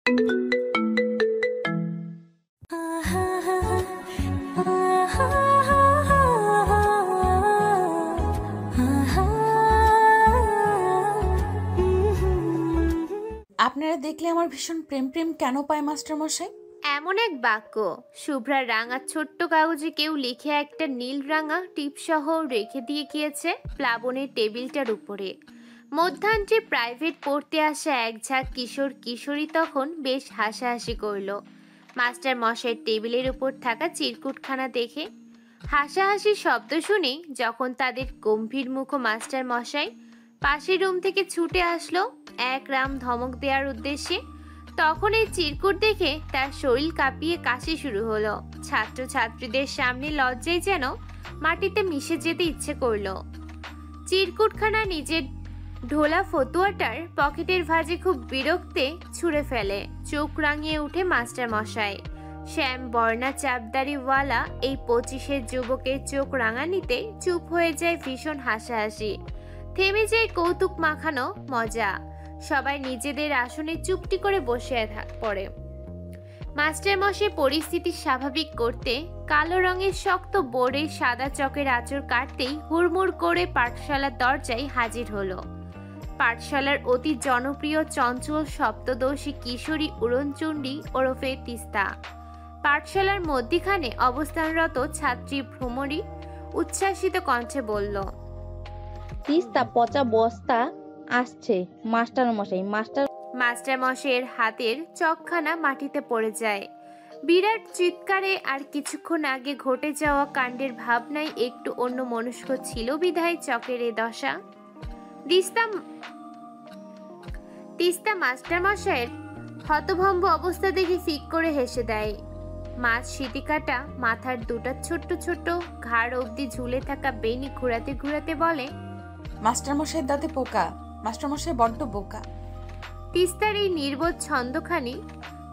আপনারা দেখলে আমার ভীষণ প্রেম প্রেম কেন পায় মাস্টারমশাই? এমন এক বাক্য শুভ্রা রাঙা ছোট্ট কাগজে কেউ লিখে একটা নীল রাঙা টিপসহ রেখে দিয়ে গিয়েছে প্লাবনের টেবিলটার উপরে। মধ্যাহ্নে প্রাইভেট পড়তে আসা এক ঝাঁক কিশোর কিশোরী তখন বেশ হাসাহাসি করল মাস্টার মশাইয়ের টেবিলের উপর থাকা চিরকুটখানা দেখে। হাসাহাসির শব্দ শুনে যখন তাদের গম্ভীর মুখ মাস্টার মশাই পাশের রুম থেকে ছুটে আসলো এক রাম ধমক দেওয়ার উদ্দেশ্যে, তখন এই চিরকুট দেখে তার শরীর কাঁপিয়ে কাশি শুরু হলো। ছাত্রছাত্রীদের সামনে লজ্জায় যেন মাটিতে মিশে যেতে ইচ্ছে করলো। চিরকুটখানা নিজের ঢোলা ফতুয়াটার পকেটের ভাঁজে খুব বিরক্তে ছুঁড়ে ফেলে। চোখ রাঙিয়ে উঠে মাস্টার মশাই। শ্যাম বর্ণা চাপদারিওয়ালা এই 25-এর যুবকের চোখ রাঙানিতে চুপ হয়ে যায় ভীষণ হাসাহাসি, থেমে যায় কৌতুক মাখানো মজা। সবাই নিজেদের আসনে চুপটি করে বসে পড়ে। মাস্টারমশাই পরিস্থিতি স্বাভাবিক করতে কালো রঙের শক্ত বোর্ডে সাদা চকের আঁচড় কাটতেই হুড়মুড় করে পাঠশালার দরজায় হাজির হলো পাঠশালার অতি জনপ্রিয় চঞ্চল সপ্তদশী কিশোরী উড়নচণ্ডী ওরফে তিস্তা। পাঠশালার মধ্যিখানে অবস্থানরত ছাত্রী ভ্রমরী উচ্ছ্বাসিত কণ্ঠে বলল, তিস্তা পচা বস্তা আসছে মাস্টারমশাই। মাস্টারমশাইয়ের হাতের চকখানা মাটিতে পড়ে যায়। বিরাট চিৎকারে আর কিছুক্ষণ আগে ঘটে যাওয়া কাণ্ডের ভাবনায় একটু অন্য মনস্ক ছিল বিধায় চকের এ দশা। তিস্তা মাস্টারমশাইয়ের হতভম্ব অবস্থা দেখে ফিক করে হেসে দেয়। মাছ সিতিকাটা মাথার দুটা ছোট্ট ছোট্ট ঘাড় অবধি ঝুলে থাকা বেনি ঘুরাতে ঘুরাতে বলে, মাস্টারমশাইয়ের দাঁতে পোকা, মাস্টারমশাই বড্ড বোকা। তিস্তার এই নির্বোধ ছন্দখানি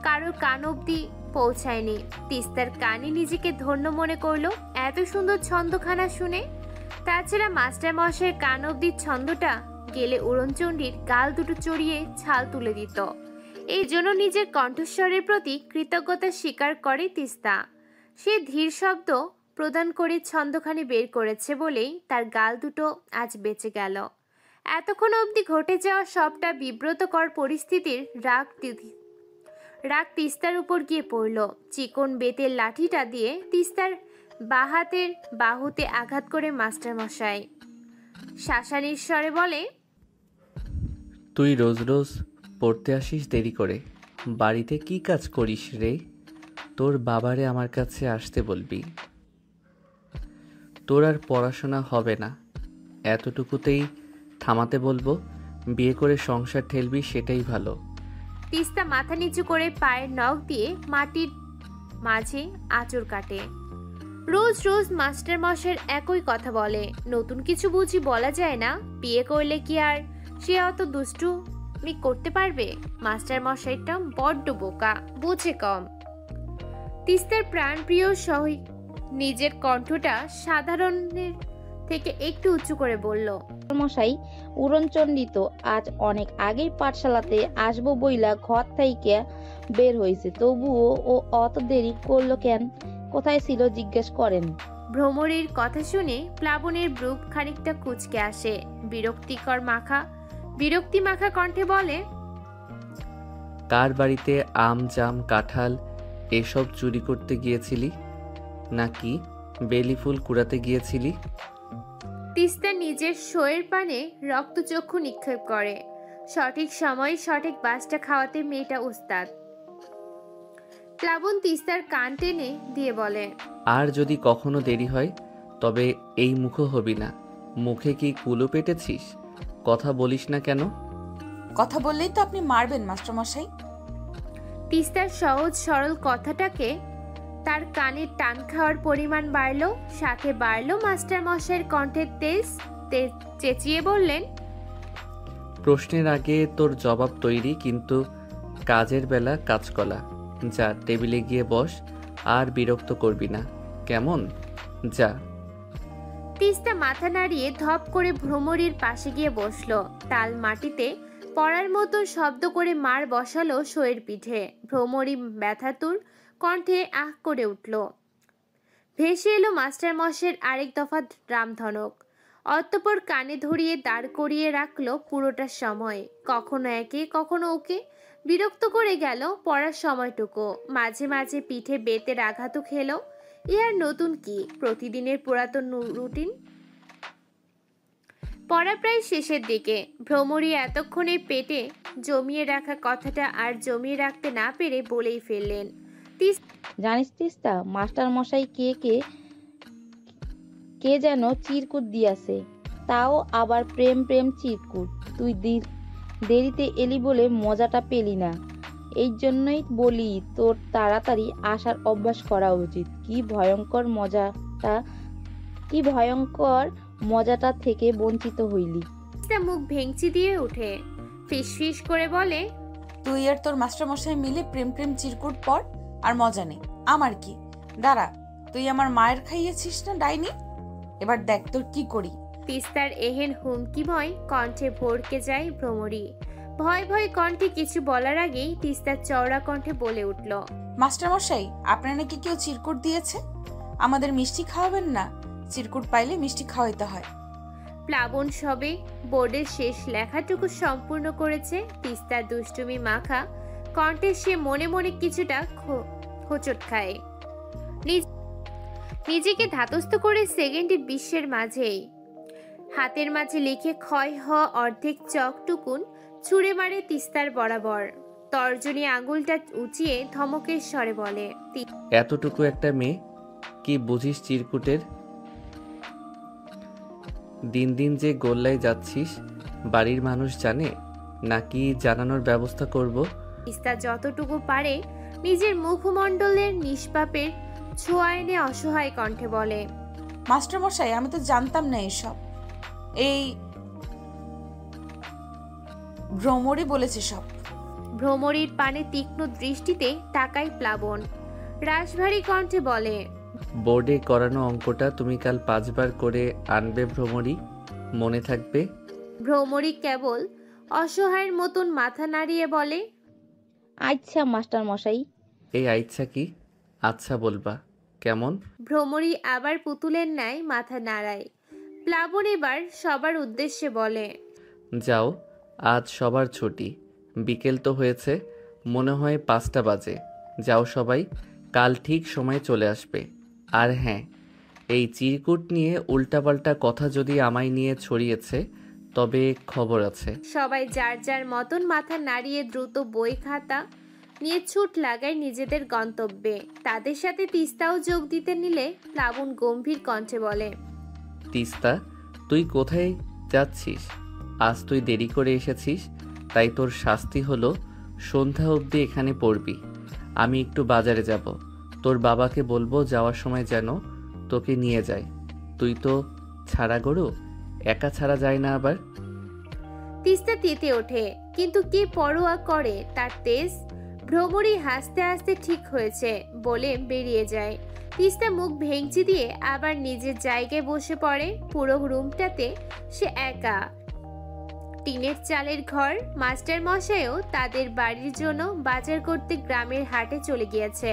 কারোর কান অবধি পৌঁছায়নি। তিস্তার কানে নিজেকে ধন্য মনে করলো এত সুন্দর ছন্দখানা শুনে। তাছাড়া মাস্টারমশাইয়ের কান অবধি ছন্দটা গেলে উড়নচণ্ডীর গাল দুটো চড়িয়ে ছাল তুলে দিত। এই জন্য নিজের কণ্ঠস্বরের প্রতি কৃতজ্ঞতা স্বীকার করে তিস্তা। সে ধীর শব্দ প্রদান করে ছন্দখানি বের করেছে বলেই তার গাল দুটো আজ বেঁচে গেল। এতক্ষণ অবধি ঘটে যাওয়া সবটা বিব্রতকর পরিস্থিতির রাগ তিস্তার উপর গিয়ে পড়ল। চিকন বেতের লাঠিটা দিয়ে তিস্তার বাহাতের বাহুতে আঘাত করে মাস্টারমশাই শাসানির স্বরে বলে, তুই রোজ রোজ পড়তে আসিস দেরি করে, বাড়িতে কি কাজ করিস রে? তোর বাবারে আমার কাছে আসতে বলবি। তোর আর পড়াশোনা হবে না, এতটুকুতেই থামাতে বলবো। বিয়ে করে সংসার ঠেলবি সেটাই ভালো। তিস্তা মাথা নিচু করে পায়ের নখ দিয়ে মাটির মাঝে আঁচড় কাটে। রোজ রোজ মাস্টারমশাইয়ের একই কথা বলে, নতুন কিছু বুঝি বলা যায় না? বিয়ে করলে কি আর সে অত দুষ্টুমি করতে পারবে? মাস্টারমশাইটা বড্ড বোকা, বোঝে কম। তিস্তার প্রাণপ্রিয় সহি নিজের কণ্ঠটা সাধারণের থেকে একটু উঁচু করে বলল, মশাই উড়নচণ্ডী তো আজ অনেক আগেই পাঠশালাতে আসবো বইলা ঘর থেকে বের হয়েছে, তবুও ও অত দেরি করলো কেন? কোথায় ছিল জিজ্ঞেস করেন। ভ্রমরীর কথা শুনে প্লাবনের ব্রুপ খানিকটা কুঁচকে আসে। বিরক্তি মাখা কণ্ঠে বলে, কার বাড়িতে আম জাম কাঁঠাল এসব চুরি করতে গিয়েছিলি, নাকি বেলি ফুল কুড়াতে গিয়েছিলি? তিস্তা নিজের শোয়ের পানে রক্তচক্ষু নিক্ষেপ করে। সঠিক সময়ে সঠিক বাসটা খাওয়াতে মেয়েটা উস্তাদ। প্লাবন তিস্তার কান টেনে দিয়ে বলে, আর যদি কখনো দেরি হয় তবে এই মুখো হবি না। মুখে কি কুলো পেটেছিস? কথা বলিস না কেন? কথা বললেই তো আপনি মারবেন মাস্টারমশাই। তিস্তার সহজ সরল কথাটাকে তার কানের টান খাওয়ার পরিমাণ বাড়ল, সাথে বাড়ল মাস্টারমশাইয়ের কণ্ঠের তেজ। চেঁচিয়ে বললেন, প্রশ্নের আগে তোর জবাব তৈরি, কিন্তু কাজের বেলা কাজকলা। যা টেবিলে গিয়ে বস, আর বিরক্ত করবি না, কেমন? যা। তিস্তা মাথা নাড়িয়ে ধপ করে ভ্রমরীর পাশে গিয়ে বসলো। তাল মাটিতে পড়ার মতো শব্দ করে মার বসালো শোয়ের পিঠে। ভ্রমরী ব্যথাতুর কণ্ঠে আহ করে উঠল। ভেসে এলো মাস্টার মশাইয়ের আরেক দফা রামধনক। অতঃপর কানে ধরিয়ে দাঁড় করিয়ে রাখলো পুরোটা সময়, কখনো একে কখনো ওকে। বিরক্ত করে গেল পড়ার সময়টুকু। মাঝে মাঝে পিঠে বেতের আঘাতও খেলো। এ আর নতুন কি, প্রতিদিনের পুরাতন রুটিন। পড়া প্রায় শেষের দিকে। ভ্রমরী এতক্ষণে পেটে জমিয়ে রাখা কথাটা আর জমিয়ে রাখতে না পেরে বলেই ফেললেন। জানিস তিস্তা, মাস্টার মশাই কে যেন চিরকুট দিয়াছে, তাও আবার প্রেম প্রেম চিরকুট। তুই দেরিতে এলি বলে মজাটা পেলি না, এই জন্যই বলি তোর তাড়াতাড়ি আসার অভ্যাস করা উচিত। কি ভয়ঙ্কর মজাটা থেকে বঞ্চিত হইলি। মুখ ভেঙচি দিয়ে উঠে ফিসফিস করে বলে, তুই আর তোর মাস্টারমশাই মিলে প্রেম প্রেম চিরকুট পর আর মজা নেই। আমার কি? দাঁড়া, তুই আমার মায়ের খাইয়েছিস না ডাইনি, এবার দেখ তোর কি করি। তিস্তার এহেন হুমকিময় কণ্ঠে ভরকে যায় ভ্রমরী। ভয় ভয় কণ্ঠে কিছু বলার আগেই তিস্তার চওড়া কণ্ঠে বলে উঠল, মাস্টারমশাই, আপনার নাকি কেউ চিরকুট দিয়েছে? আমাদের মিষ্টি খাওয়াবেন না? চিরকুট পাইলে মিষ্টি খাওয়াইতে হয়। প্লাবন সবে বোর্ডের শেষ লেখাটুকু সম্পূর্ণ করেছে। তিস্তার দুষ্টুমি মাখা কণ্ঠে সে মনে মনে কিছুটা হোঁচট খায়। নিজেকে ধাতস্থ করে সেকেন্ডে বিশ্বের মাঝেই হাতের মাঝে লিখে ক্ষয় হওয়া অর্ধেক চকটুকুন ছুঁড়ে মারে তিস্তার বরাবর। তর্জনী আঙুলটা উঁচিয়ে ধমকের স্বরে বলে, এতটুকু একটা মেয়ে, কি বুঝিস চিরকুটের? দিন দিন যে গোল্লায় যাচ্ছিস, বাড়ির মানুষ জানে নাকি জানানোর ব্যবস্থা করব? তিস্তা যতটুকু পারে নিজের মুখমণ্ডলের নিষ্পাপের ছোঁয়া এনে অসহায় কণ্ঠে বলে, মাস্টারমশাই, আমি তো জানতাম না এসব। এই ভ্রমরই বলেছে সব। ভ্রমরীর পানে তীক্ষ্ণ দৃষ্টিতে তাকাই প্লাবন। রাশভারী কণ্ঠে বলে, বোর্ডে করানো অঙ্কটা তুমি কাল 5 বার করে আনবে ভ্রমরী, মনে থাকবে? ভ্রমরী কেবল অসহায়ের মতন মাথা নাড়িয়ে বলে, আচ্ছা মাস্টার মশাই। এই আচ্ছা কি? আচ্ছা বলবা কেমন? ভ্রমরী আবার পুতুলের ন্যায় মাথা নাড়ায়। প্লাবন এবার সবার উদ্দেশ্যে বলে, যাও, আজ সবার ছুটি, বিকেল তো হয়েছে, মনে হয় 5টা বাজে। যাও সবাই, কাল ঠিক সময়ে চলে আসবে। আর হ্যাঁ, এই চিরকুট নিয়ে উল্টাপাল্টা কথা যদি আমায় নিয়ে ছড়িয়েছে তবে খবর আছে। সবাই যার যার মতন মাথা নাড়িয়ে দ্রুত বই খাতা নিয়ে ছুট লাগায় নিজেদের গন্তব্যে। তাদের সাথে তিস্তাও যোগ দিতে নিলে প্লাবন গম্ভীর কণ্ঠে বলে, তিস্তা, তুই কোথায় যাচ্ছিস? আজ তুই দেরি করে এসেছিস, তাই তোর শাস্তি হলো সন্ধ্যা অবধি এখানে পড়বি। আমি একটু বাজারে যাব, তোর বাবাকে বলবো যাওয়ার সময় যেন তোকে নিয়ে যায়। তুই তো ছাড়া গরু, একা ছাড়া যায় না আবার। তিস্তা তেতে ওঠে, কিন্তু কে পরোয়া করে তার তেজ। ভ্রমরী হাসতে হাসতে ঠিক হয়েছে বলে বেরিয়ে যায়। তিস্তা মুখ ভেঙচি দিয়ে আবার নিজের জায়গায় বসে পড়ে। পুরো রুমটাতে সে একা। টিনের চালের ঘর। মাস্টার মশাইও তাদের বাড়ির জন্য বাজার করতে গ্রামের হাটে চলে গিয়েছে।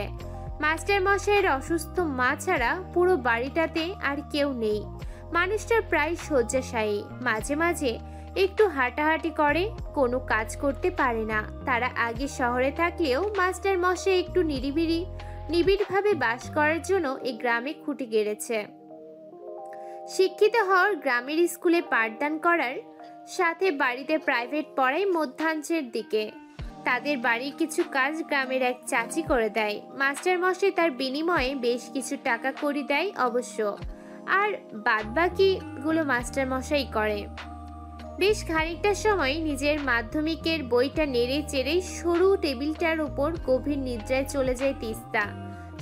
মাস্টার মশাইয়ের অসুস্থ মা ছাড়া পুরো বাড়িটাতে আর কেউ নেই। মানুষটার প্রায় শয্যাশায়ী, মাঝে মাঝে একটু হাঁটাহাঁটি করে, কোনো কাজ করতে পারে না। তারা আগে শহরে থাকলেও মাস্টার মশাই একটু নিবিড়ভাবে বাস করার জন্য এই গ্রামে খুঁটি গেড়েছে। শিক্ষিত হওয়ার, গ্রামের স্কুলে পাঠদান করার সাথে বাড়িতে প্রাইভেট পড়ায় মধ্যাঞ্চের দিকে। তাদের বাড়ির কিছু কাজ গ্রামের এক চাচি করে দেয়। মাস্টার মশাই তার বিনিময়ে বেশ কিছু টাকা কড়ি দেয় অবশ্য, আর বাদবাকিগুলো মাস্টার মশাই করে। বেশ খানিকটা সময় নিজের মাধ্যমিকের বইটা নেড়ে চেড়ে সরু টেবিলটার উপর গভীর নিদ্রায় চলে যায় তিস্তা।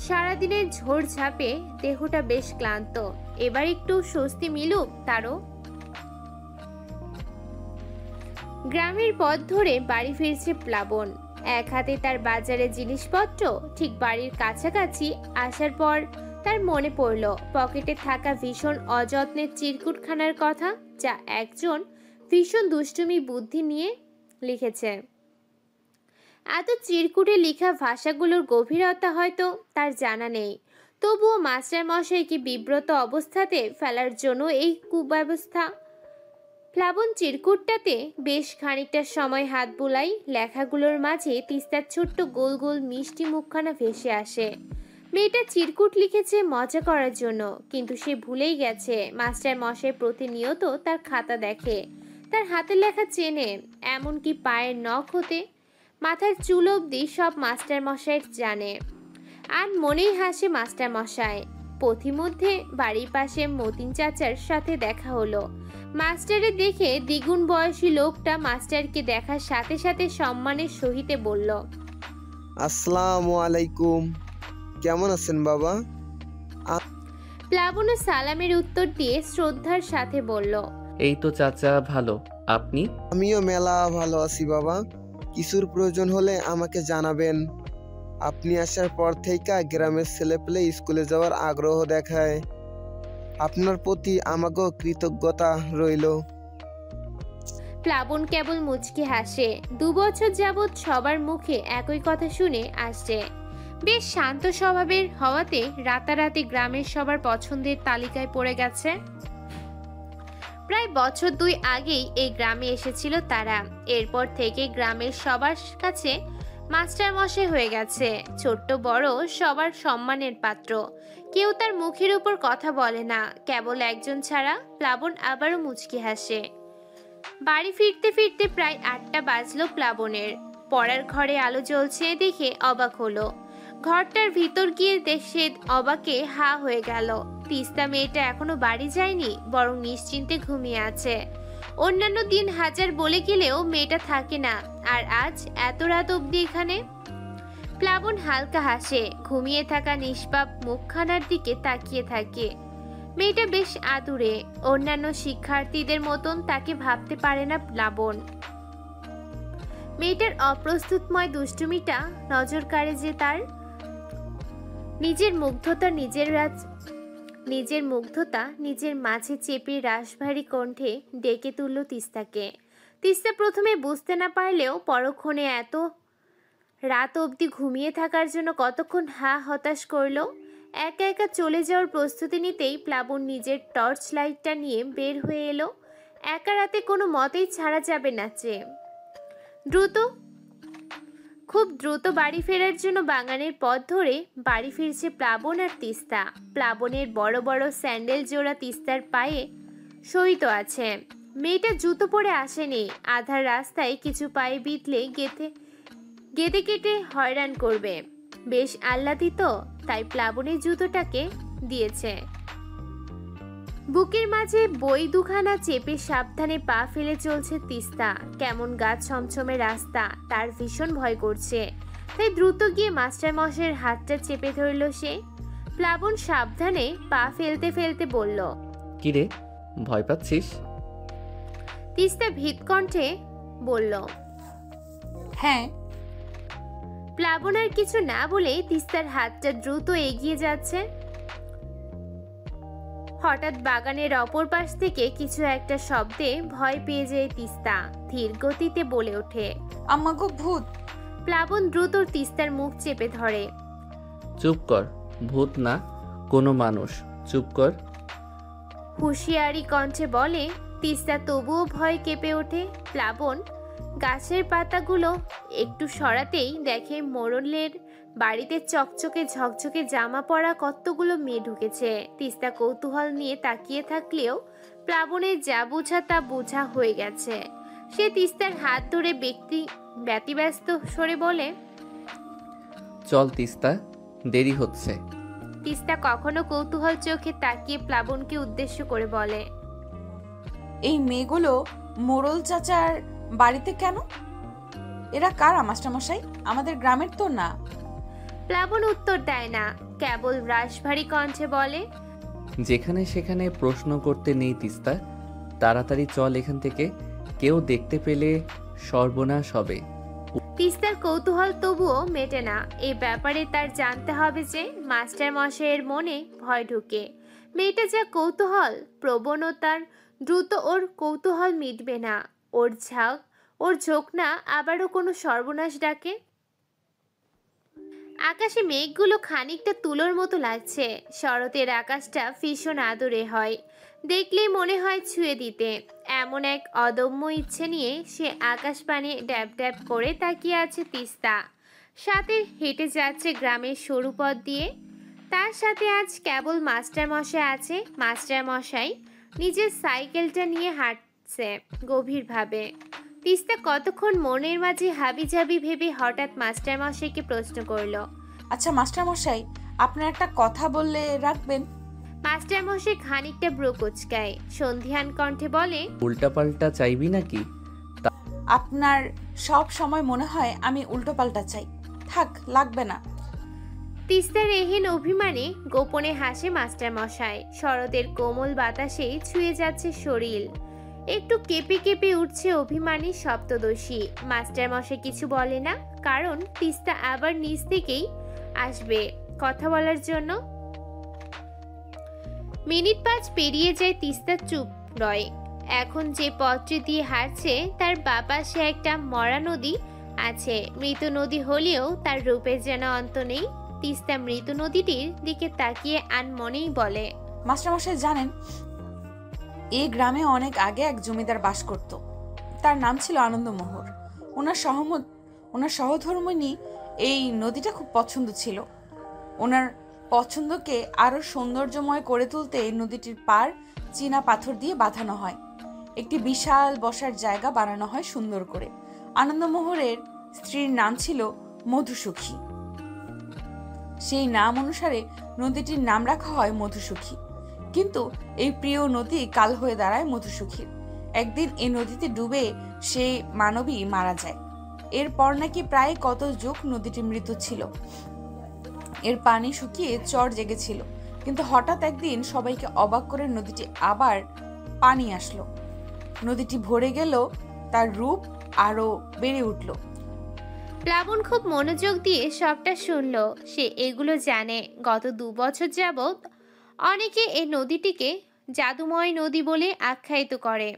সারাদিনের ঝোড়ঝাপে দেহটা বেশ ক্লান্ত, এবার একটু স্বস্তি মিলুক তারও। গ্রামের পথ ধরে বাড়ি ফিরছে প্লাবন। এক হাতে তার বাজারের জিনিসপত্র। ঠিক বাড়ির কাছাকাছি আসার পর তার মনে পড়ল পকেটে থাকা ভীষণ অযত্নের চিরকুটখানার কথা, যা একজন ভীষণ দুষ্টুমি বুদ্ধি নিয়ে লিখেছে। এত চিরকুটে লেখা ভাষাগুলোর গভীরতা হয়তো তার জানা নেই, তবুও মাস্টার মশাইকে বিব্রত অবস্থাতে ফেলার জন্য এই কুব্যবস্থা। প্লাবন চিরকুটটাতে বেশ খানিকটা সময় হাত বুলাই। লেখাগুলোর মাঝে তিস্তার ছোট্ট গোল গোল মিষ্টি মুখখানা ভেসে আসে। মেয়েটা চিরকুট লিখেছে মজা করার জন্য, কিন্তু সে ভুলেই গেছে মাস্টার মশাই প্রতিনিয়ত তার খাতা দেখে, তার হাতের লেখা চেনে, এমনকি পায়ের নখ হতে মাথার চুল অবধি সব মাস্টার মশাইয়ের জানে। আর মনেই হাসে মাস্টার মশাই। পথিমধ্যে বাড়ির পাশে মতিন চাচার সাথে দেখা হলো। মাস্টারের দেখে দ্বিগুণ বয়সী লোকটা মাস্টারকে দেখার সাথে সাথে সম্মানের সহিতে বলল, আসসালামু আলাইকুম। কেমন আছেন বাবা? প্লাবন সালামের উত্তর দিয়ে শ্রদ্ধার সাথে বলল, এই তো চাচা ভালো, আপনি? আমিও মেলা ভালো আছি বাবা। কিছুর প্রয়োজন হলে আমাকে জানাবেন। আপনি আসার পর থেকে গ্রামের ছেলেপেলে স্কুলে যাওয়ার আগ্রহ দেখায়। আপনার প্রতি আমাকেও কৃতজ্ঞতা রইল। প্লাবন কেবল মুচকি হাসে। 2 বছর যাবৎ সবার মুখে একই কথা শুনে আসছে। বেশ শান্ত স্বভাবের হওয়াতে রাতারাতি গ্রামের সবার পছন্দের তালিকায় পড়ে গেছে। প্রায় বছর 2 আগেই এই গ্রামে এসেছিল তারা। এরপর থেকে গ্রামের সবার কাছে মাস্টার মশাই হয়ে গেছে। ছোট্ট বড় সবার সম্মানের পাত্র। কেউ তার মুখের উপর কথা বলে না, কেবল একজন ছাড়া। প্লাবন আবারও মুচকি হাসে। বাড়ি ফিরতে ফিরতে প্রায় 8টা বাজলো প্লাবনের। পড়ার ঘরে আলো জ্বলছে দেখে অবাক হলো। ঘরটার ভিতর গিয়ে দেখে অবাকে হা হয়ে গেল। তিস্তা মেয়েটা এখনো বাড়ি যায়নি, বরং নিশ্চিন্তে ঘুমিয়ে আছে। অন্যান্য দিন হাজার বলে গেলেও মেয়েটা থাকে না, আর আজ এত রাত অবধি এখানে। প্লাবন হালকা হাসে, ঘুমিয়ে থাকা নিষ্পাপ মুখখানার দিকে তাকিয়ে থাকে। মেয়েটা বেশ আদুরে। অন্যান্য শিক্ষার্থীদের মতন তাকে ভাবতে পারে না প্লাবন। মেয়েটার অপ্রস্তুতময় দুষ্টুমিটা নজর কাড়ে যে তার। নিজের মুগ্ধতা নিজের মাঝে চেপে রাশভারী কণ্ঠে ডেকে তুলল তিস্তাকে। তিস্তা প্রথমে বুঝতে না পারলেও পরক্ষণে এত রাত অবধি ঘুমিয়ে থাকার জন্য কতক্ষণ হতাশ করলো। একা একা চলে যাওয়ার প্রস্তুতি নিতেই প্লাবন নিজের টর্চ লাইটটা নিয়ে বের হয়ে এলো। একা রাতে কোনো মতেই ছাড়া যাবে না যে। খুব দ্রুত বাড়ি ফেরার জন্য বাগানের পথ ধরে বাড়ি ফিরছে প্লাবন আর তিস্তা। প্লাবনের বড় বড় স্যান্ডেল জোড়া তিস্তার পায়ে সহিত আছে। মেয়েটা জুতো পরে আসেনি। আধার রাস্তায় কিছু পায়ে বিঁধলে গেঁথে কেটে হয়রান করবে। বেশ আহ্লাদিত, তাই প্লাবনের জুতোটাকে দিয়েছে। বুকের মাঝে বই দুখানা চেপে সাবধানে পা ফেলে চলছে তিস্তা। কেমন গা ছমছমে রাস্তা, তার ভীষণ ভয় করছে। তাই দ্রুত গিয়ে মাস্টার মশাইয়ের হাতটা চেপে ধরল সে। প্লাবন সাবধানে পা ফেলতে ফেলতে বলল, কিরে, ভয় পাচ্ছিস? তিস্তা ভীত কণ্ঠে বলল, হ্যাঁ। প্লাবন আর কিছু না বলে তিস্তার হাতটা দ্রুত এগিয়ে যাচ্ছে। হঠাৎ বাগানের অপর পাশ থেকে কিছু একটা শব্দে ভয় পেয়ে যায় তিস্তা। ধীর গতিতে বলে ওঠে, আম্মা গো ভূত। প্লাবন দ্রুত তিস্তার মুখ চেপে ধরে। চুপ কর, ভূত না, কোনো মানুষ, চুপ কর। হুঁশিয়ারি কণ্ঠে বলে। তিস্তা তবুও ভয় কেঁপে ওঠে। প্লাবন গাছের পাতাগুলো একটু সরাতেই দেখে মোড়লের বাড়িতে চকচকে ঝকঝকে জামা পরা কতগুলো মেয়ে ঢুকেছে। তিস্তা কৌতূহল নিয়ে তাকিয়ে থাকলেও প্লাবনের যা বোঝা তা বোঝা হয়ে গেছে। সে তিস্তার হাত ধরে ব্যতিব্যস্ত সরে বলে, চল তিস্তা, দেরি হচ্ছে। তিস্তা কখনো কৌতূহল চোখে তাকিয়ে প্লাবনকে উদ্দেশ্য করে বলে, এই মেয়েগুলো মোড়ল চাচার বাড়িতে কেন? এরা কারা মাস্টারমশাই? আমাদের গ্রামের তো না। প্লাবন উত্তর দেয় না, কেবল রাশভারী কণ্ঠে বলে, যেখানে সেখানে প্রশ্ন করতে নেই তিস্তা, তাড়াতাড়ি চল এখান থেকে, কেউ দেখতে পেলে সর্বনাশ হবে। তিস্তার কৌতূহল তবুও মেটে না। এই ব্যাপারে তার জানতে হবে যে মাস্টার মশাইয়ের মনে ভয় ঢুকে। মেয়েটা যা কৌতূহল প্রবণতার দ্রুত ওর কৌতূহল মিটবে না। ওর ঝাঁক ওর চোখ না আবারও কোনো সর্বনাশ ডাকে। আকাশে মেঘগুলো খানিকটা তুলোর মতো লাগছে। শরতের আকাশটা ভীষণ আদরে হয়, দেখলেই মনে হয় ছুঁয়ে দিতে। এমন এক অদম্য ইচ্ছে নিয়ে সে আকাশ পানে ড্যাব ড্যাব করে তাকিয়ে আছে তিস্তা। সাথে হেঁটে যাচ্ছে গ্রামের সরু পথ দিয়ে। তার সাথে আজ কেবল মাস্টারমশাই আছে। মাস্টারমশাই নিজের সাইকেলটা নিয়ে হাঁটছে গভীরভাবে। তিস্তা কতক্ষণ মনের মাঝে হাবিজাবি ভেবে হঠাৎ মাস্টারমশাইকে প্রশ্ন করলো, আচ্ছা মাস্টারমশাই, আপনার একটা কথা বললে রাখবেন? মাস্টারমশাই খানিকটা ব্রু কুচকায়, সন্ধিহান কণ্ঠে বলে, উল্টাপাল্টা চাইবি নাকি? আপনার সব সময় মনে হয় আমি উল্টোপাল্টা চাই। থাক, লাগবে না। তিস্তার এহেন অভিমানে গোপনে হাসে মাস্টারমশাই। শরতের কোমল বাতাসে ছুঁয়ে যাচ্ছে শরীর। একটু কেঁপে কেঁপে উঠছে অভিমানী সপ্তদশী। মাস্টারমশাই কিছু বলে না, কারণ তিস্তা আবার নিজ থেকেই আসবে কথা বলার জন্য। মিনিট 5 পেরিয়ে যায়, তিস্তা চুপ রয়। এখন যে পথটি দিয়ে হাঁটছে তার বাপাশে একটা মরা নদী আছে। মৃত নদী হলেও তার রূপের যেন অন্ত নেই। তিস্তা মৃত নদীটির দিকে তাকিয়ে আনমনেই বলে, মাস্টারমশাই জানেন, এই গ্রামে অনেক আগে এক জমিদার বাস করত। তার নাম ছিল আনন্দমোহর। ওনার সহধর্মিণী এই নদীটা খুব পছন্দ ছিল। ওনার পছন্দকে আরো সৌন্দর্যময় করে তুলতে এই নদীটির পাড় চীনা পাথর দিয়ে বাঁধানো হয়। একটি বিশাল বসার জায়গা বানানো হয় সুন্দর করে। আনন্দমোহরের স্ত্রীর নাম ছিল মধুসুখী। সেই নাম অনুসারে নদীটির নাম রাখা হয় মধুসুখী। কিন্তু এই প্রিয় নদী কাল হয়ে দাঁড়ায় মধুসুখীর। একদিন এই নদীতে ডুবে সেই মানবী মারা যায়। এরপর নাকি প্রায় কত যুগ নদীটি মৃত ছিল। এর পানি শুকিয়ে চর জেগেছিল। কিন্তু হঠাৎ একদিন সবাইকে অবাক করে নদীটি আবার পানি আসলো। নদীটি ভরে গেল, তার রূপ আরো বেড়ে উঠল। প্লাবন খুব মনোযোগ দিয়ে সবটা শুনল। সে এগুলো জানে। গত 2 বছর যাবৎ অনেকে এই নদীটিকে জাদুময় নদী বলে আখ্যায়িত করে।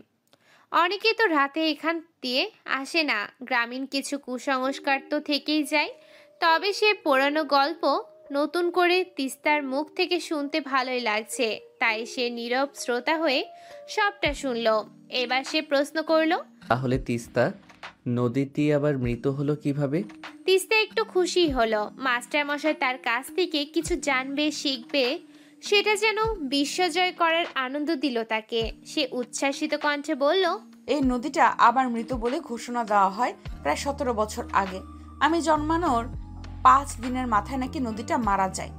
অনেকে তো রাতে এখান দিয়ে আসে না। গ্রামীণ কিছু কুসংস্কার তো থেকেই যায়। তবে সে পুরানো গল্প নতুন করে তিস্তার মুখ থেকে শুনতে ভালোই লাগছে। তাই সে নীরব শ্রোতা হয়ে সবটা শুনল। এবার সে প্রশ্ন করলো, তাহলে তিস্তা নদীটি আবার মৃত হলো কিভাবে? তিস্তা একটু খুশি হলো। মাস্টারমশাই তার কাছ থেকে কিছু জানবে, শিখবে, সেটা যেন বিশ্বজয় করার আনন্দ দিল তাকে। সে উচ্ছ্বাসিত কণ্ঠে বলল, এই নদীটা আবার মৃত বলে ঘোষণা দেওয়া হয় প্রায় 17 বছর আগে। আমি জন্মানোর 5 দিনের মাথায় নাকি নদীটা মারা যায়।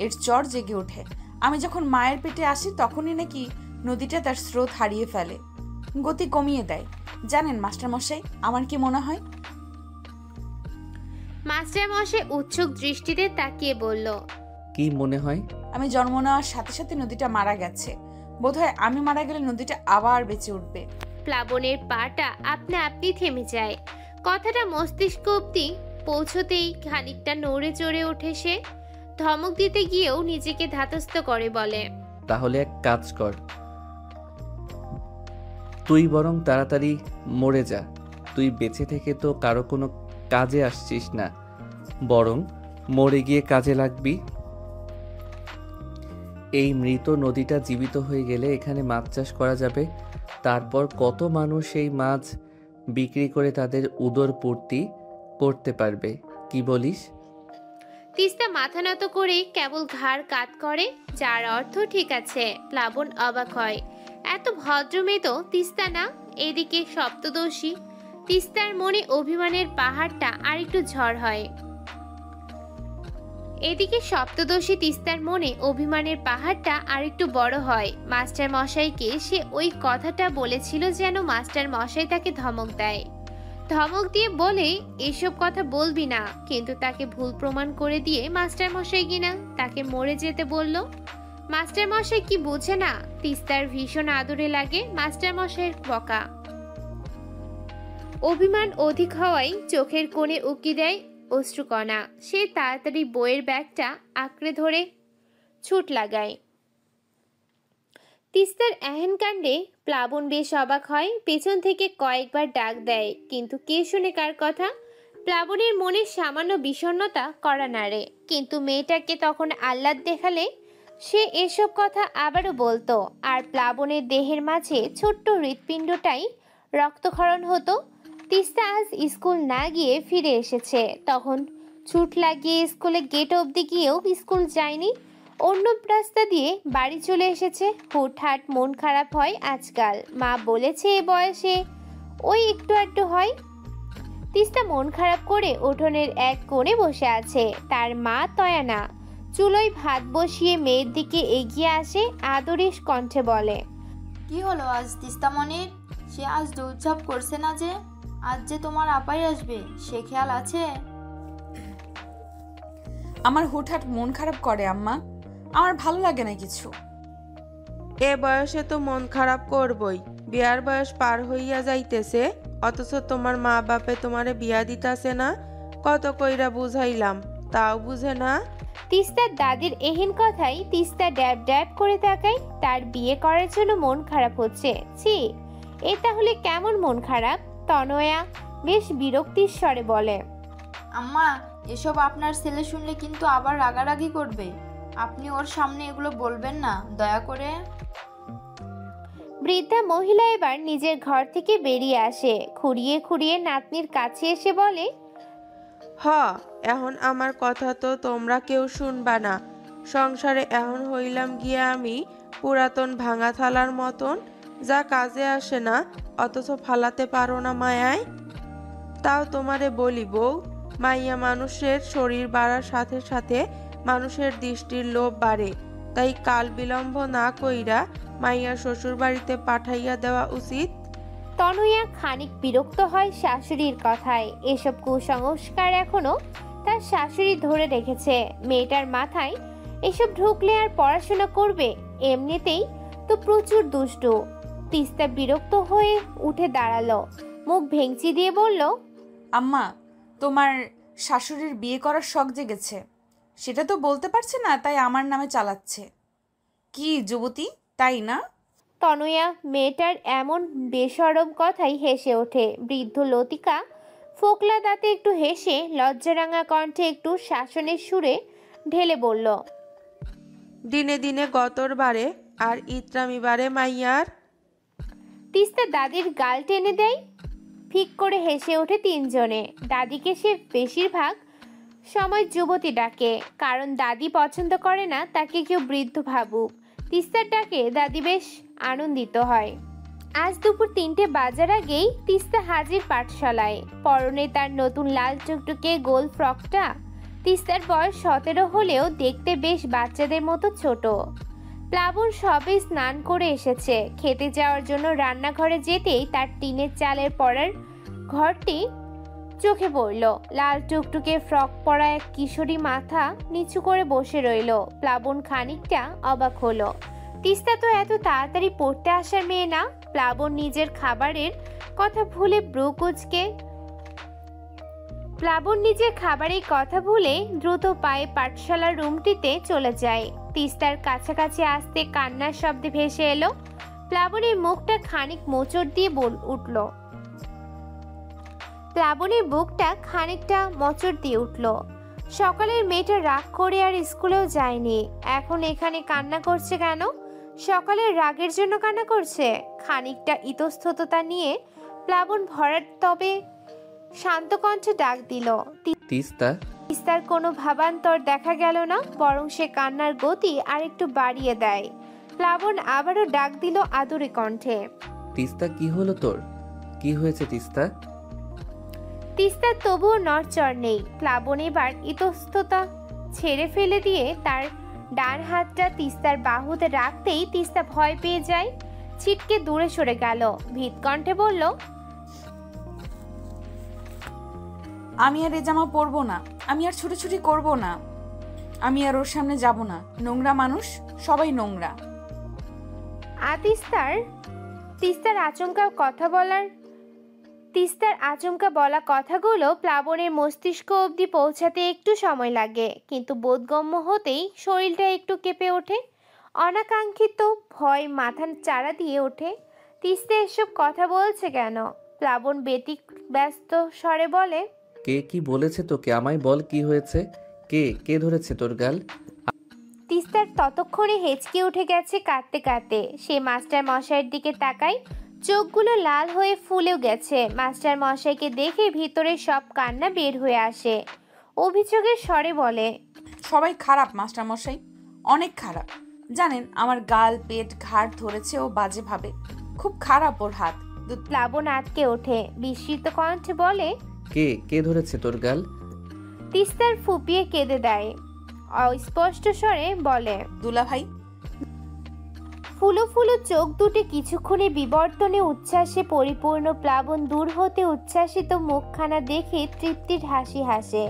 এর চর জেগে ওঠে। আমি যখন মায়ের পেটে আসি তখনই নাকি নদীটা তার স্রোত হারিয়ে ফেলে, গতি কমিয়ে দেয়। জানেন মাস্টারমশাই, আমার কি মনে হয়? মাস্টারমশাই উৎসুক দৃষ্টিতে তাকিয়ে বলল, কি মনে হয়? আমি জন্ম নেওয়ার সাথে সাথে নদীটা মারা গেছে। বোধহয় আমি মারা গেলে নদীটা আবার বেঁচে উঠবে। প্লাবনের পাটা আপনা আপনি থেমে যায়। কথাটা মস্তিষ্ক অব্দি পৌঁছতেই খানিকটা নড়ে চড়ে ওঠে সে। ধমক দিতে গিয়েও নিজেকে ধাতস্থ করে বলে, তাহলে এক কাজ কর, তুই বরং তাড়াতাড়ি মরে যা। তুই বেঁচে থেকে তো কারো কোনো কাজে আসছিস না, বরং মরে গিয়ে কাজে লাগবি। এই মৃত নদীটা জীবিত হয়ে গেলে এখানে মাছ চাষ করা যাবে। তারপর কত মানুষ এই মাছ বিক্রি করে তাদের উদর পূর্তি করতে পারবে। কি বলিস? তিস্তা মাথা নত করে কেবল ঘাড় কাত করে, যার অর্থ ঠিক আছে। প্লাবন অবাক হয়। এত ভদ্র মেয়ে তো তিস্তা না। এদিকে সপ্তদশী। তিস্তার মনে অভিমানের পাহাড়টা আরেকটু ঝড় হয়। এদিকে সপ্তদশী তিস্তার মনে অভিমানের পাহাড়টা আরেকটু বড় হয়। মাস্টার মশাইকে সে ওই কথাটা বলেছিল যেন মাস্টার মশাই তাকে ধমক দেয়। ধমক দিয়ে বলে, এসব কথা বলবি না। কিন্তু তাকে ভুল প্রমাণ করে দিয়ে মাস্টার মশাই কিনা তাকে মরে যেতে বলল। মাস্টার মশাই কি বোঝে না তিস্তার ভীষণ আদরে লাগে মাস্টার মশাইয়ের বকা। অভিমান অধিক হওয়ায় চোখের কোণে উকি দেয় অশ্রুকণা। সে তাড়াতাড়ি বইয়ের ব্যাগটা আঁকড়ে ধরে ছুট লাগায়। তিস্তার এহেন কাণ্ডে প্লাবন বেশ অবাক হয়। পেছন থেকে কয়েকবার ডাক দেয়, কিন্তু কে শুনে কার কথা। প্লাবনের মনে সামান্য বিষণ্ণতা করা নাড়ে, কিন্তু মেয়েটাকে তখন আহ্লাদ দেখালে সে এসব কথা আবারও বলতো, আর প্লাবনের দেহের মাঝে ছোট্ট হৃৎপিণ্ডটাই রক্তক্ষরণ হতো। তিস্তা আজ স্কুল না গিয়ে ফিরে এসেছে, তখন ছুট লাগিয়ে স্কুলে গেট অবধি গিয়েও স্কুল যায়নি, অন্য রাস্তা দিয়ে বাড়ি চলে এসেছে। হুটহাট মন খারাপ হয় আজকাল, মা বলেছে এ বয়সে ওই একটু আধটু হয়। তিস্তা মন খারাপ করে উঠোনের এক কোণে বসে আছে। তার মা তয়ানা চুলোয় ভাত বসিয়ে মেয়ের দিকে এগিয়ে আসে, আদরের কণ্ঠে বলে, কি হলো আজ তিস্তামণির? সে আজ দৌড়ঝাঁপ করছে না যে? আজ যে তোমার আপাই আসবে, সে খেয়াল আছে? আমার হুটহাট মন খারাপ করে আম্মা, আমার ভালো লাগে না কিছু। এ বয়সে তো মন খারাপ করবই, বিয়ার বয়স পার হইয়া যাইতেছে, অথচ তোমার মা বাপে তোমারে বিয়া দিতাছে না। কত কইরা বুঝাইলাম, তাও বুঝে না। তিস্তার দাদির এহেন কথাই তিস্তা ড্যাব ড্যাব করে তাকায়। তার বিয়ে করার জন্য মন খারাপ হচ্ছে? ছি, এ তাহলে কেমন মন খারাপ? তনয়া বেশ বিরক্তির স্বরে বলে, আম্মা, এসব আপনার ছেলে শুনলে কিন্তু আবার রাগারাগি করবে। আপনি ওর সামনে এগুলো বলবেন না দয়া করে। বৃদ্ধা মহিলা এবার নিজের ঘর থেকে বেরিয়ে আসে, খুঁড়িয়ে খুঁড়িয়ে নাতনির কাছে এসে বলে, হ, এখন আমার কথা তো তোমরা কেউ শুনবা না। সংসারে এখন হইলাম গিয়ে আমি পুরাতন ভাঙা থালার মতন, যা কাজে আসে না অথচ ফালাতে পারো না মায়ায়। তাও তোমারে বলি বউ, মাইয়া মানুষের শরীর বাড়ার সাথে সাথে মানুষের দৃষ্টির লোভ বাড়ে, তাই কাল বিলম্ব না কইরা মাইয়া শ্বশুর বাড়িতে পাঠাইয়া দেওয়া উচিত। তনয়া খানিক বিরক্ত হয় শাশুড়ির কথায়। এসব কুসংস্কার এখনো তার শাশুড়ি ধরে রেখেছে। মেয়েটার মাথায় এসব ঢুকলে আর পড়াশোনা করবে? এমনিতেই তো প্রচুর দুষ্টু। তিস্তা বিরক্ত হয়ে উঠে দাঁড়ালো, মুখ ভেঙচি দিয়ে বলল, আম্মা, তোমার শাশুড়ির বিয়ে করার শখ জেগেছে, সেটা তো বলতে পারছে না, তাই আমার নামে চালাচ্ছে। কি যুবতী, তাই না? তনয়া মেয়েটার এমন বেশরম কথাই হেসে ওঠে। বৃদ্ধ লতিকা ফোকলা দাঁতে একটু হেসে লজ্জারাঙা কণ্ঠে একটু শাসনের সুরে ঢেলে বলল, দিনে দিনে গতর বারে আর ইত্রামি বারে মাইয়ার। তিস্তা দাদির গাল টেনে দেয়। ফিক করে হেসে ওঠে তিনজনে। দাদিকে সে বেশিরভাগ সময় যুবতী ডাকে, কারণ দাদি পছন্দ করে না তাকে কেউ বৃদ্ধ ভাবুক। তিস্তার ডাকে দাদি বেশ আনন্দিত হয়। আজ দুপুর 3টে বাজার আগেই তিস্তা হাজির পাঠশালায়। পরনে তার নতুন লাল টুকটুকে গোল ফ্রকটা। তিস্তার বয়স 17 হলেও দেখতে বেশ বাচ্চাদের মতো ছোট। প্লাবন সবে স্নান করে এসেছে। খেতে যাওয়ার জন্য রান্নাঘরে যেতেই তার টিনের চালের পড়ার ঘরটি চোখে পড়ল। লাল টুকটুকে ফ্রক পরা এক কিশোরী মাথা নিচু করে বসে রইল। প্লাবন খানিকটা অবাক হলো। তিস্তা তো এত তাড়াতাড়ি পড়তে আসার মেয়ে না। প্লাবন নিজের খাবারের কথা ভুলে দ্রুত পায়ে পাঠশালার রুমটিতে চলে যায়। তিস্তার কাছাকাছি আসতে কান্নার শব্দে ভেসে এলো। প্লাবনের মুখটা খানিক মোচড় দিয়ে উঠল। প্লাবনের বুকটা খানিকটা মোচড় দিয়ে উঠল। সকালের মেয়েটা রাগ করে আর স্কুলেও যায়নি, এখন এখানে কান্না করছে কেন? সকালের রাগের জন্য কান্না করছে? খানিকটা ইতস্ততা নিয়ে প্লাবন ভরাট তবে শান্ত কণ্ঠে ডাক দিল, তিস্তা। তিস্তার কোনো ভাবান্তর দেখা গেল না, বরং সে কান্নার গতি আর একটু বাড়িয়ে দেয়। প্লাবন আবারও ডাক দিল আদুরে কণ্ঠে, তিস্তা, কি হলো তোর? কি হয়েছে তিস্তা? তিস্তার তবুও নড়চড় নেই। প্লাবন এবার ইতস্ততা ছেড়ে ফেলে দিয়ে তার ডান হাতটা তিস্তার বাহুতে রাখতেই তিস্তা ভয় পেয়ে যায়, ছিটকে দূরে সরে গেল। ভীত কণ্ঠে বলল, আমি আর এ জামা পরবো না, আমি আর ছুটোছুটি করবো না, আমি আর ওর সামনে যাব না। নোংরা মানুষ, সবাই নোংরা। তিস্তার আচমকা বলা কথাগুলো প্লাবনের মস্তিষ্ক অবধি পৌঁছাতে একটু সময় লাগে, কিন্তু বোধগম্য হতেই শরীরটা একটু কেঁপে ওঠে। অনাকাঙ্ক্ষিত ভয় মাথা চাড়া দিয়ে ওঠে। তিস্তা এসব কথা বলছে কেন? প্লাবন ব্যতিক ব্যস্ত স্বরে বলে, কে কি বলেছে তোকে? আমায় বল, কি হয়েছে? কে কে ধরেছে তোর গাল? তিস্তার ততক্ষণে হেঁচকে উঠে গেছে কাঁদতে কাঁদতে। সে মাস্টার মশাইয়ের দিকে তাকায়, চোখগুলো লাল হয়ে ফুলেও গেছে। মাস্টার মশাইকে দেখে ভিতরে সব কান্না বের হয়ে আসে। অভিযোগের স্বরে বলে, সবাই খারাপ মাস্টারমশাই, অনেক খারাপ। জানেন আমার গাল, পেট, ঘাড় ধরেছে ও বাজেভাবে। খুব খারাপ ওর হাত। প্লাবন আটকে ওঠে, বিস্মিত কণ্ঠে বলে, কে কে ধরেছে তোর গাল? তিস্তার ফুপিয়ে কেঁদে দেয়। অস্পষ্ট স্বরে বলে, দুলাভাই। ফুলো ফুলো চোখ দুটি কিছুক্ষণে বিবর্তনে উচ্ছ্বাসে পরিপূর্ণ। প্লাবন দূর হতে উচ্ছ্বাসিত মুখখানা দেখে তৃপ্তির হাসি হাসে।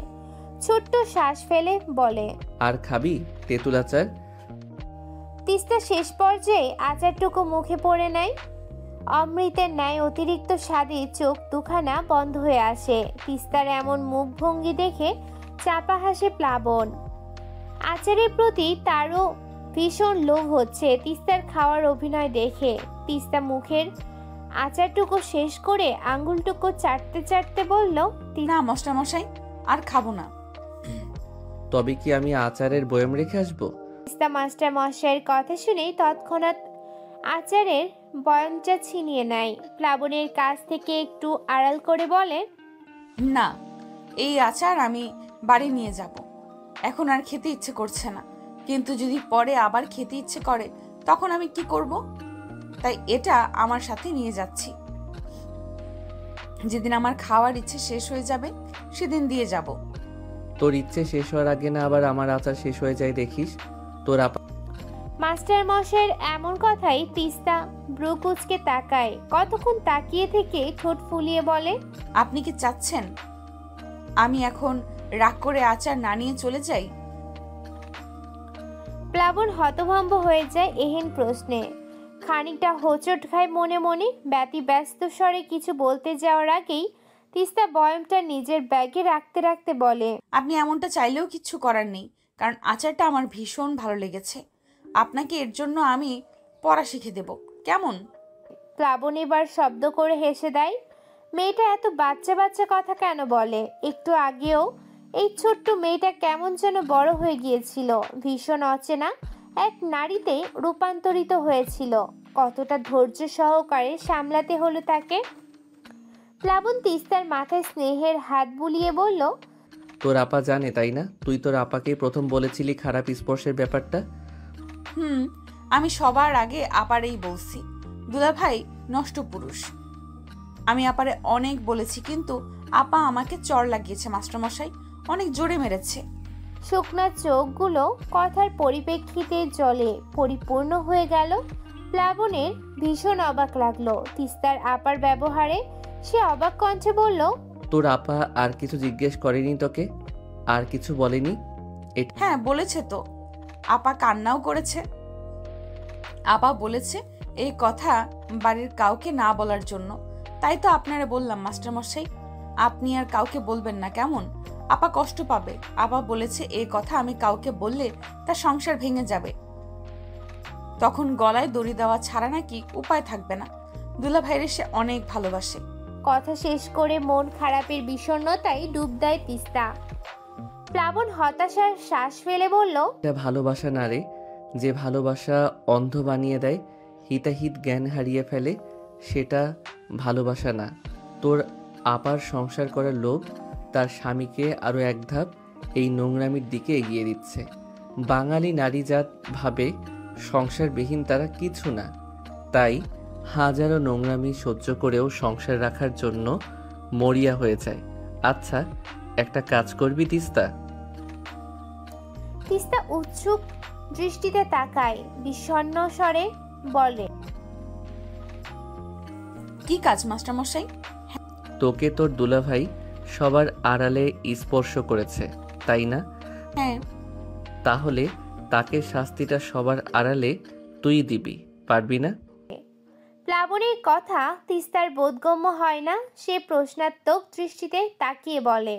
ছোট্ট শ্বাস ফেলে বলে, আর খাবি তেঁতুল আচার? তিস্তা শেষ পর্যায়ে আচারটুকু মুখে পড়ে নেয়। অমৃতের ন্যায় অতিরিক্ত স্বাদে চোখ দুখানা বন্ধ হয়ে আসে। তিস্তার এমন মুখভঙ্গি দেখে চাপা হাসে প্লাবন। আচারের প্রতি তারও ভীষণ লোভ হচ্ছে তিস্তার খাওয়ার অভিনয় দেখে। তিস্তা মুখের আচারটুকু শেষ করে আঙ্গুলটুকু চাটতে চাটতে বলল, না মাস্টারমশাই, আর খাবো না। তবে কি আমি আচারের বয়ম রেখে আসবো? তিস্তা মাস্টার মশাইয়ের কথা শুনেই তৎক্ষণাৎ আচারের বয়মটা ছিনিয়ে নেয়। প্লাবনের কাছ থেকে একটু আড়াল করে বলে, না, এই আচার আমি বাড়ি নিয়ে যাব। এখন আর খেতে ইচ্ছে করছে না, কিন্তু যদি পরে আবার খেতে ইচ্ছে করে তখন আমি কি করব? তাই এটা আমার সাথে নিয়ে যাচ্ছি। যেদিন আমার খাওয়ার ইচ্ছে শেষ হয়ে যাবে সেদিন দিয়ে যাব। তোর ইচ্ছে শেষ হওয়ার আগে না আবার আমার আচার শেষ হয়ে যায় দেখিস। তোর আপা মাস্টার মশাইয়ের এমন কথাই তিস্তা ব্রু কুঁচকে তাকায়। কতক্ষণ তাকিয়ে থেকে ঠোঁট ফুলিয়ে বলে, আপনি কি চাচ্ছেন আমি এখন রাগ করে আচার না নিয়ে চলে যাই? প্লাবন হতভম্ব হয়ে যায় এহেন প্রশ্নে। খানিকটা হোঁচট খায় মনে মনে। ব্যতিব্যস্ত স্বরে কিছু বলতে যাওয়ার আগেই তিস্তা বয়মটা নিজের ব্যাগে রাখতে রাখতে বলে, আপনি এমনটা চাইলেও কিচ্ছু করার নেই, কারণ আচারটা আমার ভীষণ ভালো লেগেছে। আপনাকে এর জন্য আমি পড়া শিখে দেব, কেমন? প্লাবন এবার শব্দ করে হেসে দেয়। মেয়েটা এত বাচ্চা বাচ্চা কথা কেন বলে? একটু আগেও এই ছোট্ট মেয়েটা কেমন যেন বড় হয়ে গিয়েছিল, ভীষণ অচেনা এক নারীতে রূপান্তরিত হয়েছিল। কতটা ধৈর্য সহকারে সামলাতে হলো তাকে। প্লাবন তিস্তার মাথায় স্নেহের হাত বুলিয়ে বলল, তোর আপা জানে তাই না? তুই তোর আপাকেই প্রথম বলেছিলি খারাপ স্পর্শের ব্যাপারটা। আমি সবার আগে আপারেই বলছি, দুলাভাই নষ্ট পুরুষ। আমি আপারে অনেক বলেছি, কিন্তু আপা আমাকে চড় লাগিয়েছে মাস্টারমশাই, অনেক জোরে মেরেছে। শুকনা চোখগুলো কথার পরিপ্রেক্ষিতে জলে পরিপূর্ণ হয়ে গেল। প্লাবনের ভীষণ অবাক লাগলো তিস্তার আপার ব্যবহারে। সে অবাক কণ্ঠে বলল, তোর আপা আর কিছু জিজ্ঞেস করেনি তোকে? আর কিছু বলেনি? হ্যাঁ বলেছে তো, আপা কান্নাও করেছে। আপা বলেছে এই কথা বাড়ির কাউকে না বলার জন্য। তাই তো আপনারা বললাম মাস্টারমশাই, আপনি আর কাউকে বলবেন না, কেমন? আপা কষ্ট পাবে। আপা বলেছে এই কথা আমি কাউকে বললে তার সংসার ভেঙে যাবে, তখন গলায় দড়ি দেওয়া ছাড়া নাকি উপায় থাকবে না। দুলাভাইরে সে অনেক ভালোবাসে। কথা শেষ করে মন খারাপের বিষণ্ণতায় ডুব দেয় তিস্তা। প্লাবন হতাশার শ্বাস ফেলে বলল, এটা ভালোবাসা না রে, যে ভালোবাসা অন্ধ বানিয়ে দেয়, হিতাহিত জ্ঞান হারিয়ে ফেলে, সেটা ভালোবাসা না। তোর আপার সংসার করার লোভ তার স্বামীকে আরও এক ধাপ এই নোংরামির দিকে এগিয়ে দিচ্ছে। বাঙালি নারীজাত ভাবে সংসারবিহীন তারা কিছু না, তাই হাজারো নোংরামি সহ্য করেও সংসার রাখার জন্য মরিয়া হয়ে যায়। আচ্ছা, একটা কাজ করবি তিস্তা? তিস্তা উৎসুক দৃষ্টিতে তাকায়, বিষণ্ণ স্বরে বলে, কি কাজ মাস্টারমশাই? তোকে তোর দুলাভাই সবার আড়ালে স্পর্শ করেছে, তাই না? হ্যাঁ। তাহলে তাকে শাস্তিটা সবার আড়ালে তুই দিবি, পারবি না? প্লাবনের কথা তিস্তার বোধগম্য হয় না। সে প্রশ্নাত্মক দৃষ্টিতে তাকিয়ে বলে,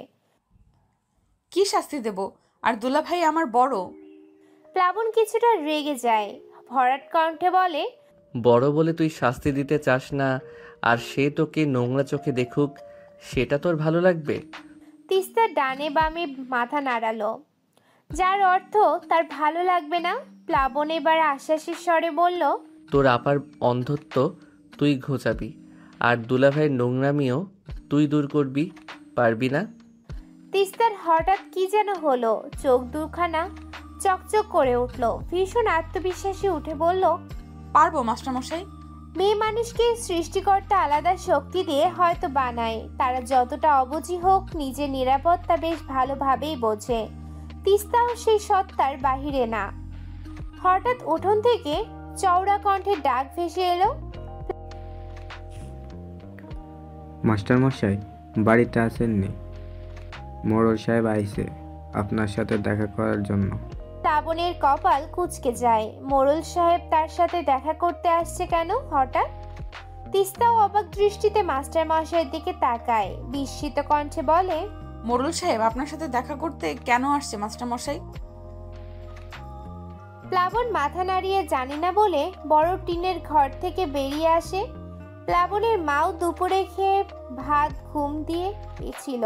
কি শাস্তি দেব? আর দুলাভাই আমার বড়। প্লাবন কিছুটা রেগে যায়। ভরাট কণ্ঠে বলে, বড় বলে তুই শাস্তি দিতে চাস না, আর সে তোকে নোংরা চোখে দেখুক, সেটা তোর ভালো লাগবে? তিস্তা ডানে বামে মাথা নাড়ালো, যার অর্থ তার ভালো লাগবে না। প্লাবন এবার আশ্বাসের স্বরে বলল, তোর আপার অন্ধত্ব তুই ঘোচাবি, আর দুলাভাইয়ের নোংরামিও তুই দূর করবি, পারবি না? তিস্তার হঠাৎ কি যেন হলো, চোখ দুখানা চকচক করে উঠল। ভীষণ আত্মবিশ্বাসী উঠে বলল, পারবো মাস্টারমশাই। মেয়ে মানুষকে সৃষ্টিকর্তা আলাদা শক্তি দিয়ে হয়তো বানায়। তারা যতটা অবুঝি হোক, নিজের নিরাপত্তা বেশ ভালোভাবেই বোঝে। তিস্তাও সেই সত্তার বাহিরে না। হঠাৎ উঠোন থেকে চওড়া কণ্ঠে ডাক ভেসে এলো, মাস্টারমশাই বাড়িতে আসেননি? মোড়ল সাহেব আইছে আপনার সাথে দেখা করার জন্য। প্লাবনের কপাল কুঁচকে যায়। মোড়ল সাহেব তার সাথে দেখা করতে আসছে কেন হঠাৎ? তিস্তাও অবাক দৃষ্টিতে মাস্টার মশাইয়ের দিকে তাকায়, বিস্মিত কণ্ঠে বলে, মোড়ল সাহেব আপনার সাথে দেখা করতে কেন আসছে মাস্টারমশাই? প্লাবন মাথা নাড়িয়ে জানি না বলে বড় টিনের ঘর থেকে বেরিয়ে আসে। প্লাবনের মাও দুপুরে খেয়ে ভাত ঘুম দিয়ে ছিল,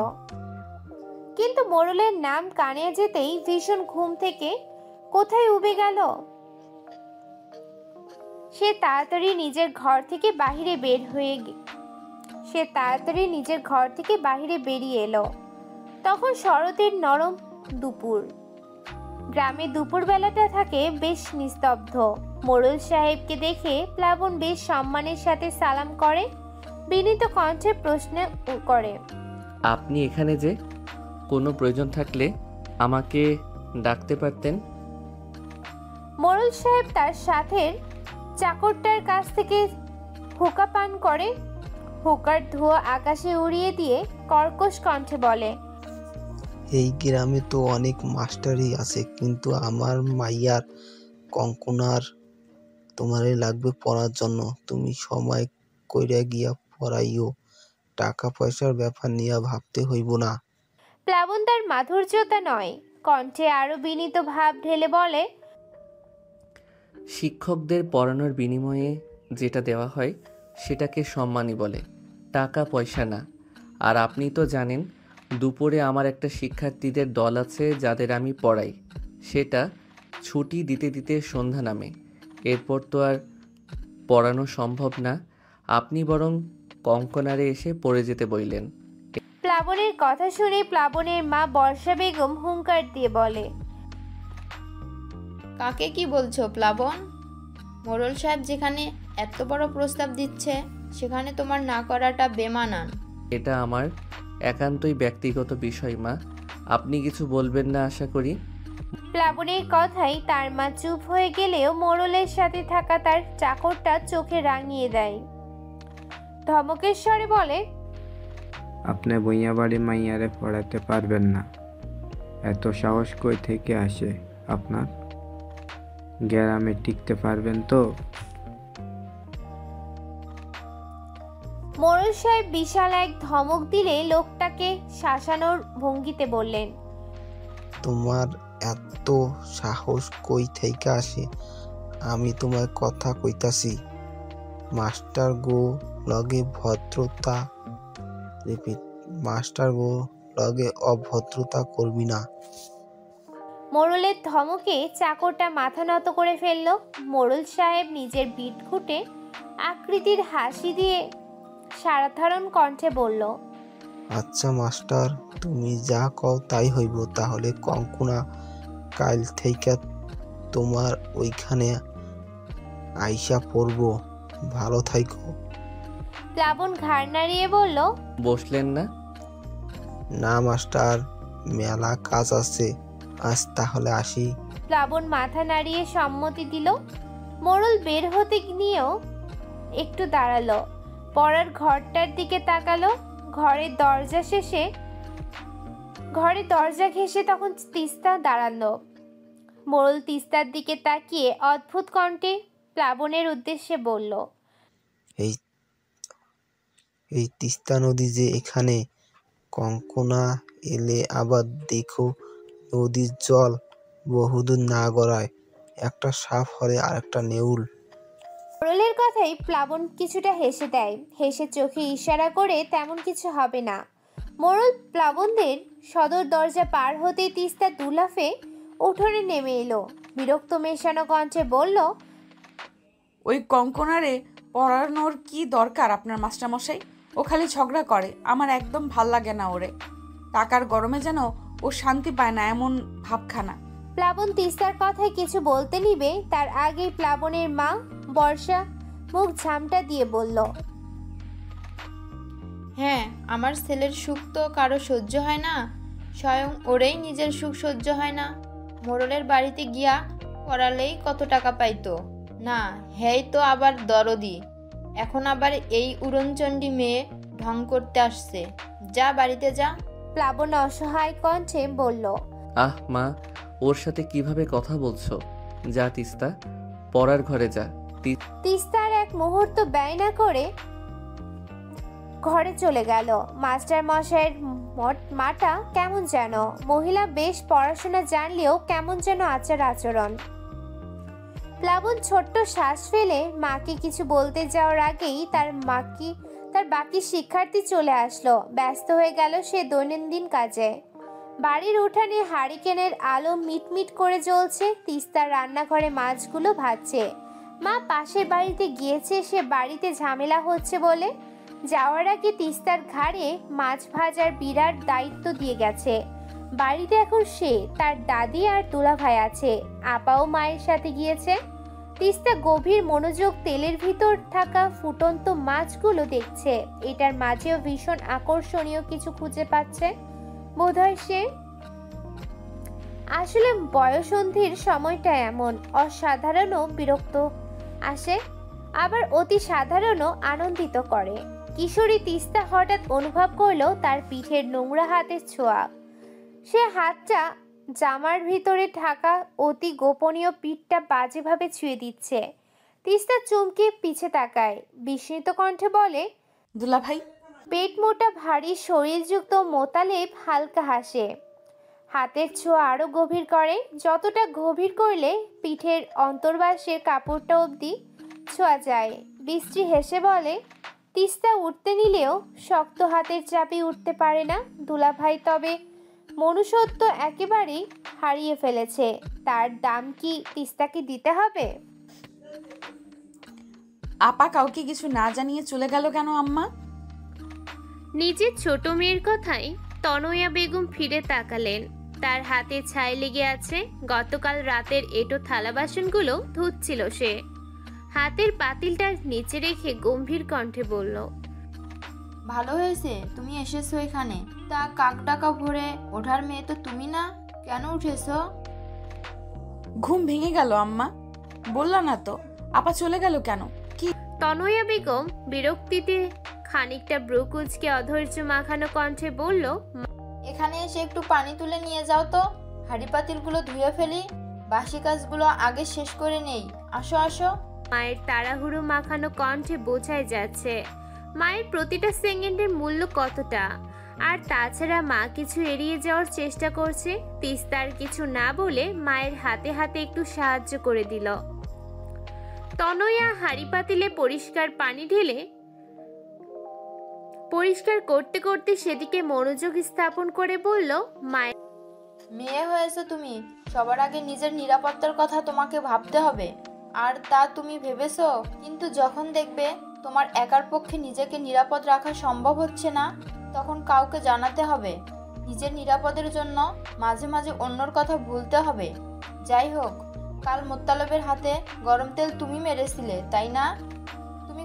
কিন্তু মোড়লের নাম কানে যেতেই ভীষণ ঘুম থেকে কোথায় উবে গেল। সে তাড়াতাড়ি নিজের ঘর থেকে বেরিয়ে এলো। তখন শরতের নরম দুপুর। গ্রামে দুপুর বেলাটা থাকে বেশ নিস্তব্ধ। মোড়ল সাহেবকে দেখে প্লাবন বেশ সম্মানের সাথে সালাম করে, বিনীত কণ্ঠে প্রশ্ন করে, আপনি এখানে যে? কোনো প্রয়োজন থাকলে আমাকে ডাকতে পারতেন। মোড়ল সাহেব তার সাথের চাকরটার কাছ থেকে হুকা পান করে। হুকার ধোঁয়া আকাশে উড়িয়ে দিয়ে কর্কশ কণ্ঠে বলে, এই গ্রামে তো অনেক মাস্টারই আছে, কিন্তু আমার মাইয়ার কঙ্কনার তোমারে লাগবে পড়ার জন্য। তুমি সময় কইরা গিয়া পড়াইও, টাকা পয়সার ব্যাপার নিয়ে ভাবতে হইব না। প্লাবন তার মাধুর্যতা নয়, কণ্ঠে আরো বিনীত ভাব ঢেলে বলে, শিক্ষকদের পড়ানোর বিনিময়ে যেটা দেওয়া হয় সেটাকে সম্মানই বলে, টাকা পয়সা না। আর আপনি তো জানেন, দুপুরে আমার একটা শিক্ষার্থীদের দল আছে যাদের আমি পড়াই। সেটা ছুটি দিতে দিতে সন্ধ্যা নামে, এরপর তো আর পড়ানো সম্ভব না। আপনি বরং কঙ্কনারে এসে পড়ে যেতে বললেন। প্লাবনের কথা শুনে প্লাবনের মা বর্ষা বেগম হুঙ্কার দিয়ে বলে, কাকে কি বলছো প্লাবন? মোড়ল সাহেব যেখানে এত বড় প্রস্তাব দিচ্ছে, সেখানে তোমার না করাটা বেমানান। এটা আমার একান্তই ব্যক্তিগত বিষয় মা, আপনি কিছু বলবেন না আশা করি। প্লাবনের কথাই তার মা চুপ হয়ে গেলেও মোড়লের সাথে থাকা তার চাকরটা চোখে রাঙিয়ে দেয়। ধমকের স্বরে বলে, আপনি বইয়া বাড়ি মাইয়ারে পড়াতে পারবেন না? এত সাহস কই থেকে আসে আপনার? গ্রামে টিকতে পারবেন তো? মোড়ল সাহেব বিশাল এক ধমক দিলে লোকটাকে শাসানোর ভঙ্গিতে বললেন, তোমার এত সাহস কই থেকে আসে? আমি তোমার কথা কইতাছি, মাস্টার গো লগে ভদ্রতা, রিপিট, মাস্টার গো লগে অভদ্রতা করবি না। মোড়লের ধমকে চাকরটা মাথা নত করে ফেলল। মোড়ল সাহেব নিজের বিটঘুটে আকৃতির হাসি দিয়ে সাধারণ কণ্ঠে বলল, আচ্ছা মাস্টার, তুমি যা কও তাই হইব। তাহলে কঙ্কনা কাল থেকে তোমার ওইখানে আইসা পড়বো। ভালো থাইকো। প্লাবন ঘাড় নাড়িয়ে বলল, বসলেন না? না মাস্টার, মেলা কাজ আছে, আজ তাহলে আসি। প্লাবন মাথা নাড়িয়ে সম্মতি দিল। মোড়ল বের হতে নিয়েও একটু দাঁড়ালো, পড়ার ঘরটার দিকে তাকালো। ঘরের দরজা ঘেঁষে তখন তিস্তা দাঁড়ালো। মোড়ল তিস্তার দিকে তাকিয়ে অদ্ভুত কণ্ঠে প্লাবনের উদ্দেশ্যে বলল, এই তিস্তা নদী যে এখানে, কঙ্কনা এলে আবার দেখো নদীর জল বহুদূর না গড়ায়, একটা সাপ হলে আরেকটা নেউল। মোড়লের কথাই প্লাবন কিছুটা হেসে দেয়। হেসে চোখে ইশারা করে তেমন কিছু হবে না। মোড়ল প্লাবনদের সদর দরজা পার হতেই তিস্তা দুলাফে উঠোনে নেমে এলো। বিরক্ত মেশানো কণ্ঠে বলল, ওই কঙ্কনারে পড়ানোর কি দরকার আপনার মাস্টারমশাই? ও খালি ঝগড়া করে, আমার একদম ভাল লাগে না ওরে। টাকার গরমে যেন ও শান্তি পায় না, এমন ভাবখানা। প্লাবন তিস্তার কথায় কিছু বলতে নিবে তার আগেই প্লাবনের মা বর্ষা মুখ ঝামটা দিয়ে বলল, হ্যাঁ, আমার ছেলের সুখ তো কারো সহ্য হয় না, স্বয়ং ওরেই নিজের সুখ সহ্য হয় না। মোড়লের বাড়িতে গিয়া পড়ালেই কত টাকা পাইতো না, হেই তো আবার দরদি। এখন আবার এই উড়নচণ্ডী মেয়ে ঢং করতে আসছে। যা বাড়িতে যা। প্লাবন অসহায় কণ্ঠে বলল, আহ মা, ওর সাথে কিভাবে কথা বলছো? যা তিস্তা, পড়ার ঘরে যা। তিস্তার এক মুহূর্ত ব্যয় না করে ঘরে চলে গেল। মাস্টার মশাইয়ের মাটা কেমন যেন, মহিলা বেশ পড়াশোনা জানলেও কেমন যেন আচার আচরণ। প্লাবন ছোট্ট শ্বাস ফেলে মাকে কিছু বলতে যাওয়ার আগেই তার বাকি শিক্ষার্থী চলে আসলো। ব্যস্ত হয়ে গেল সে দৈনন্দিন কাজে। বাড়ির উঠানে হারিকেনের আলো মিটমিট করে জ্বলছে। তিস্তার রান্নাঘরে মাছগুলো ভাজছে। মা পাশের বাড়িতে গিয়েছে সে বাড়িতে ঝামেলা হচ্ছে বলে। যাওয়ার আগে তিস্তার ঘাড়ে মাছ ভাজার বিরাট দায়িত্ব দিয়ে গেছে। বাড়িতে এখন সে, তার দাদি আর দুলাভাই আছে। আপাও মায়ের সাথে গিয়েছে। তিস্তা গভীর মনোযোগ তেলের ভিতর থাকা ফুটন্ত মাছগুলো দেখছে। এটার মাঝেও ভীষণ আকর্ষণীয় কিছু খুঁজে পাচ্ছে বোধহয় সে। আসলে বয়সন্ধির সময়টা এমন, অসাধারণও বিরক্ত আসে, আবার অতি সাধারণও আনন্দিত করে। কিশোরী তিস্তা হঠাৎ অনুভব করলো তার পিঠের নোংরা হাতের ছোঁয়া। সে হাতটা জামার ভিতরে থাকা অতি গোপনীয় পিঠটা বাজেভাবে ছুঁয়ে দিচ্ছে। তিস্তা চমকে পিছে তাকায়, বিস্মিত কণ্ঠে বলে, দুলাভাই। পেট মোটা ভারী শরীরযুক্ত মোতালেব হালকা হাসে। হাতের ছোঁয়া আরো গভীর করে, যতটা গভীর করলে পিঠের অন্তর্বাসের কাপড়টা অবধি ছোঁয়া যায়। বিশ্রী হেসে বলে, তিস্তা উঠতে নিলেও শক্ত হাতের চাপে উঠতে পারে না দুলাভাই, তবে মনুষ্যত্ব একেবারেই হারিয়ে ফেলেছে। তার দাম কি তিস্তাকে দিতে হবে? আপা কাউকে কিছু না জানিয়ে চলে গেল কেন আম্মা? নিজের ছোট মেয়ের কথায় তনয়া বেগম ফিরে তাকালেন। তার হাতে ছাই লেগে আছে। গতকাল রাতের এঁটো থালা বাসনগুলো ধুচ্ছিল সে। হাতের পাতিলটা নিচে রেখে গম্ভীর কণ্ঠে বলল, ভালো হয়েছে তুমি এসেছো এখানে। তা কাক ডাকা ভোরে ওঠার মেয়ে তো তুমি না, কেন উঠেছো? ঘুম ভেঙে গেল আম্মা। বললাম না তো, আপা চলে গেল কেন? কি? তনয়া বেগম বিরক্তিতে খানিকটা ব্রুকুচকে অধৈর্য মাখানো কণ্ঠে বলল, এখানে এসে একটু পানি তুলে নিয়ে যাও তো, হাঁড়ি পাতিলগুলো ধুয়ে ফেলি, বাসি কাজগুলো আগে শেষ করে নেই। আসো আসো। মায়ের তাড়াহুড়ো মাখানো কণ্ঠে বোঝাই যাচ্ছে মায়ের প্রতিটা সেকেন্ডের মূল্য কতটা। আর তাছাড়া মা কিছু এড়িয়ে যাওয়ার চেষ্টা করছে। তিস্তার কিছু না বলে মায়ের হাতে হাতে একটু সাহায্য করে দিল। তনয়া হাঁড়ি পাতিলে পরিষ্কার পানি ঢেলে পরিষ্কার করতে করতে সেদিকে মনোযোগ স্থাপন করে বলল, মায়ের মেয়ে হয়েছে তুমি, সবার আগে নিজের নিরাপত্তার কথা তোমাকে ভাবতে হবে। আর তা তুমি ভেবেছো, কিন্তু যখন দেখবে তোমার একার পক্ষে নিজেকে নিরাপদ রাখা সম্ভব হচ্ছে না, তখন কাউকে জানাতে হবে। নিজের নিরাপদের জন্য মাঝে মাঝে অন্যর কথা ভুলতে হবে। যাই হোক, কাল মোত্তালেবের হাতে গরম তেল তুমি মেরেছিলে, তাই না? তুমি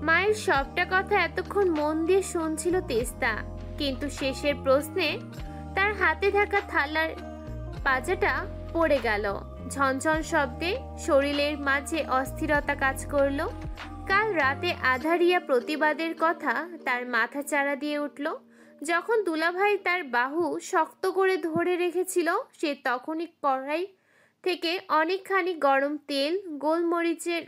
মায়ের সবটা কথা এতক্ষণ মন দিয়ে শুনছিল তিস্তা, কিন্তু শেষের প্রশ্নে তার হাতে থাকা থালার পাজাটা পড়ে গেল। ঝনঝন শব্দে শরীরের মাঝে অস্থিরতা কাজ করলো। কাল রাতে আধারিয়া প্রতিবাদের কথা তার মাথা চাড়া দিয়ে উঠল। যখন দুলাভাই তার বাহু শক্ত করে ধরে রেখেছিল, সে তখনই কড়াই থেকে অনেকখানি গরম তেল, গোলমরিচের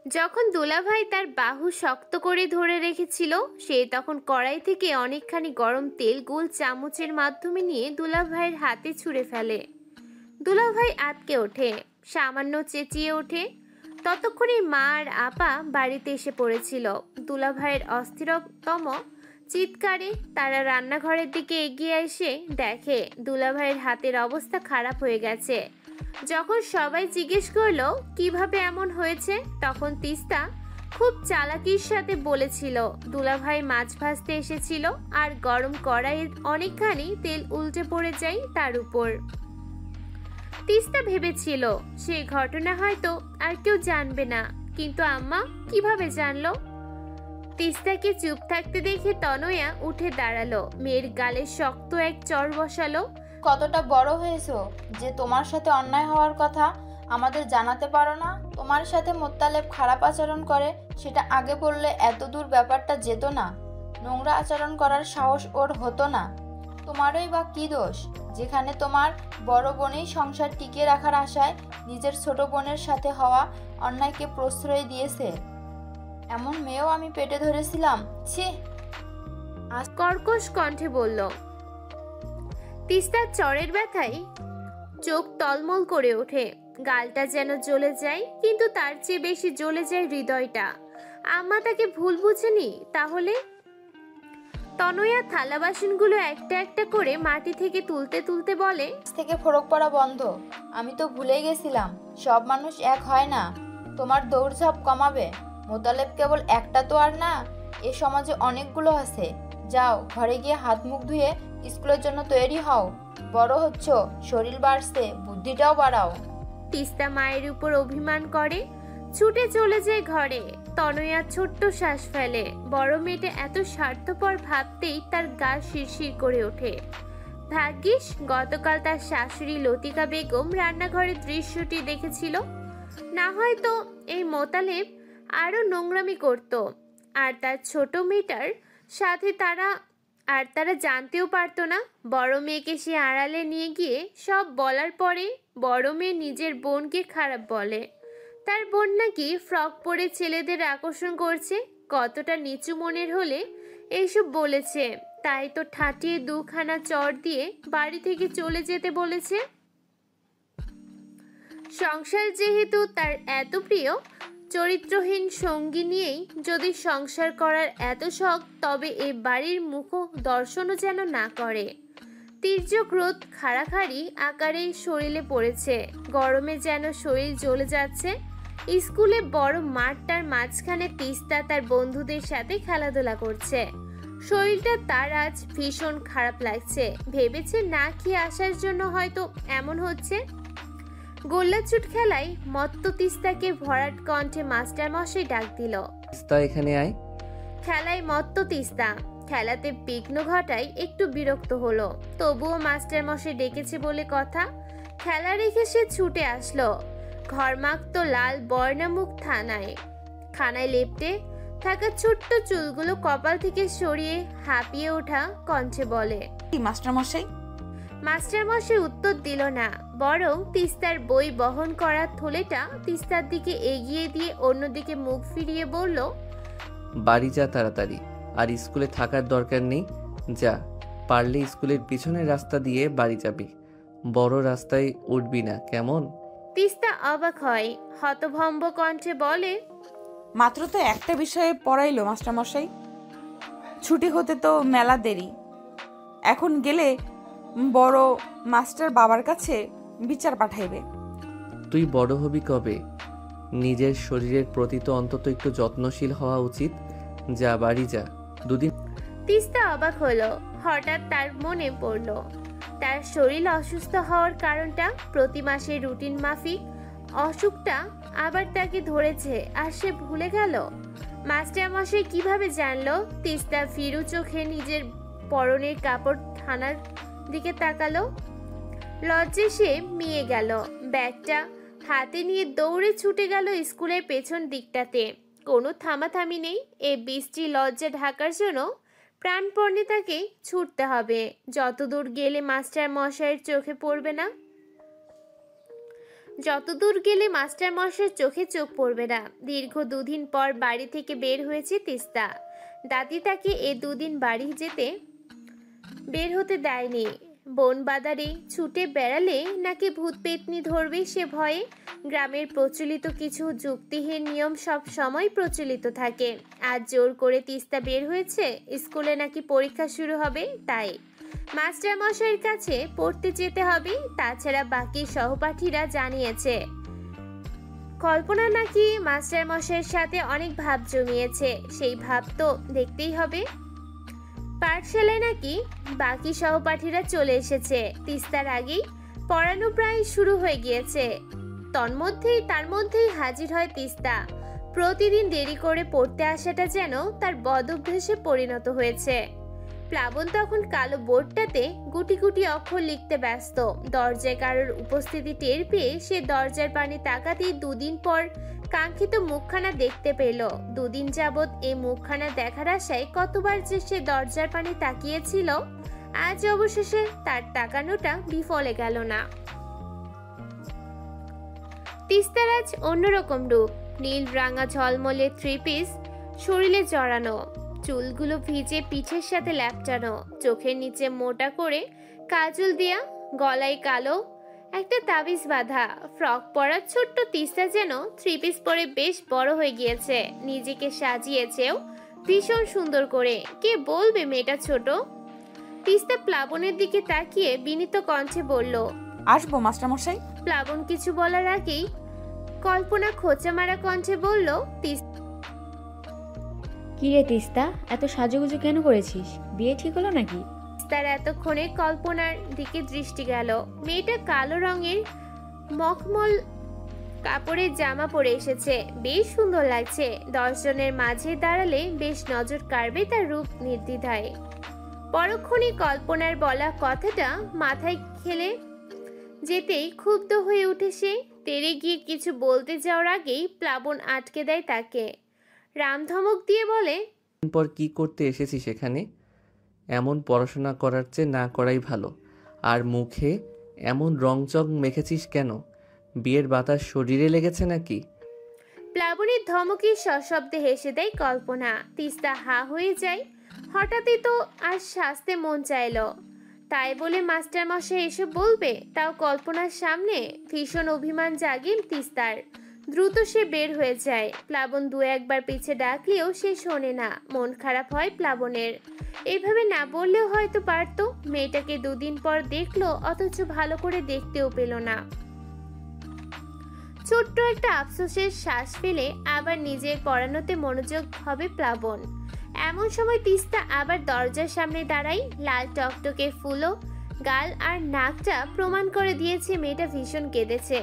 যখন দুলাভাই তার বাহু শক্ত করে ধরে রেখেছিল, সে তখন কড়াই থেকে অনেকখানি গরম তেল গোল চামচের মাধ্যমে নিয়ে দুলাভাইয়ের হাতে ছুঁড়ে ফেলে। দুলাভাই আটকে ওঠে, সামান্য চেঁচিয়ে ওঠে। ততক্ষণে মা আর আপা বাড়িতে এসে পড়েছিল। দুলাভাইয়ের অস্থিরতম চিৎকারে তারা রান্নাঘরের দিকে এগিয়ে এসে দেখে দুলাভাইয়ের হাতের অবস্থা খারাপ হয়ে গেছে। যখন সবাই জিজ্ঞেস করলো কিভাবে এমন হয়েছে, তখন তিস্তা খুব চালাকির সাথে বলেছিল দুলাভাই মাছ ভাজতে এসেছিল আর গরম কড়াইয়ের অনেকখানি তেল উল্টে পড়ে যায় তার উপর। তিস্তা ভেবেছিল সে ঘটনা হয়তো আর কেউ জানবে না, কিন্তু আম্মা কিভাবে জানলো? তিস্তাকে চুপ থাকতে দেখে তনয়া উঠে দাঁড়ালো, মেয়ের গালে শক্ত এক চড় বসালো। কতটা বড় হয়েছো যে তোমার সাথে অন্যায় হওয়ার কথা আমাদের জানাতে পারো না? তোমার সাথে মোত্তালেব খারাপ আচরণ করে, সেটা আগে বললে এত দূর ব্যাপারটা যেত না। নোংরা আচরণ করার সাহস ওর হতো না। তোমারই বা কি দোষ যেখানে তোমার বড় বোনই সংসার টিকিয়ে রাখার আশায় নিজের ছোট বোনের সাথে হওয়া অন্যায়কে প্রশ্রয় দিয়েছে? এমন মেয়েও আমি পেটে ধরেছিলাম, ছি! কর্কশ কণ্ঠে বলল। তিস্তার চড়ের ব্যথায় চোখ টলমল করে ওঠে, গালটা যেন জ্বলে যায়, কিন্তু তার চেয়ে বেশি জ্বলে যায় হৃদয়টা। আম্মা তাকে ভুল বুঝেনি তাহলে? তনয়া থালা বাসনগুলো একটা একটা করে মাটি থেকে তুলতে তুলতে বলে, থেকে ফরক পড়া বন্ধ। আমি তো ভুলেই গেছিলাম সব মানুষ এক হয় না। তোমার দৌড়ঝাঁপ কমাবে। মোতালেব কেবল একটা তো আর না, এ সমাজে অনেকগুলো আছে। যাও ঘরে গিয়ে হাত মুখ ধুয়ে স্কুলের জন্য তৈরি হও। বড় হচ্ছ, শরীর বাড়ছে, বুদ্ধিটাও বাড়াও। তিস্তা মায়ের উপর অভিমান করে ছুটে চলে যায় ঘরে। তনয়া ছোট্ট শ্বাস ফেলে। বড় মেয়েটা এত স্বার্থপর ভাবতেই তার গা শিরশির করে ওঠে। ভাগ্যিস গতকাল তার শাশুড়ি লতিকা বেগম রান্নাঘরের দৃশ্যটি দেখেছিল, না হয়তো এই মোতালেব আরো নোংরামি করত। আর তার ছোট মেয়েটার সাথে তারা জানতেও পারতো না। বড় মেয়েকে সে আড়ালে নিয়ে গিয়ে সব বলার পরে বড় মেয়ে নিজের বোনকে খারাপ বলে। তার বোন নাকি ফ্রক পরে ছেলেদের আকর্ষণ করছে। কতটা নিচু মনের হলে এইসব বলেছে, তাই তো ঠাটিয়ে দুখানা চড় দিয়ে বাড়ি থেকে চলে যেতে বলেছে। সংসার যেহেতু তার এত প্রিয়, চরিত্রহীন সঙ্গী নিয়েই যদি সংসার করার এত শখ, তবে এ বাড়ির মুখ দর্শনও যেন না করে। তীর্যক রোদ খাড়াখাড়ি আকারে শরীরে পড়েছে, গরমে যেন শরীর জ্বলে যাচ্ছে। স্কুলে বড় মাঠটার মাঝখানে তিস্তা তার বন্ধুদের সাথে খেলাধুলা করছে। শরীরটা তার আজ ভীষণ খারাপ লাগছে। ভেবেছে না খেয়ে আসার জন্য হয়তো এমন হচ্ছে। গোল্লাছুট খেলায় মত্ত তিস্তাকে ভরাট কণ্ঠে মাস্টার মশাই ডাক দিল, তিস্তা এখানে আয়। খেলায় মত্ত তিস্তা খেলাতে বিঘ্ন ঘটায় একটু বিরক্ত হলো, তবুও মাস্টার মশাই ডেকেছে বলে কথা। খেলা রেখে সে ছুটে আসলো। ঘরমাক্ত লাল বর্ণামুখ খানায় লেপটে থাকা ছোট্ট চুলগুলো কপাল থেকে সরিয়ে হাঁপিয়ে ওঠা কণ্ঠে বলে, মাস্টারমশাই। মাস্টারমশাই উত্তর দিল না, বরং তিস্তার বই বহন করা থলেটা তিস্তার দিকে এগিয়ে দিয়ে অন্যদিকে মুখ ফিরিয়ে বলল, বাড়ি যা তাড়াতাড়ি, আর স্কুলে থাকার দরকার নেই। যা, পারলে স্কুলের পিছনের রাস্তা দিয়ে বাড়ি যাবি, বড় রাস্তায় উঠবি না, কেমন? তিস্তা অবাক হয়, হতভম্ব কণ্ঠে বলে, মাত্র তো একটা বিষয়ে পড়াইলো মাস্টারমশাই, ছুটি হতে তো মেলা দেরি। এখন গেলে বড় মাস্টার বাবার কাছে বিচার পাঠাইবে। তুই বড় হবি কবে? নিজের শরীরের প্রতি তো অন্তত একটু যত্নশীল হওয়া উচিত। যা, বাড়ি যা। দুদিন। তিস্তা অবাক হলো। হঠাৎ তার মনে পড়ল তার শরীর অসুস্থ হওয়ার কারণটা। প্রতি মাসে রুটিন মাফিক অসুখটা আবার তাকে ধরেছে, আর সে ভুলে গেল। মাস্টারমশাই কিভাবে জানলো? তিস্তা ফিরু চোখে নিজের পরনের কাপড় থানার দিকে তাকালো। লজ্জে সে মিয়ে গেল। ব্যাগটা হাতে নিয়ে দৌড়ে ছুটে গেল স্কুলের পেছন দিকটাতে। কোনো থামাথামি নেই। এই বৃষ্টি লজ্জা ঢাকার জন্য প্রাণপণে তাকে ছুটতে হবে, যতদূর গেলে মাস্টার মশাইয়ের চোখে পড়বে না। যতদূর গেলে মাস্টার মশাইয়ের চোখে চোখ পড়বে না। দীর্ঘ 2 দিন পর বাড়ি থেকে বের হয়েছে তিস্তা। দাদি তাকে এ 2 দিন বাড়ি যেতে বের হতে দেয়নি। বন বাদারে ছুটে বেড়ালে নাকি ভূত পেতনি ধরবে সে ভয়ে। গ্রামের প্রচলিত কিছু যুক্তিহীন নিয়ম সব সময় প্রচলিত থাকে। আজ জোর করে তিস্তা বের হয়েছে, স্কুলে নাকি পরীক্ষা শুরু হবে, তাই মাস্টার মশাইয়ের কাছে পড়তে যেতে হবে। তাছাড়া বাকি সহপাঠীরা জানিয়েছে কল্পনা নাকি মাস্টার মশাইয়ের সাথে অনেক ভাব জমিয়েছে, সেই ভাব তো দেখতেই হবে। পাঠশালায় নাকি বাকি সহপাঠীরা চলে এসেছে, তিস্তার আগেই পড়ানো প্রায় শুরু হয়ে গিয়েছে। তার মধ্যেই হাজির হয় তিস্তা। প্রতিদিন দেরি করে পড়তে আসাটা যেন তার বদঅভ্যাসে পরিণত হয়েছে। প্লাবন তখন কালো বোর্ডটাতে গুটি গুটি অক্ষর লিখতে ব্যস্ত। দরজায় কারোর উপস্থিতি টের পেয়ে সে দরজার পানে তাকাতেই 2 দিন পর কাঙ্ক্ষিত মুখখানা দেখতে পেল। 2 দিন যাবৎ এই মুখখানা দেখার আশায় কতবার যে সে দরজার পানে তাকিয়েছিল, আজ অবশেষে তার তাকানোটা বিফলে গেল না। তিস্তার আজ অন্যরকম রূপ। নীল রাঙা ঝলমলে 3 পিস, শরীরে জড়ানো, চুলগুলো ভিজে পিঠের সাথে ল্যাপটানো, চোখের নিচে মোটা করে কাজল দেয়া, গলায় কালো একটা তাবিজ বাঁধা, ফ্রক পরা ছোট্ট তিস্তা যেন 3 পিস পরে বেশ বড় হয়ে গিয়েছে। নিজেকে সাজিয়েছেও ভীষণ সুন্দর করে। কে বলবে মেয়েটা ছোট? তিস্তা প্লাবনের দিকে তাকিয়ে বিনীত কণ্ঠে বলল, আসবো মাস্টারমশাই। প্লাবন কিছু বলার আগেই কল্পনা খোঁচা মারা কণ্ঠে বলল, কি রে তিস্তা, এত সাজুগুজু কেন করেছিস? বিয়ে ঠিক হলো নাকি? তার এতক্ষণে কল্পনার দিকে দৃষ্টি গেল। মেয়েটা কালো রঙের মখমল কাপড়ের জামা পরে এসেছে, বেশ সুন্দর লাগছে। 10 জনের মাঝে দাঁড়ালে বেশ নজর কাড়বে তার রূপ নির্দ্বিধায়। পরক্ষণে কল্পনার বলা কথাটা মাথায় খেলে যেতেই ক্ষুব্ধ হয়ে উঠে সে। তেড়ে গিয়ে কিছু বলতে যাওয়ার আগেই প্লাবন আটকে দেয় তাকে। রামধমক দিয়ে বলে, পর কি করতে এসেছিস এখানে? এমন পড়াশোনা করার চেয়ে না করাই ভালো। আর মুখে এমন রংচং মেখেছিস কেন? বিয়ের বাতাস শরীরে লেগেছে নাকি? প্লাবনের ধমকে সশব্দে হেসে দেয় কল্পনা। তিস্তা হা হয়ে যায়। হঠাৎই তো আর শাস্তে মন চাইলো, তাই বলে মাস্টার মশাই এসব বলবে, তাও কল্পনার সামনে। ভীষণ অভিমান জাগে তিস্তার। দ্রুত সে বের হয়ে যায়। প্লাবন 2-1 বার পিছে ডাকলেও সে শোনে না। মন খারাপ হয় প্লাবনের। এইভাবে না বললেও হয়তো পারতো। মেয়েটাকে 2 দিন পর দেখলো, অথচ ভালো করে দেখতেও পেল না। ছোট্ট একটা আফসোসের শ্বাস ফেলে আবার নিজের পড়ানোতে মনোযোগ হবে প্লাবন। এমন সময় তিস্তা আবার দরজার সামনে দাঁড়ায়। লাল টকটকে ফুলো গাল আর নাকটা প্রমাণ করে দিয়েছে মেয়েটা ভীষণ কেঁদেছে।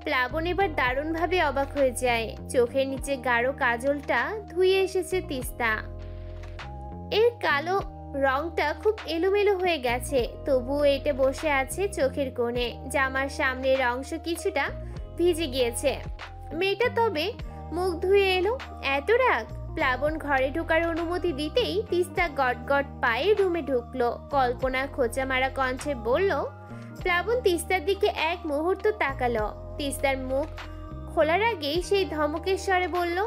প্লাবন এবার দারুণভাবে অবাক হয়ে যায়। চোখের নিচে গাঢ় কাজলটা ধুয়ে এসেছে তিস্তা। এর কালো রংটা খুব এলোমেলো হয়ে গেছে, তবুও এটা বসে আছে চোখের কোণে। জামার সামনের অংশ কিছুটা ভিজে গিয়েছে। মেয়েটা তবে মুখ ধুয়ে এলো। এত রাগ! প্লাবন ঘরে ঢোকার অনুমতি দিতেই তিস্তা গটগট পায়ে রুমে ঢুকলো। কল্পনা খোঁচা মারা কণ্ঠে বলল। প্লাবন তিস্তার দিকে এক মুহূর্ত তাকালো। তিস্তার মুখ খোলার আগেই সেই ধমকের স্বরে বলল।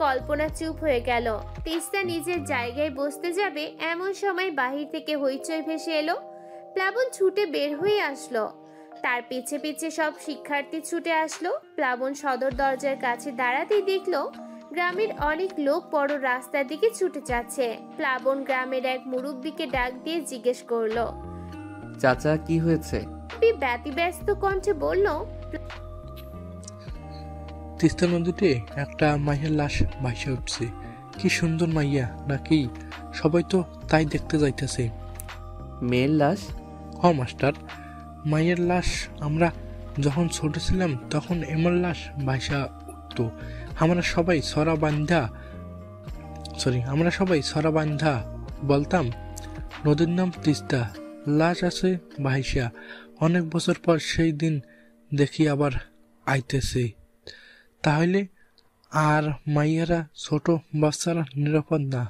কল্পনা চুপ হয়ে গেল। তিস্তা নিজের জায়গায় বসতে যাবে এমন সময় বাহির থেকে হইচই ভেসে এলো। প্লাবন ছুটে বের হয়ে আসলো। তার পিছে পিছে সব শিক্ষার্থী ছুটে আসলো। প্লাবন সদর দরজার কাছে দাঁড়াতেই দেখলো গ্রামের অনেক লোক বড় রাস্তার দিকে ছুটে যাচ্ছে। প্লাবন গ্রামের এক মুরব্বিকে ডাক দিয়ে জিজ্ঞেস করলো, চাচা কি হয়েছে? ব্যতিব্যস্ত কণ্ঠে বলল, তিস্তা নদীতে একটা মাইয়ের লাশ ভাসে উঠছে। কি সুন্দর মাইয়া নাকি? সবাই তো তাই দেখতে যাইতেছে। মেয়ের লাশ? হ মাস্টার, মাইয়ের লাশ। আমরা যখন ছোট ছিলাম তখন এমন লাশ ভাসা উঠতো। আমরা সবাই সরা বান্ধা বলতাম নদীর নাম তিস্তা, লাশ আছে ভাইসা। অনেক বছর পর সেই দিন দেখি আবার আইতেছে। তাহলে আর মাইয়ারা, ছোট বাচ্চারা নিরাপদ না?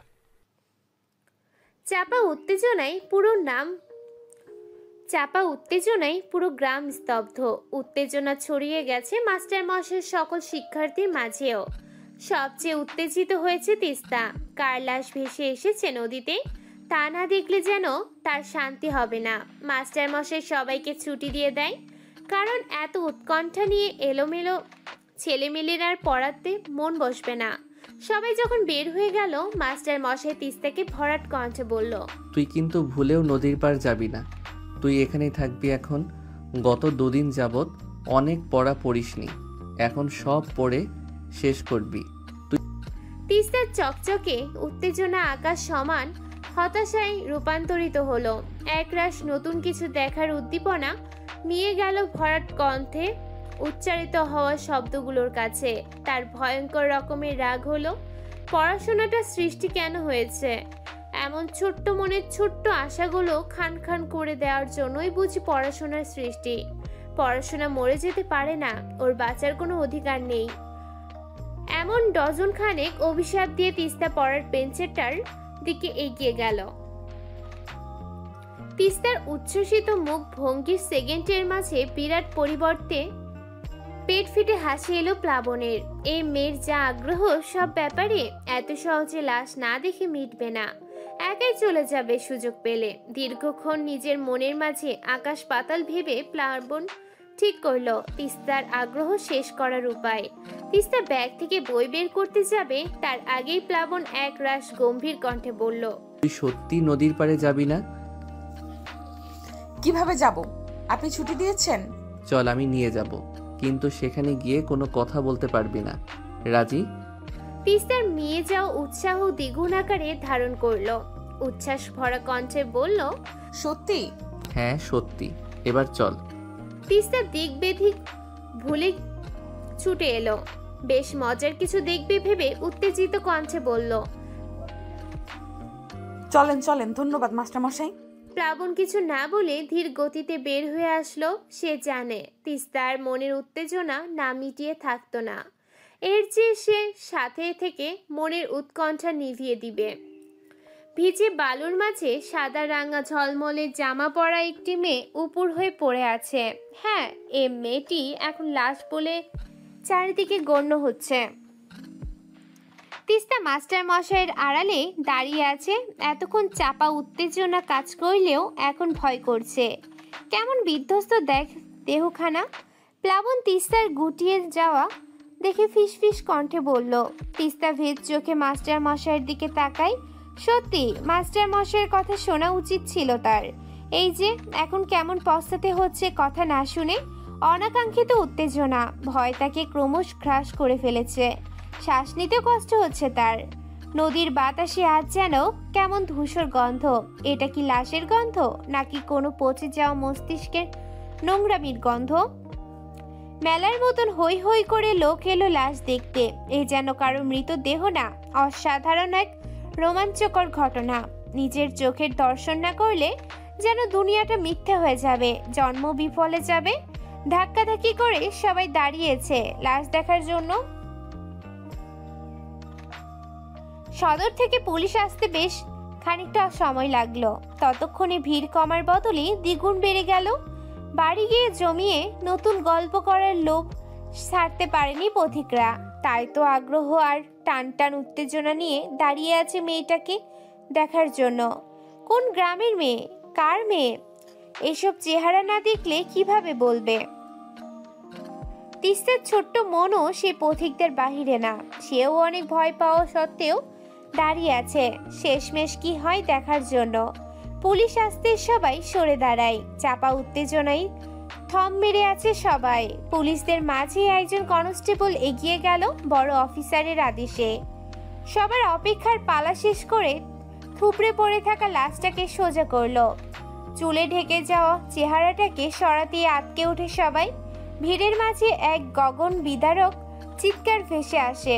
চাপা উত্তেজনায় পুরো নাম চাপা উত্তেজনায় পুরো গ্রাম স্তব্ধ। উত্তেজনা ছড়িয়ে গেছে মাস্টার মশাইয়ের সকল শিক্ষার্থীর মাঝেও। সবচেয়ে উত্তেজিত হয়েছে তিস্তা। কার লাশ ভেসে এসেছে নদীতে তা না দেখলে যেন তার শান্তি হবে না। মাস্টার মশাই সবাইকে ছুটি দিয়ে দেয়, কারণ এত উৎকণ্ঠা নিয়ে এলোমেলো ছেলেমেয়েরা আর পড়াতে মন বসবে না। সবাই যখন বের হয়ে গেল, মাস্টার মশাই তিস্তাকে ভরাট কণ্ঠে বলল, তুই কিন্তু ভুলেও নদীর পার যাবি না। তুই এখানেই থাকবি এখন। গত 2 দিন যাবৎ অনেক পড়া পড়িসনি, এখন সব পড়ে শেষ করবি। তিস্তার চকচকে উত্তেজনা আকাশ সমান হতাশায় রূপান্তরিত হলো। একরাশ নতুন কিছু দেখার উদ্দীপনা নিয়ে গেল ভরাট কণ্ঠে উচ্চারিত হওয়া শব্দগুলোর কাছে। তার ভয়ঙ্কর রকমের রাগ হলো। পড়াশোনাটা সৃষ্টি কেন হয়েছে? এমন ছোট্ট মনের ছোট্ট আশাগুলো খান খান করে দেওয়ার জন্যই বুঝি পড়াশোনার সৃষ্টি। পড়াশোনা মরে যেতে পারে না, ওর বাঁচার কোনো অধিকার নেই। এমন ডজন খানেক অভিশাপ দিয়ে তিস্তা পড়ার বেঞ্চেটার দিকে এগিয়ে গেল। তিস্তার উচ্ছ্বসিত মুখ ভঙ্গির সেকেন্ডের মাঝে বিরাট পরিবর্তে পেট ফিটে হাসি এলো প্লাবনের। এই মেয়ের যা আগ্রহ সব ব্যাপারে, এত সহজে লাশ না দেখে মিটবে না, একাই চলে যাবে সুযোগ পেলে। দীর্ঘক্ষণ নিজের মনের মাঝে আকাশ পাতাল ভেবে প্লাবন ঠিক করলো তিস্তার আগ্রহ শেষ করার উপায়। তিস্তা ব্যাগ থেকে বই বের করতে যাবে, তার আগেই প্লাবন এক রাশ গম্ভীর কণ্ঠে বলল, তুই সত্যি নদীর পাড়ে যাবি না? কিভাবে যাব? আপনি ছুটি দিয়েছেন? চল, আমি নিয়ে যাব, কিন্তু সেখানে গিয়ে কোনো কথা বলতে পারবি না। রাজি? তিস্তার নিয়ে যাওয়া উৎসাহ দ্বিগুণ আকারে ধারণ করলো। উচ্ছ্বাস ভরা কণ্ঠে বলল, সত্যি? হ্যাঁ সত্যি, এবার চল। তিস্তা দিক বেধিক ভুলে ছুটে এলো। বেশ মজার কিছু দেখবে ভেবে উত্তেজিত কণ্ঠে বলল, চলেন চলেন, ধন্যবাদ মাস্টার মশাই। প্লাবন কিছু না বলে ধীর গতিতে বের হয়ে আসলো। সে জানে তিস্তার মনের উত্তেজনা না মিটিয়ে থাকতো না, এর চেয়ে সে সাথে থেকে মনের উৎকণ্ঠা নিভিয়ে দিবে। ভিজে বালুর মাঝে সাদা রাঙা ঝলমলে জামা পরা একটি মেয়ে উপুর হয়ে পড়ে আছে। হ্যাঁ, এ মেয়েটি এখন লাশ বলে চারিদিকে গণ্য হচ্ছে। তিস্তা মাস্টার মশাইয়ের আড়ালে দাঁড়িয়ে আছে। এতক্ষণ চাপা উত্তেজনা কাজ করলেও এখন ভয় করছে। কেমন বিধ্বস্ত দেহখানা। প্লাবন তিস্তার গুটিয়ে যাওয়া দেখে ফিসফিস কণ্ঠে বলল। তিস্তা ভেজ চোখে মাস্টার মশাইয়ের দিকে তাকায়। সত্যি মাস্টার মশাইয়ের কথা শোনা উচিত ছিল তার। এই যে এখন কেমন পস্তাতে হচ্ছে কথা না শুনে। অনাকাঙ্ক্ষিত উত্তেজনা, ভয় তাকে ক্রমশ গ্রাস করে ফেলেছে। শ্বাস নিতে কষ্ট হচ্ছে তার। নদীর বাতাসে আজ যেন কেমন ধূসর গন্ধ। এটা কি লাশের গন্ধ, নাকি কোনো পচে যাওয়া মস্তিষ্কের নোংরামির গন্ধ? মেলার মতন হই হই করে লোক এলো লাশ দেখতে। এ যেন কারো মৃতদেহ না, অসাধারণ এক রোমাঞ্চকর ঘটনা। নিজের চোখের দর্শন না করলে যেন দুনিয়াটা মিথ্যে হয়ে যাবে, জন্ম বিফলে যাবে। ধাক্কাধাক্কি করে সবাই দাঁড়িয়েছে লাশ দেখার জন্য। সদর থেকে পুলিশ আসতে বেশ খানিকটা সময় লাগলো। ততক্ষণে ভিড় কমার বদলে দ্বিগুণ বেড়ে গেল। বাড়ি গিয়ে জমিয়ে নতুন গল্প করার লোভ ছাড়তে পারেনি পথিকরা। তাই তো আগ্রহ আর টান টান উত্তেজনা নিয়ে দাঁড়িয়ে আছে মেয়েটাকে দেখার জন্য। কোন গ্রামের মেয়ে, কার মেয়ে, এসব চেহারা না দেখলে কিভাবে বলবে? তিস্তার ছোট্ট মনও সে পথিকদের বাহিরে না। সেও অনেক ভয় পাওয়া সত্ত্বেও দাঁড়িয়ে আছে শেষমেশ কি হয় দেখার জন্য। পুলিশ আসতে সবাই সরে দাঁড়ায়। চাপা উত্তেজনায় থম মেরে আছে সবাই। পুলিশদের মাঝে একজন কনস্টেবল এগিয়ে গেল বড় অফিসারের আদেশে। সবার অপেক্ষার পালা শেষ করে থুপড়ে পড়ে থাকা লাশটাকে সোজা করলো। চুলে ঢেকে যাওয়া চেহারাটাকে সরাতে আটকে ওঠে সবাই। ভিড়ের মাঝে এক গগন বিদারক চিৎকার ভেসে আসে,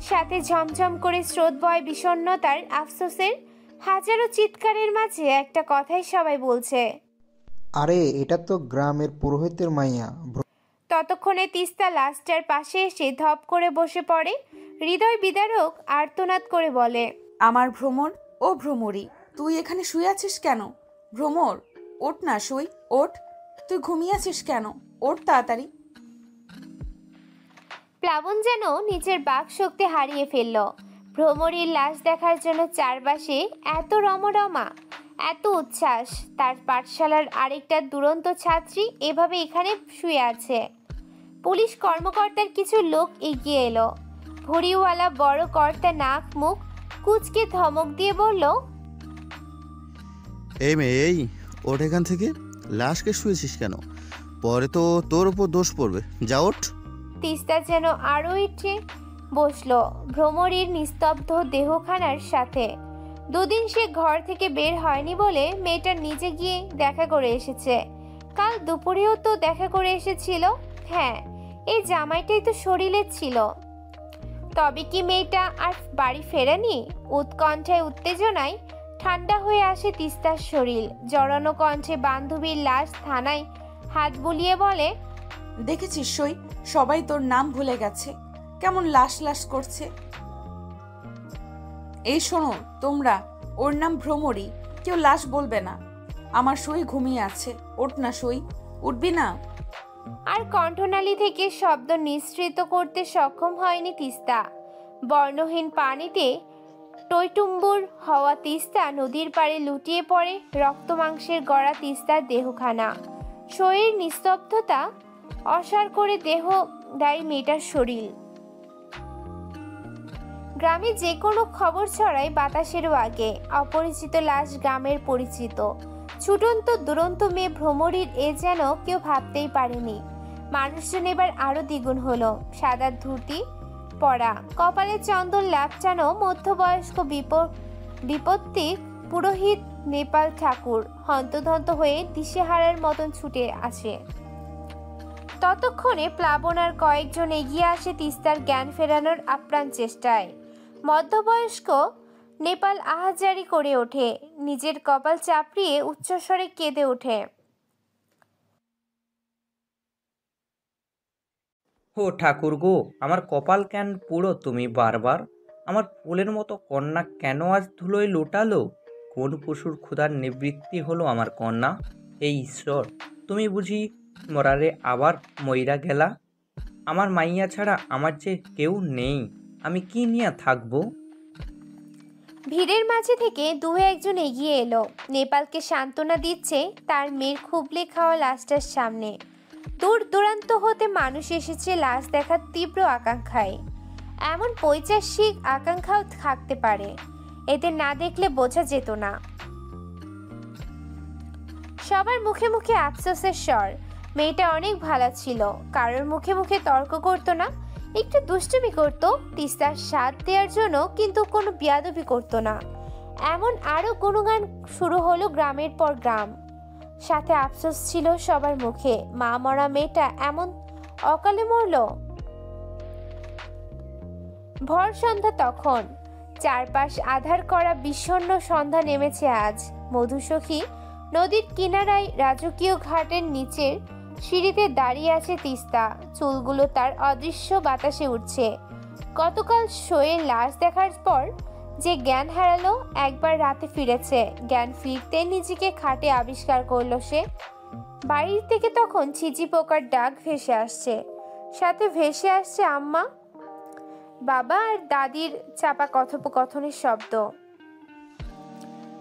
সাথে ঝমঝম করে স্রোত বয় বিষণ্ণতার, আফসোসের। হাজারো চিৎকারের মাঝে একটা কথাই সবাই বলছে, আরে এটা তো গ্রামের পুরোহিতের মাইয়া। ততক্ষণে তিস্তা লাশটার পাশে এসে ধপ করে বসে পড়ে। হৃদয় বিদারক আর্তনাদ করে বলে, আমার ভ্রমর, ও ভ্রমরী, তুই এখানে শুয়ে আছিস কেন? ভ্রমর, ওঠ না সই, ওঠ। তুই ঘুমিয়ে আছিস কেন? ওঠ তাড়াতাড়ি। প্লাবন যেন নিজের বাক শক্তি হারিয়ে ফেলল। ভ্রমরীর লাশ দেখার জন্য চারপাশে এত রমরমা, এত উচ্ছ্বাস। তার পাঠশালার আরেকটা দুরন্ত ছাত্রী এভাবে এখানে শুয়ে আছে। পুলিশ কর্মকর্তার কিছু লোক এগিয়ে এলো। ভড়িওয়ালা বড় কর্তা নাক মুখ কুচকে ধমক দিয়ে বলল, এই মেয়ে, এই ওঠ এখান থেকে। লাশকে শুয়েছিস কেন? পরে তো তোর উপর দোষ পড়বে। যা ওঠ। তিস্তা যেন আরো উঠে বসলো ভ্রমরীর নিস্তব্ধ দেহখানার সাথে। দুদিন সে ঘর থেকে বের হয়নি বলে মেয়েটা নিজে গিয়ে দেখা করে এসেছে। কাল দুপুরেও তো দেখা করে এসেছিল। হ্যাঁ, এই জামাইটাই তো শরীরে ছিল। তবে কি মেয়েটা আর বাড়ি ফেরেনি? উৎকণ্ঠায় উত্তেজনায় ঠান্ডা হয়ে আসে তিস্তার শরীর। জড়ানো কণ্ঠে বান্ধবীর লাশ থানায় হাত বুলিয়ে বলে, দেখেছিস সই, সবাই তোর নাম ভুলে গেছে, কেমন লাশ লাশ করছে। এই শোনো তোমরা, ওর নাম ভ্রমরী, কেউ লাশ বলবে না। আমার সই ঘুমিয়ে আছে, ওঠ না সই, উঠবি না? আর কণ্ঠনালী থেকে শব্দ নিঃসৃত করতে সক্ষম হয়নি তিস্তা। বর্ণহীন পানিতে টইটুম্বুর হওয়া তিস্তা নদীর পাড়ে লুটিয়ে পড়ে রক্ত মাংসের গড়া তিস্তার দেহখানা। শরীর নিস্তব্ধতা অসাড় করে দেহ দেয় মেয়েটার শরীর। গ্রামে যে কোনো খবর ছড়ায় বাতাসেরও আগে। অপরিচিত লাশ গ্রামের পরিচিত। ছুটন্ত দুরন্ত মেয়ে ভ্রমরীর এ যেন কেউ ভাবতেই পারেনি। মানুষজন এবার আরো দ্বিগুণ হলো। সাদা ধুতি পরা, কপালে চন্দন লাফচানো মধ্যবয়স্ক বিপত্তিক পুরোহিত নেপাল ঠাকুর হন্তদন্ত হয়ে দিশেহারার মতন ছুটে আসে। ততক্ষণে প্লাবন আর কয়েকজন এগিয়ে আসে তিস্তার জ্ঞান ফেরানোর আপ্রাণ চেষ্টায়। মধ্যবয়স্ক নেপাল আহাজারি করে ওঠে, নিজের কপাল চাপড়িয়ে উচ্চস্বরে কেঁদে ওঠে। ও ঠাকুর গো, আমার কপাল কেন পুড়ো তুমি বারবার? আমার ফুলের মতো কন্যা কেন আজ ধুলোয় লোটালো? কোন পশুর ক্ষুধার নিবৃত্তি হলো আমার কন্যা? এই ঈশ্বর, তুমি বুঝি মরারে আবার মইরা গেলা? আমার মাইয়া ছাড়া আমার যে কেউ নেই, আমি কি নিয়ে থাকবো? ভিড়ের মাঝে থেকে দু একজন এগিয়ে এলো। নেপালকে সান্ত্বনা দিচ্ছে তার মেয়ের খুবলে খাওয়া লাশটার সামনে। দূর দূরান্ত হতে মানুষ এসেছে লাশ দেখার তীব্র আকাঙ্ক্ষায়। এমন পৈশাচিক আকাঙ্ক্ষাও থাকতে পারে, এতে না দেখলে বোঝা যেত না। সবার মুখে মুখে আফসোসের স্বর। মেয়েটা অনেক ভালো ছিল, কারোর মুখে মুখে তর্ক করতো না, একটু দুষ্টুমি করতো তিস্তার স্বাদ দেওয়ার জন্য, কিন্তু কোনো বিয়াদবি করতো না। এমন আরো গুণগান শুরু হলো গ্রামের পর গ্রাম। সাথে আফসোস ছিল সবার মুখে, মা মরা মেয়েটা এমন অকালে মরল। ভর সন্ধ্যা তখন, চারপাশ আধার করা বিষণ্ণ সন্ধ্যা নেমেছে আজ। মধুসখী নদীর কিনারায় রাজকীয় ঘাটের নিচের সিঁড়িতে দাঁড়িয়ে আছে তিস্তা। চুলগুলো তার অদৃশ্য বাতাসে উঠছে। গতকাল শোয়ের লাশ দেখার পর যে জ্ঞান হারালো, একবার রাতে ফিরেছে। জ্ঞান ফিরতে নিজেকে খাটে আবিষ্কার করলো সে। বাড়ির থেকে তখন ছিচি পোকার ডাক ভেসে আসছে, সাথে ভেসে আসছে আম্মা, বাবা আর দাদির চাপা কথোপকথনের শব্দ।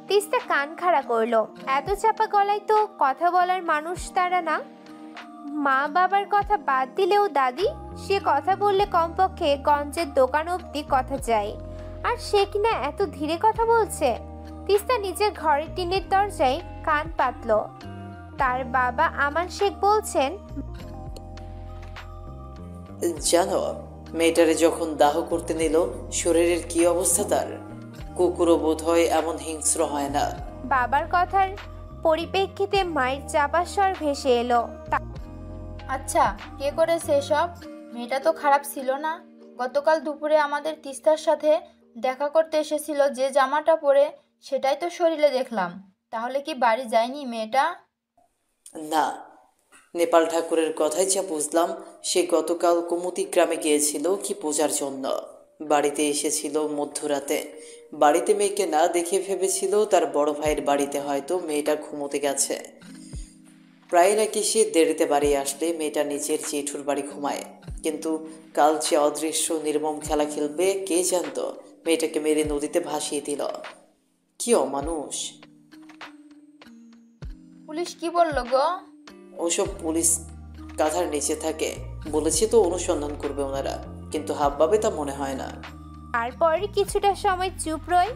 তিস্তা কান খাড়া করলো। এত চাপা গলায় তো কথা বলার মানুষ তারা না। মা বাবার কথা বাদ দিলেও দাদি, সে কথা বললে কমপক্ষে গঞ্জের দোকান অব্দি কথা যায়, আর সে কিনা এত ধীরে কথা বলছে। তিস্তা নিজের ঘরের টিনের দরজায় কান পাতলো। তার বাবা আমান শেখ বলছেন, জানো মেয়েটারে যখন দাহ করতে নিল শরীরের কি অবস্থা তার? কুকুরও বোধ হয় এমন হিংস্র হয় না। বাবার কথার পরিপ্রেক্ষিতে মায়ের চাপা স্বর ভেসে এলো। আচ্ছা, কে করেছে এসব? মেয়েটা তো খারাপ ছিল না। গতকাল দুপুরে আমাদের তিস্তার সাথে দেখা করতে এসেছিল যে জামাটা পরে, সেটাই তো শরীরে দেখলাম। তাহলে কি বাড়ি যায়নি মেয়েটা? না, নেপাল ঠাকুরের কথাই যা বুঝলাম, সে গতকাল কুমতি গ্রামে গিয়েছিল কি পূজার জন্য। বাড়িতে এসেছিল মধ্যরাতে। বাড়িতে মেয়েকে না দেখে ভেবেছিল তার বড় ভাইয়ের বাড়িতে হয়তো মেয়েটা ঘুমোতে গেছে। প্রায় নাকি সে দেরিতে বাড়ি আসলে মেয়েটা নিজের জেঠুর বাড়ি ঘুমায়, কিন্তু কাল যে অদৃশ্য নির্মম খেলা খেলবে কে জানতো। মেয়েটাকে মেরে নদীতে ভাসিয়ে দিল। কি অমানুষ! পুলিশ কি বললো গো? ওসব পুলিশ কাঁথার নিচে থাকে, বলেছে তো অনুসন্ধান করবে ওনারা, কিন্তু হাবভাবে তা মনে হয় না। তারপর কিছুটা সময় চুপ রই।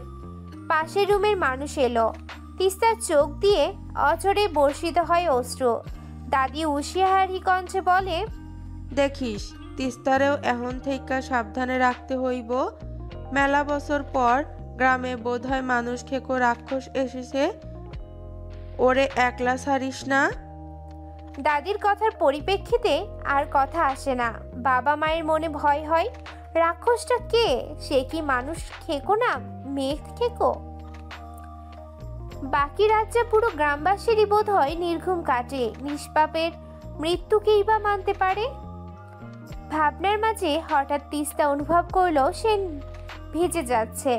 পাশের রুমের মানুষ এলো। তিস্তার চোখ দিয়ে অঝরে বর্ষিত হয় অশ্রু। দাদি হুঁশিয়ারি কণ্ঠে বলে, দেখিস তিস্তারেও এখন থেকে সাবধানে রাখতে হইব। মেলা বছর পর গ্রামে বোধহয় মানুষ খেকো রাক্ষস এসেছে, ওরে একলা ছাড়িস না। দাদির কথার পরিপ্রেক্ষিতে আর কথা আসে না। বাবা মায়ের মনে ভয় হয়, রাক্ষসটা কে? সে কি মানুষ খেকো না মেঘ খেকো? বাকি রাজ্যে পুরো গ্রামবাসীরই বোধ হয় নির্ঘুম কাটে। নিষ্পাপের মৃত্যুকেই বা মানতে পারে? ভাবনার মাঝে হঠাৎ তিস্তা অনুভব করলো সে ভিজে যাচ্ছে,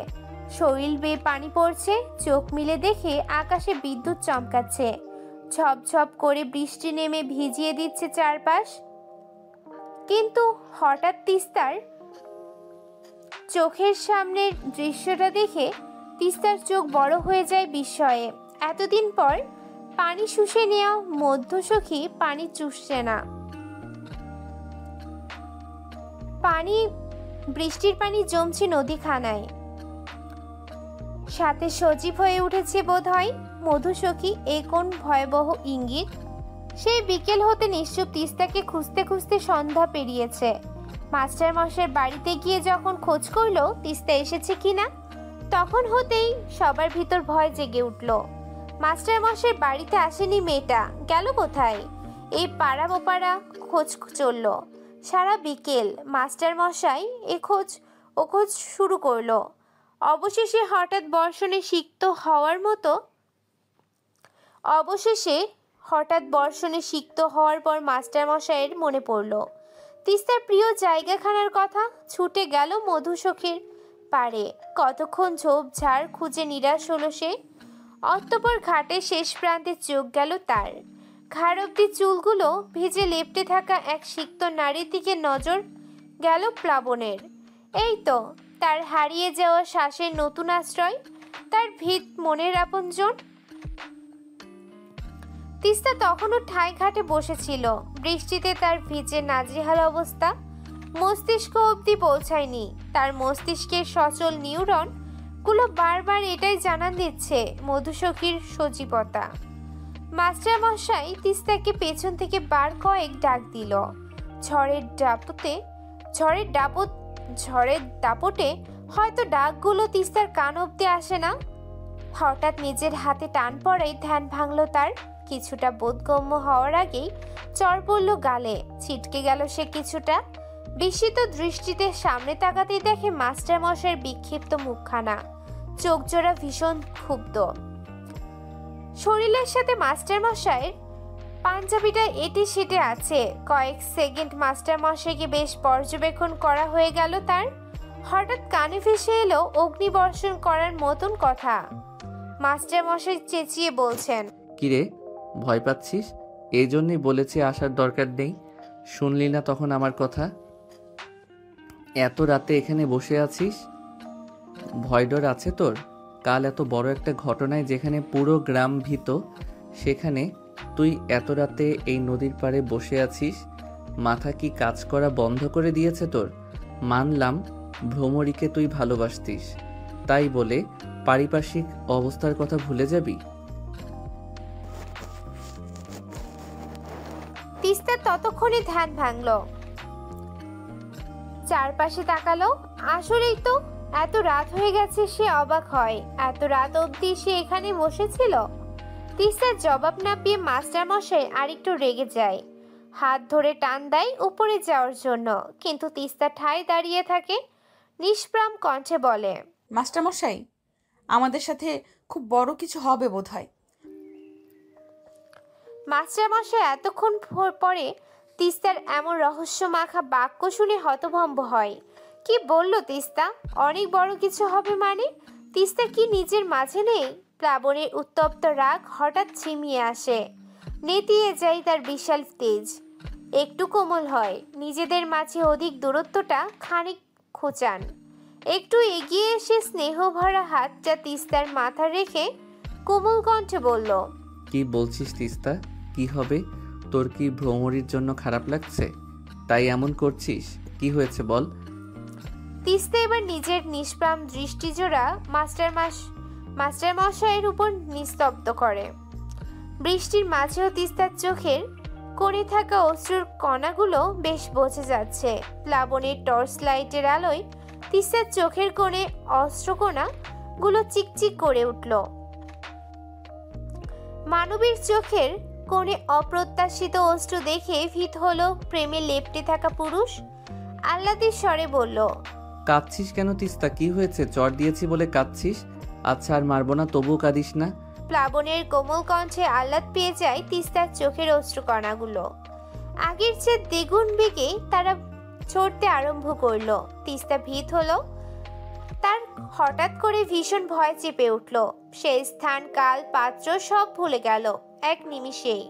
শরীর বেয়ে পানি পড়ছে। চোখ মিলে দেখে আকাশে বিদ্যুৎ চমকাচ্ছে, ঝপঝপ করে বৃষ্টি নেমে ভিজিয়ে দিচ্ছে চারপাশ। কিন্তু হঠাৎ তিস্তার চোখের সামনের দৃশ্যটা দেখে তিস্তার চোখ বড় হয়ে যায় বিস্ময়ে। এতদিন পর পানি শুষে নেওয়া মধ্যসখী পানি চুষছে না, বৃষ্টির পানি জমছে নদীখানায়, সাথে সজীব হয়ে উঠেছে বোধ হয়। মধুসখী এ কোন ভয়াবহ ইঙ্গিত! সেই বিকেল হতে নিশ্চুপ তিস্তাকে খুঁজতে খুঁজতে সন্ধ্যা পেরিয়েছে। মাস্টার মশাইয়ের বাড়িতে গিয়ে যখন খোঁজ করলো তিস্তা এসেছে কিনা, তখন হতেই সবার ভিতর ভয় জেগে উঠল। মাস্টার মশাইয়ের বাড়িতে আসেনি মেয়েটা, গেল কোথায়? এই পাড়া বোপাড়া খোঁজ চলল সারা বিকেল। মাস্টার মশাই ও খোঁজ শুরু করলো। অবশেষে হঠাৎ বর্ষণে সিক্ত হওয়ার পর মাস্টার মশাইয়ের মনে পড়ল তিস্তার প্রিয় জায়গাখানার কথা। ছুটে গেল মধুসখীর পাড়ে। কতক্ষণ ঝোপঝাড় খুঁজে নিরাশ হলো সে। অতঃপর ঘাটের শেষ প্রান্তে চোখ গেল তার। ঘাড় অব্দি চুলগুলো ভিজে লেপ্টে থাকা এক সিক্ত নারীর দিকে নজর গেল প্লাবনের। এই তো তার হারিয়ে যাওয়া শ্বাসের নতুন আশ্রয়, তার ভিত মনের আপনজন। তিস্তা তখনও ঠাই ঘাটে বসেছিল। বৃষ্টিতে তার ভিজে নাজেহাল অবস্থা মস্তিষ্ক অবধি পৌঁছায়নি। তার মস্তিষ্কের সচল নিউরন গুলো বারবার এটাই জানান দিচ্ছে মধুসখীর সজীবতা। মাস্টার মশাই তিস্তাকে পেছন থেকে বার কয়েক ডাক দিল। ঝড়ের দাপটে হয়তো ডাকগুলো তিস্তার কান অব্দি আসে না। হঠাৎ নিজের হাতে টান পড়াই ধ্যান ভাঙল তার। কিছুটা বোধগম্য হওয়ার আগেই চড় পড়ল গালে, ছিটকে গেল সে কিছুটা। বিস্মিত দৃষ্টিতে সামনে তাকাতেই দেখে মাস্টার মশাইয়ের বিক্ষিপ্ত মুখখানা, চোখ জোড়া ভীষণ ক্ষুব্ধ। শরীরের সাথে মাস্টার মশাইয়ের পাঞ্জাবিটা এটে সেটে আছে। কয়েক সেকেন্ড মাস্টার মশাইকে বেশ পর্যবেক্ষণ করা হয়ে গেল তার। হঠাৎ কানে ভেসে এলো অগ্নিবর্ষণ করার মতন কথা। মাস্টার মশাই চেঁচিয়ে বলছেন, কিরে ভয় পাচ্ছিস? এই জন্যই বলেছি আসার দরকার নেই, শুনলি না তখন আমার কথা? এত রাতে এখানে বসে আছিস, ভয় ডর আছে তোর? কাল এত বড় একটা ঘটনায় যেখানে পুরো গ্রাম ভীত, সেখানে তুই এত রাতে এই নদীর পাড়ে বসে আছিস। মাথা কি কাজ করা বন্ধ করে দিয়েছে তোর? মানলাম ভ্রমরীকে তুই ভালোবাসতিস, তাই বলে পারিপার্শ্বিক অবস্থার কথা ভুলে যাবি? তিস্তা ততক্ষণে ধ্যান ভাঙল, চারপাশে তাকালো। আসলেই তো এত রাত হয়ে গেছে সে অবাক হয়। এত রাত অবধি সে এখানে বসেছিল? তিস্তার জবাব না পেয়ে মাস্টার মশাই আরেকটু রেগে যায়, হাত ধরে টান দেয় উপরে যাওয়ার জন্য। কিন্তু তিস্তা ঠায় দাঁড়িয়ে থাকে, নিষ্প্রাণ কণ্ঠে বলে, মাস্টার মশাই, আমাদের সাথে খুব বড় কিছু হবে বোধহয়। মাস্টার মশাই এতক্ষণ পরে তিস্তার এমন রহস্য মাখা বাক্য শুনে হতভম্ব হয়। কি বলল তিস্তা? অনেক বড় কিছু হবে মানে? তিস্তা কি নিজের মাঝে নেই? প্লাবনের উত্তপ্ত রাগ হঠাৎ ছিমিয়ে আসে। নেতিয়ে যায় তার বিশাল তেজ। একটু কোমল হয়, নিজেদের মাঝে অধিক দূরত্বটা খানিক খোঁচান। একটু এগিয়ে এসে স্নেহভরা হাতটা তিস্তার মাথা রেখে কোমল কণ্ঠে বলল, কি বলছিস তিস্তা? কি হবে? তোর কি ভ্রমরির জন্য খারাপ লাগছে তাই এমন করছিস? কি হয়েছে বল? তিস্তা এবার নিজের নিষ্প্রাণ দৃষ্টিজোড়া মাস্টার মশাইয়ের উপর নিস্তব্ধ করে। বৃষ্টির মাঝেও তিস্তার চোখের কোণে থাকা অশ্রুর কণাগুলো বেশ বোঝা যাচ্ছে। প্লাবনের টর্চ লাইটের আলোয় তিস্তার চোখের কোণে অশ্রুকণাগুলো চিকচিক করে উঠল। মানবীর চোখের কোণে অপ্রত্যাশিত অশ্রু দেখে ভীত হলো প্রেমে লেপ্টে থাকা পুরুষ। আহ্লাদের স্বরে বলল, কাঁদছিস কেন তিস্তা? কি হয়েছে? জ্বর দিয়েছি বলে কাঁদছিস? আচ্ছা আর মারবো না, তবুও কাঁদিস না। প্লাবনের কোমল কণ্ঠে আহ্লাদ পেয়ে যায় তিস্তার চোখের অশ্রুকণাগুলো। আগের চেয়ে দ্বিগুণ বেগে তারা ছড়তে আরম্ভ করলো। তিস্তা ভীত হলো। তার হঠাৎ করে ভীষণ ভয় চেপে উঠল। সে স্থান, কাল, পাত্র সব ভুলে গেল এক নিমিষেই।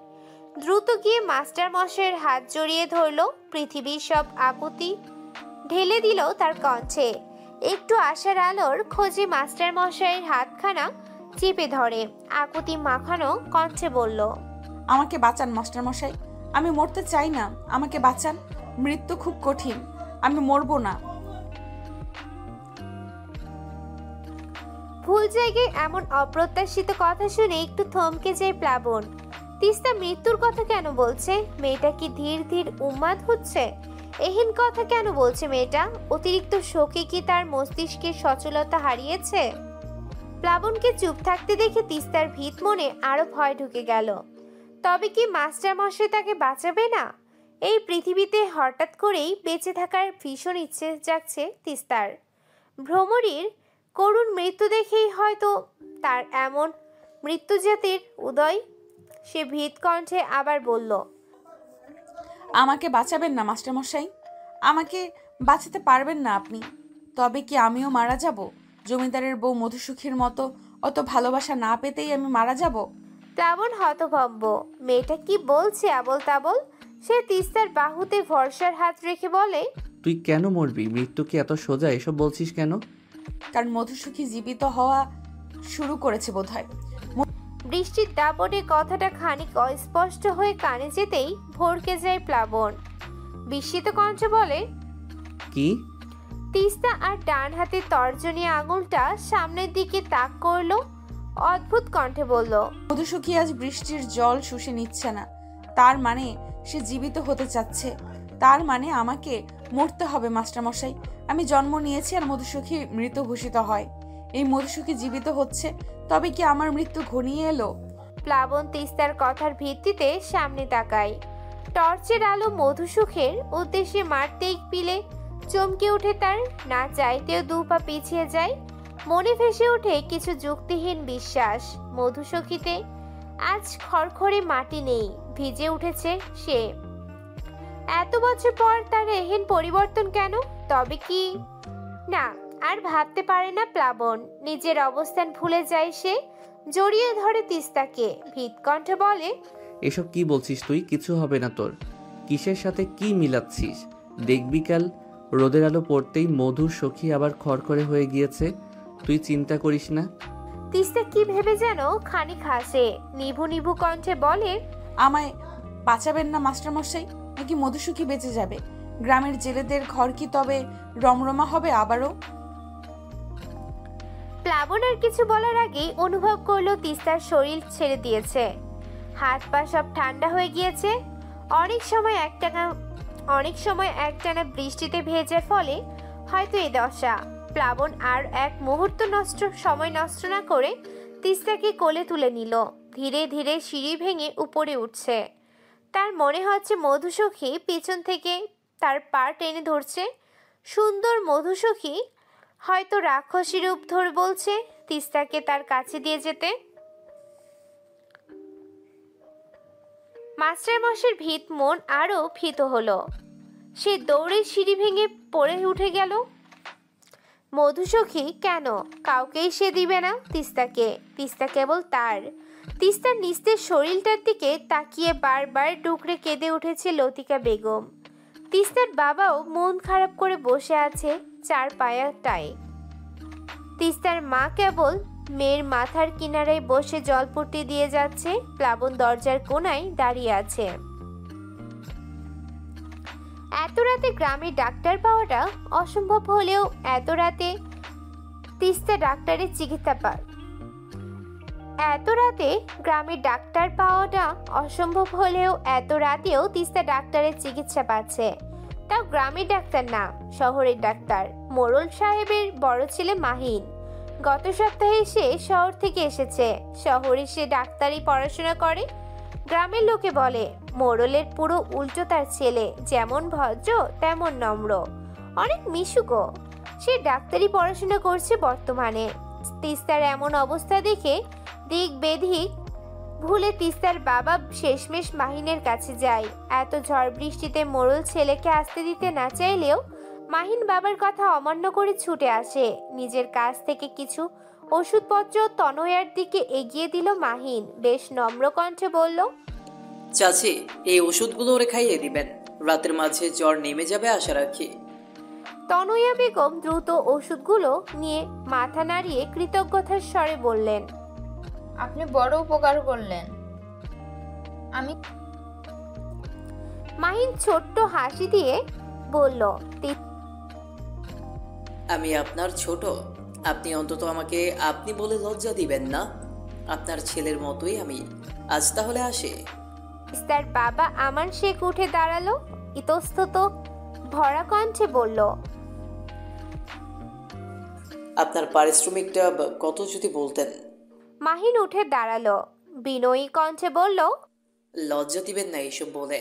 দ্রুত গিয়ে মাস্টার মশাইয়ের হাত জড়িয়ে ধরল। পৃথিবীর সব আকুতি ঢেলে দিল তার কণ্ঠে। একটু আশার আলোর খোঁজে মাস্টার মশাইয়ের হাতখানা চেপে ধরে আকুতি মাখানো কণ্ঠে বলল, আমাকে বাঁচান মাস্টার মশাই, আমি মরতে চাই না, আমাকে বাঁচান, মৃত্যু খুব কঠিন, আমি মরবো না। ভুল জায়গায় এমন অপ্রত্যাশিত কথা শুনে একটু থমকে যায় প্লাবন। তিস্তা মৃত্যুর কথা কেন বলছে? মেয়েটা কি ধীর ধীর উন্মাদ হচ্ছে? এহেন কথা কেন বলছে মেয়েটা? অতিরিক্ত শোকে কি তার মস্তিষ্কের সচলতা হারিয়েছে? প্লাবনকে চুপ থাকতে দেখে তিস্তার ভীত মনে আরো ভয় ঢুকে গেল। তবে কি মাস্টার মশাই তাকে বাঁচাবে না? এই পৃথিবীতে হঠাৎ করেই বেঁচে থাকার ভীষণ ইচ্ছে জাগছে তিস্তার। ভ্রমরীর করুণ মৃত্যু দেখেই হয়তো তার এমন মৃত্যুজাতির উদয়। সে ভীত কণ্ঠে আবার বলল, আমাকে বাঁচাবেন না মাস্টার মশাই, আমাকে বাঁচাতে পারবেন না আপনি। তবে কি আমিও মারা যাব? জমিদারের বউ মধুসুখীর মতো অত ভালোবাসা না পেতেই আমি মারা যাব? প্লাবন হতভম্ব। মেয়েটা কি বলছে আবল তাবল? সে তিস্তার বাহুতে ভরসার হাত রেখে বলে, তুই কেন মরবি? মৃত্যু কি এত সোজা? এসব বলছিস কেন? কারণ মধুসুখী জীবিত হওয়া শুরু করেছে বোধহয়। বৃষ্টির দাপটে কথাটা খানিক অস্পষ্ট হয়ে কানে যেতেই ভরকে যায় প্লাবন। বিস্মিত কণ্ঠে বলে, কি? তিস্তা আর ডান হাতে তর্জনী আঙুলটা সামনের দিকে তাক করলো। অদ্ভুত কণ্ঠে বলল, মধুসুখী আজ বৃষ্টির জল শুষে নিচ্ছে না, তার মানে সে জীবিত হতে চাচ্ছে। তার মানে আমাকে মরতে হবে মাস্টার মশাই। আমি জন্ম নিয়েছি আর মধুসুখী মৃত ঘোষিত হয়। এই মধুসুখী জীবিত হচ্ছে, তবে কি আমার মৃত্যু ঘনিয়ে এলো? প্লাবন তিস্তার কথার ভিত্তিতে সামনে তাকায়। টর্চের আলো মধুসুখের উদ্দেশ্যে মারতেই পিলে চমকে ওঠে তার। না চাইতেও দু পা পিছিয়ে যায়। মনে ভেসে ওঠে কিছু যুক্তিহীন বিশ্বাস। মধুসখীতে আজ খড়খড়ে মাটি নেই, ভিজে উঠেছে সে। এত বছর পর তার এহেন পরিবর্তন কেন? তবে কি না, আর ভাবতে পারে না প্লাবন। নিজের অবস্থান ভুলে যায় সে। জড়িয়ে ধরে তিস্তাকে, ভীতকণ্ঠে বলে, এসব কি বলছিস তুই? কিছু হবে না তোর। কিসের সাথে কি মিলাচ্ছিস? দেখবি কাল রোদের আলো পড়তেই মধু সখী আবার খড়খড়ে হয়ে গিয়েছে। তুই চিন্তা করিস না। তিস্তা কি ভেবে যেন খানিক হাসে। নিভু নিভু কণ্ঠে বলে, আমায় বাঁচাবেন না মাস্টার মশাই, নাকি মধুসুখী বেঁচে যাবে? গ্রামের জেলেদের ঘর কি তবে রমরমা হবে আবারও? প্লাবন আর কিছু বলার আগেই অনুভব করলো তিস্তার শরীর ছেড়ে দিয়েছে। হাত পা সব ঠান্ডা হয়ে গিয়েছে। অনেক সময় একটানা বৃষ্টিতে ভেজার ফলে হয়তো এ দশা। প্লাবন আর এক মুহূর্ত সময় নষ্ট না করে তিস্তাকে কোলে তুলে নিল। ধীরে ধীরে সিঁড়ি ভেঙে উপরে উঠছে। তার মনে হচ্ছে মধুসখী পিছন থেকে তার পা টেনে ধরছে। সুন্দর মধুসখী হয়তো রাক্ষসী রূপ ধরে বলছে তিস্তাকে তার কাছে দিয়ে যেতে। মাস্টারমশাইয়ের ভীত মন আরো ভীত হলো। সে দৌড়ে সিঁড়ি ভেঙে পড়ে উঠে গেল। মধুসখী কেন? কাউকেই সে দিবে না তিস্তাকে। তিস্তা কেবল তার। তিস্তার নিস্তেজ শরীরটার দিকে তাকিয়ে বারবার ডুকরে কেঁদে উঠেছে লতিকা বেগম। তিস্তার বাবাও মন খারাপ করে বসে আছে চার পায়াটায়। তিস্তার মা কেবল মেয়ের মাথার কিনারায় বসে জলপট্টি দিয়ে যাচ্ছে। প্লাবন দরজার কোনায় দাঁড়িয়ে আছে। এত রাতে গ্রামে ডাক্তার পাওয়াটা অসম্ভব হলেও এত রাতে তিস্তা ডাক্তারের চিকিৎসা পায়। এত রাতে গ্রামে ডাক্তার পাওয়াটা অসম্ভব হলেও এত রাতেও তিস্তা ডাক্তারের চিকিৎসা পাচ্ছে। তাও গ্রামের ডাক্তার না, শহরের ডাক্তার। মোড়ল সাহেবের বড় ছেলে মাহিন গত সপ্তাহে সে শহর থেকে এসেছে। শহরে সে ডাক্তারি পড়াশোনা করে। গ্রামের লোকে বলে মোড়লের পুরো উল্টো তার ছেলে, যেমন ভদ্র তেমন নম্র, অনেক মিশুকো। সে ডাক্তারি পড়াশোনা করছে বর্তমানে। তিস্তার এমন অবস্থা দেখে দিক বেদিক ভুলে তিস্তার বাবা শেষমেশ মাহিনের কাছে যায়। এত ঝড় বৃষ্টিতে মোড়ল ছেলেকে আসতে দিতে না চাইলেও মাহিন বাবার কথা অমান্য করে ছুটে আসে। নিজের কাছ থেকে কিছু ওষুধপত্র তনয়ার দিকে এগিয়ে দিল মাহিন। বেশ নম্র কণ্ঠে বলল, চাচি, এই ওষুধগুলো ওরে খাইয়ে দিবেন, রাতের মাঝে জ্বর নেমে যাবে আশা রাখি। তনয়া বেগম দ্রুত ওষুধগুলো নিয়ে মাথা নাড়িয়ে কৃতজ্ঞতার স্বরে বললেন, আপনি বড় উপকার করলেন। মাহিন ছোট্ট হাসি দিয়ে বলল, আমি আপনার ছোট, আপনি অন্তত আমাকে আপনি বলে লজ্জা দিবেন না। আপনার ছেলের মতোই আমি। আজ তাহলে আসে। তার বাবা আমান শেখ উঠে দাঁড়ালো। ইতস্তত ভরা কণ্ঠে বলল, আপনার পারিশ্রমিকটা কত যদি বলতেন। মাহিন উঠে দাঁড়ালো। বিনয়ী কণ্ঠে বলল, লজ্জা দিবেন না এইসব বলে।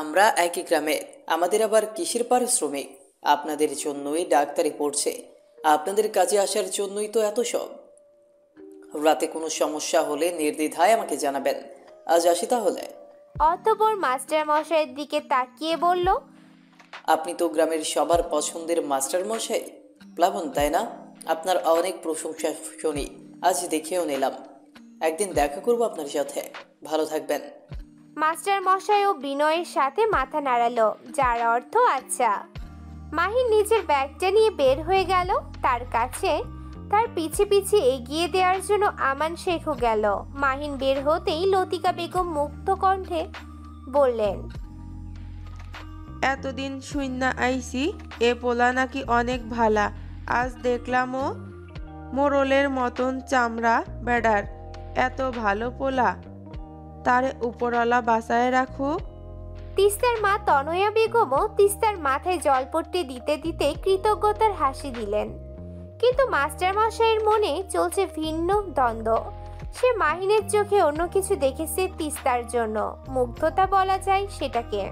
আমরা একই গ্রামে, আমাদের আবার কিসের পারিশ্রমিক? আপনাদের জন্যই ডাক্তারি পড়ছে, আপনাদের কাজে আসার জন্যই তো এত সব। রাতে কোনো সমস্যা হলে নির্দ্বিধায় আমাকে জানাবেন। আজ আসি তাহলে। অতঃপর মাস্টার মশাইয়ের দিকে তাকিয়ে বলল, আপনি তো গ্রামের সবার পছন্দের মাস্টার মশাই প্লাবন, তাই না? আপনার অনেক প্রশংসা শুনি, আজ দেখেও নিলাম। একদিন দেখা করব আপনার সাথে। ভালো থাকবেন। মাস্টার মশাইও বিনয়ের সাথে মাথা নাড়ালো, যার অর্থ আচ্ছা। মাহিন নিজের ব্যাগটা নিয়ে বের হয়ে গেল। তার কাছে তার পিছে পিছে এগিয়ে দেওয়ার জন্য আমান শেখও গেল। মাহিন বের হতেই লতিকা বেগম মুক্ত কণ্ঠে বললেন, এতদিন শুইনা আইছি এ পোলা নাকি অনেক ভালা। আজ দেখলাম ও মোড়লের মতন চামড়া বেড়ার। এত ভালো পোলা, তারে উপরওয়ালা বাঁচায় রাখো। তিস্তার মা তনয়া বেগমও তিস্তার মাথায় জলপট্টি দিতে দিতে কৃতজ্ঞতার হাসি দিলেন। কিন্তু মাস্টার মশাইয়ের মনে চলছে ভিন্ন দ্বন্দ্ব। সে মাহিনের চোখে অন্য কিছু দেখেছে তিস্তার জন্য। মুগ্ধতা বলা যায় সেটাকে।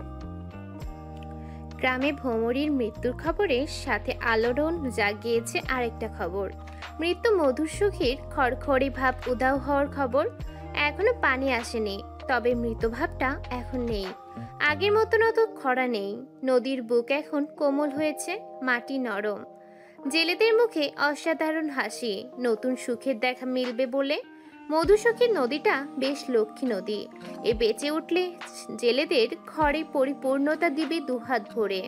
গ্রামে ভ্রমরীর মৃত্যুর খবরের সাথে আলোড়ন জাগিয়েছে আরেকটা খবর। মৃত্যু মধুর সুখীর খড়খড়ি ভাব উধাও হওয়ার খবর। এখনো পানি আসেনি, তবে মৃতভাবটা এখন নেই। আগের মতন অত খরা নেই। নদীর বুক এখন কোমল হয়েছে, মাটি নরম। জেলেদের মুখে অসাধারণ হাসি। নতুন সুখের দেখা মিলবে বলে মধুসখীর নদীটা বেশ লক্ষ্মী নদী। এ বেঁচে উঠলে জেলেদের ঘরে পরিপূর্ণতা দিবে দুহাত ভরে।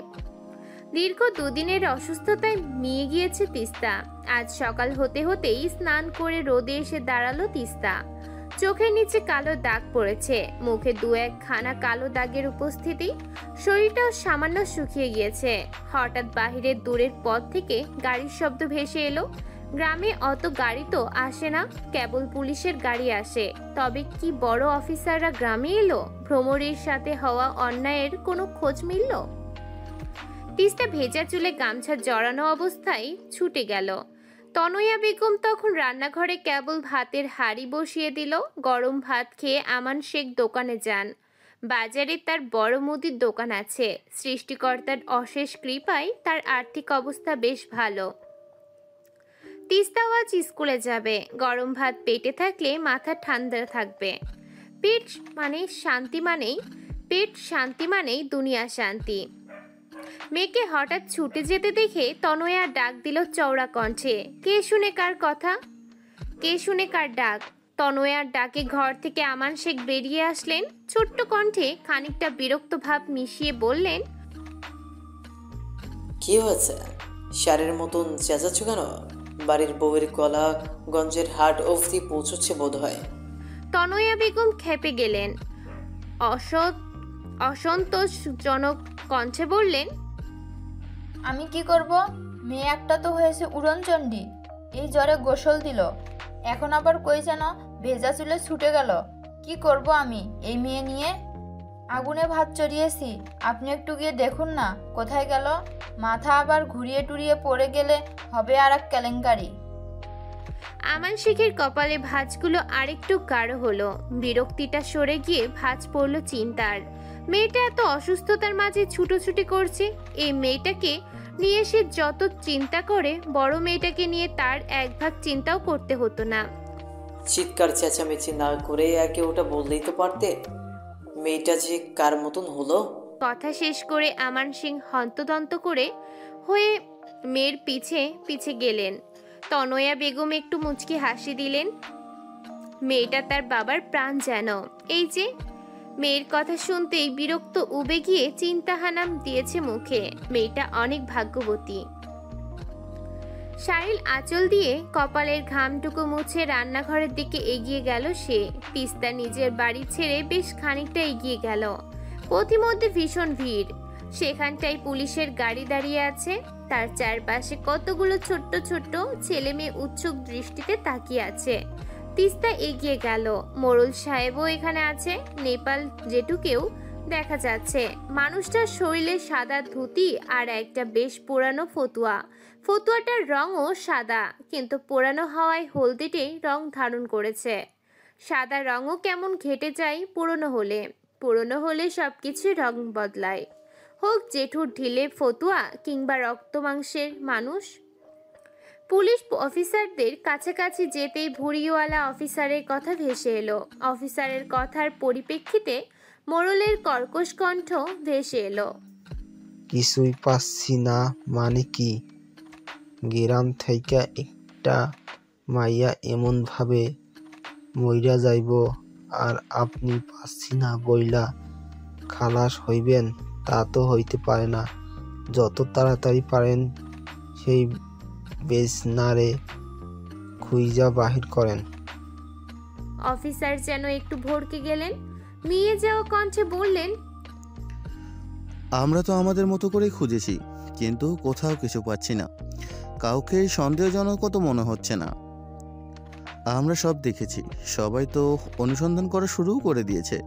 দীর্ঘ দুদিনের অসুস্থতায় মিয়ে গিয়েছে তিস্তা। আজ সকাল হতে হতেই স্নান করে রোদে এসে দাঁড়ালো তিস্তা। চোখের নিচে কালো দাগ পড়েছে, মুখে দু একখানা কালো দাগের উপস্থিতি। শরীরটাও সামান্য শুকিয়ে গিয়েছে। হঠাৎ বাহিরের দূরের পথ থেকে গাড়ির শব্দ ভেসে এলো। গ্রামে অত গাড়ি তো আসে না, কেবল পুলিশের গাড়ি আসে। তবে কি বড় অফিসাররা গ্রামে এলো? ভ্রমরের সাথে হওয়া অন্যায়ের কোনো খোঁজ মিলল? তিস্তা ভেজা চুলে গামছা জড়ানো অবস্থায় ছুটে গেল। তনয়া বেগম তখন রান্নাঘরে কেবল ভাতের হাঁড়ি বসিয়ে দিল। গরম ভাত খেয়ে আমান শেখ দোকানে যান। বাজারে তার বড় মুদির দোকান আছে। সৃষ্টিকর্তার অশেষ কৃপায় তার আর্থিক অবস্থা বেশ ভালো। তিস্তাও আজ স্কুলে যাবে। গরম ভাত পেটে থাকলে মাথা ঠান্ডা থাকবে। পেট শান্তি মানেই দুনিয়া শান্তি। মেয়েকে হঠাৎ ছুটে যেতে দেখে তনয়া ডাক দিল চওড়া কণ্ঠে, কে শুনে কার কথা, কে শুনে কার ডাক। তনয়ার ডাকে ঘর থেকে আমান শেখ বেরিয়ে আসলেন। ছোট্ট কণ্ঠে খানিকটা বিরক্ত ভাব মিশিয়ে বললেন, কি হয়েছে? সারের মতন চেঁচাচ্ছ কেন? বাড়ির বউয়ের গলা গঞ্জের হাট অবধি পৌঁছচ্ছে বোধ হয়। তনয়া বেগম খেপে গেলেন। অসন্তোষজনক কণ্ঠে বললেন, আমি কি করব? মেয়ে একটা তো হয়েছে উড়নচণ্ডী, এই জ্বরে গোসল দিল, এখন আবার কই যেন ভেজা চুলে ছুটে গেল। কি করব আমি এই মেয়ে নিয়ে? আগুনে ভাত চড়িয়েছি, আপনি একটু গিয়ে দেখুন না কোথায় গেল। মাথা আবার ঘুরিয়ে টুরিয়ে পড়ে গেলে হবে আর এক কেলেঙ্কারি। আমান শেখের কপালে ভাঁজগুলো আরেকটু গাঢ় হলো। বিরক্তিটা সরে গিয়ে ভাঁজ পড়ল চিন্তার। মেয়েটা এত অসুস্থতার মাঝে ছুটোছুটি করছে, এই মেয়েটাকে নিয়ে সে যত চিন্তা করে বড় মেয়েটাকে নিয়ে তার এক ভাগ চিন্তাও করতে হতো না। চিৎকার চেঁচামেচি না করে একে ওটা বললেই তো পারতে। মেয়েটা যে কার মতন হলো। কথা শেষ করে আমান সিং হন্তদন্ত হয়ে মেয়ের পিছে পিছে গেলেন। তনয়া বেগম একটু মুচকি হাসি দিলেন। মেয়েটা তার বাবার প্রাণ যেন। এই যে মেয়ের কথা শুনতেই বিরক্ত উবে গিয়ে চিন্তাহানাম দিয়েছে মুখে। মেয়েটা অনেক ভাগ্যবতী। শাড়ির আঁচল দিয়ে কপালের ঘামটুকু মুছে রান্নাঘরের দিকে এগিয়ে গেল সে। তিস্তা নিজের বাড়ি ছেড়ে বেশ খানিকটা এগিয়ে গেল। পথিমধ্যে ভীষণ ভিড়। সেখানটায় পুলিশের গাড়ি দাঁড়িয়ে আছে। তার চারপাশে কতগুলো ছোট্ট ছোট্ট ছেলে মেয়ে উৎসুক দৃষ্টিতে তাকিয়ে আছে। তিস্তা এগিয়ে গেল। মোড়ল সাহেবও এখানে আছে। নেপাল জেঠুকেও দেখা যাচ্ছে। মানুষটার শরীরে সাদা ধুতি আর একটা বেশ পুরানো ফতুয়া। ফতুয়াটার রঙও সাদা, কিন্তু পুরানো হওয়ায় হলদেটে রং ধারণ করেছে। সাদা রঙও কেমন ঘেটে যায় পুরনো হলে। পুরনো হলে সবকিছু রং বদলায়, হোক জেঠুর ঢিলে ফতুয়া কিংবা রক্ত মাংসের মানুষ। পুলিশ অফিসারদের কাছাকাছি যেতেই ভুঁড়িওয়ালা অফিসারের কথা ভেসে এলো। অফিসারের কথার পরিপ্রেক্ষিতে মোড়লের কর্কশ কণ্ঠ ভেসে এলো, কিছুই পাচ্ছি না মানে কি? গ্রাম থেকে একটা মাইয়া এমন ভাবে মইরা যাইব আর আপনি পাচ্ছি না বইলা খালাস হইবেন? তা তো হইতে পারে না। যত তাড়াতাড়ি পারেন সেই বেচনারে খুইজা বাহির করেন। অফিসার যেন একটু ভড়কে গেলেন। মিয়ে যাওয়া কণ্ঠে বললেন, আমরা তো আমাদের মতো করেই খুঁজেছি, কিন্তু কোথাও কিছু পাচ্ছি না। কাউকে সন্দেহজনক তো মনে হচ্ছে না। আমরা সব দেখেছি, সবাই তো অনুসন্ধান করা শুরুও করে দিয়েছে।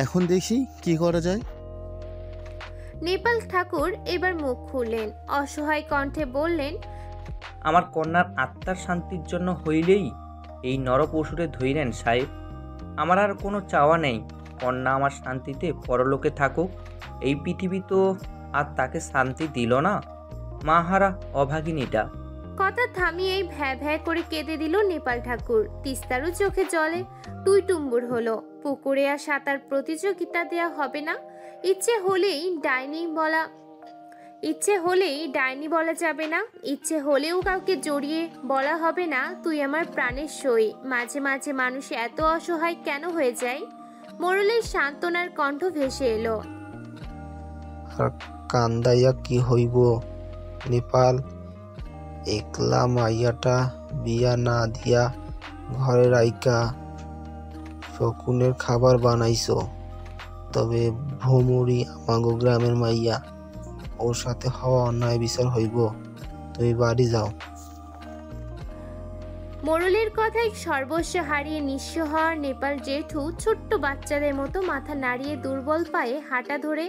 এখন দেখি কি করা যায়। নেপাল ঠাকুর এবার মুখ খুললেন। অসহায় কণ্ঠে বললেন, আমার কন্যার আত্মার শান্তির জন্য হইলেই এই নরপশুরে ধইলেন সাহেব। আমার আর কোনো চাওয়া নেই। কন্যা আমার শান্তিতে পরলোকে থাকুক। এই পৃথিবী তো আর তাকে শান্তি দিল না। মাহারা অভাগিনীটা। কথা থামিয়েই ভ্যা ভ্যা করে কেঁদে দিল নেপাল ঠাকুর। তিস্তারও চোখে জলে টুইটুম্বুর হলো। পুকুরে আর সাঁতার প্রতিযোগিতা দেয়া হবে না। ইচ্ছে হলেই ডাইনি বলা যাবে না। ইচ্ছে হলেও কাউকে জড়িয়ে বলা হবে না, তুই আমার প্রাণের সই। মাঝে মাঝে মানুষ এত অসহায় কেন হয়ে যায়? মোড়লের সান্ত্বনার কণ্ঠ ভেসে এলো, আর কান্দাইয়া কি হইব নেপাল? একলা মাইয়াটা বিয়া না দিয়া ঘরে রাইকা শকুনের খাবার বানাইছো। তবে ভ্রমরি আমাগো গ্রামের মাইয়া, ওর সাথে হওয়া অন্যায় বিচার হইব। তুমি বাড়ি যাও। মোড়লের কথায় সর্বস্ব হারিয়ে নিঃস্ব হওয়ার নেপাল জেঠু ছোট্ট বাচ্চাদের মতো মাথা নাড়িয়ে দুর্বল পায়ে হাঁটা ধরে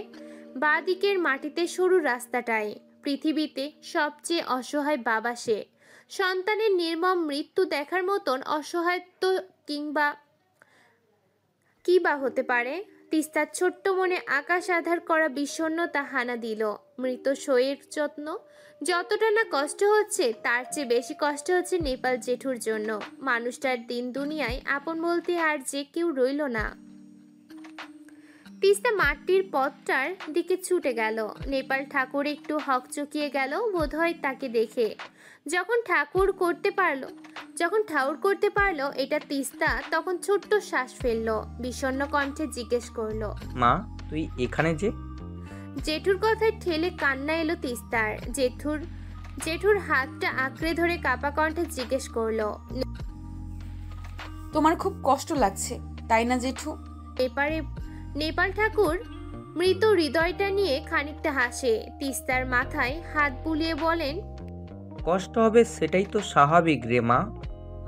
বাঁ দিকের মাটিতে সরু রাস্তাটায়। পৃথিবীতে সবচেয়ে অসহায় বাবা সে। সন্তানের নির্মম মৃত্যু দেখার মতন অসহায়ত্ব কি বা হতে পারে? তিস্তার ছোট্ট মনে আকাশ আধার করা বিষণ্ণতা হানা দিল। মৃত সইয়ের যত্ন যতটা না কষ্ট হচ্ছে, তার চেয়ে বেশি কষ্ট হচ্ছে নেপাল জেঠুর জন্য। মানুষটার দিন দুনিয়ায় আপন বলতে আর যে কেউ রইল না। তিস্তা মাটির পথটার দিকে ছুটে গেল। নেপাল ঠাকুর একটু হকচকিয়ে গেল বোধহয় তাকে দেখে। যখন ঠাকুর করতে পারল যখন ঠাউর করতে পারলো এটা তিস্তা, তখন ছোট্ট শ্বাস ফেললো, বিষণ্ণ কণ্ঠে জিজ্ঞেস করলো, মা তুই এখানে যে? জেঠুর কথায় ঠেলে কান্না এলো তিস্তার। জেঠুর হাতটা আঁকড়ে ধরে কাপা কণ্ঠে জিজ্ঞেস করলো, তোমার খুব কষ্ট লাগছে তাই না জেঠু? নেপাল ঠাকুর মৃত হৃদয়টা নিয়ে খানিকটা হাসে, তিস্তার মাথায় হাত বুলিয়ে বলেন, কষ্ট হবে সেটাই তো স্বাভাবিক রে মা।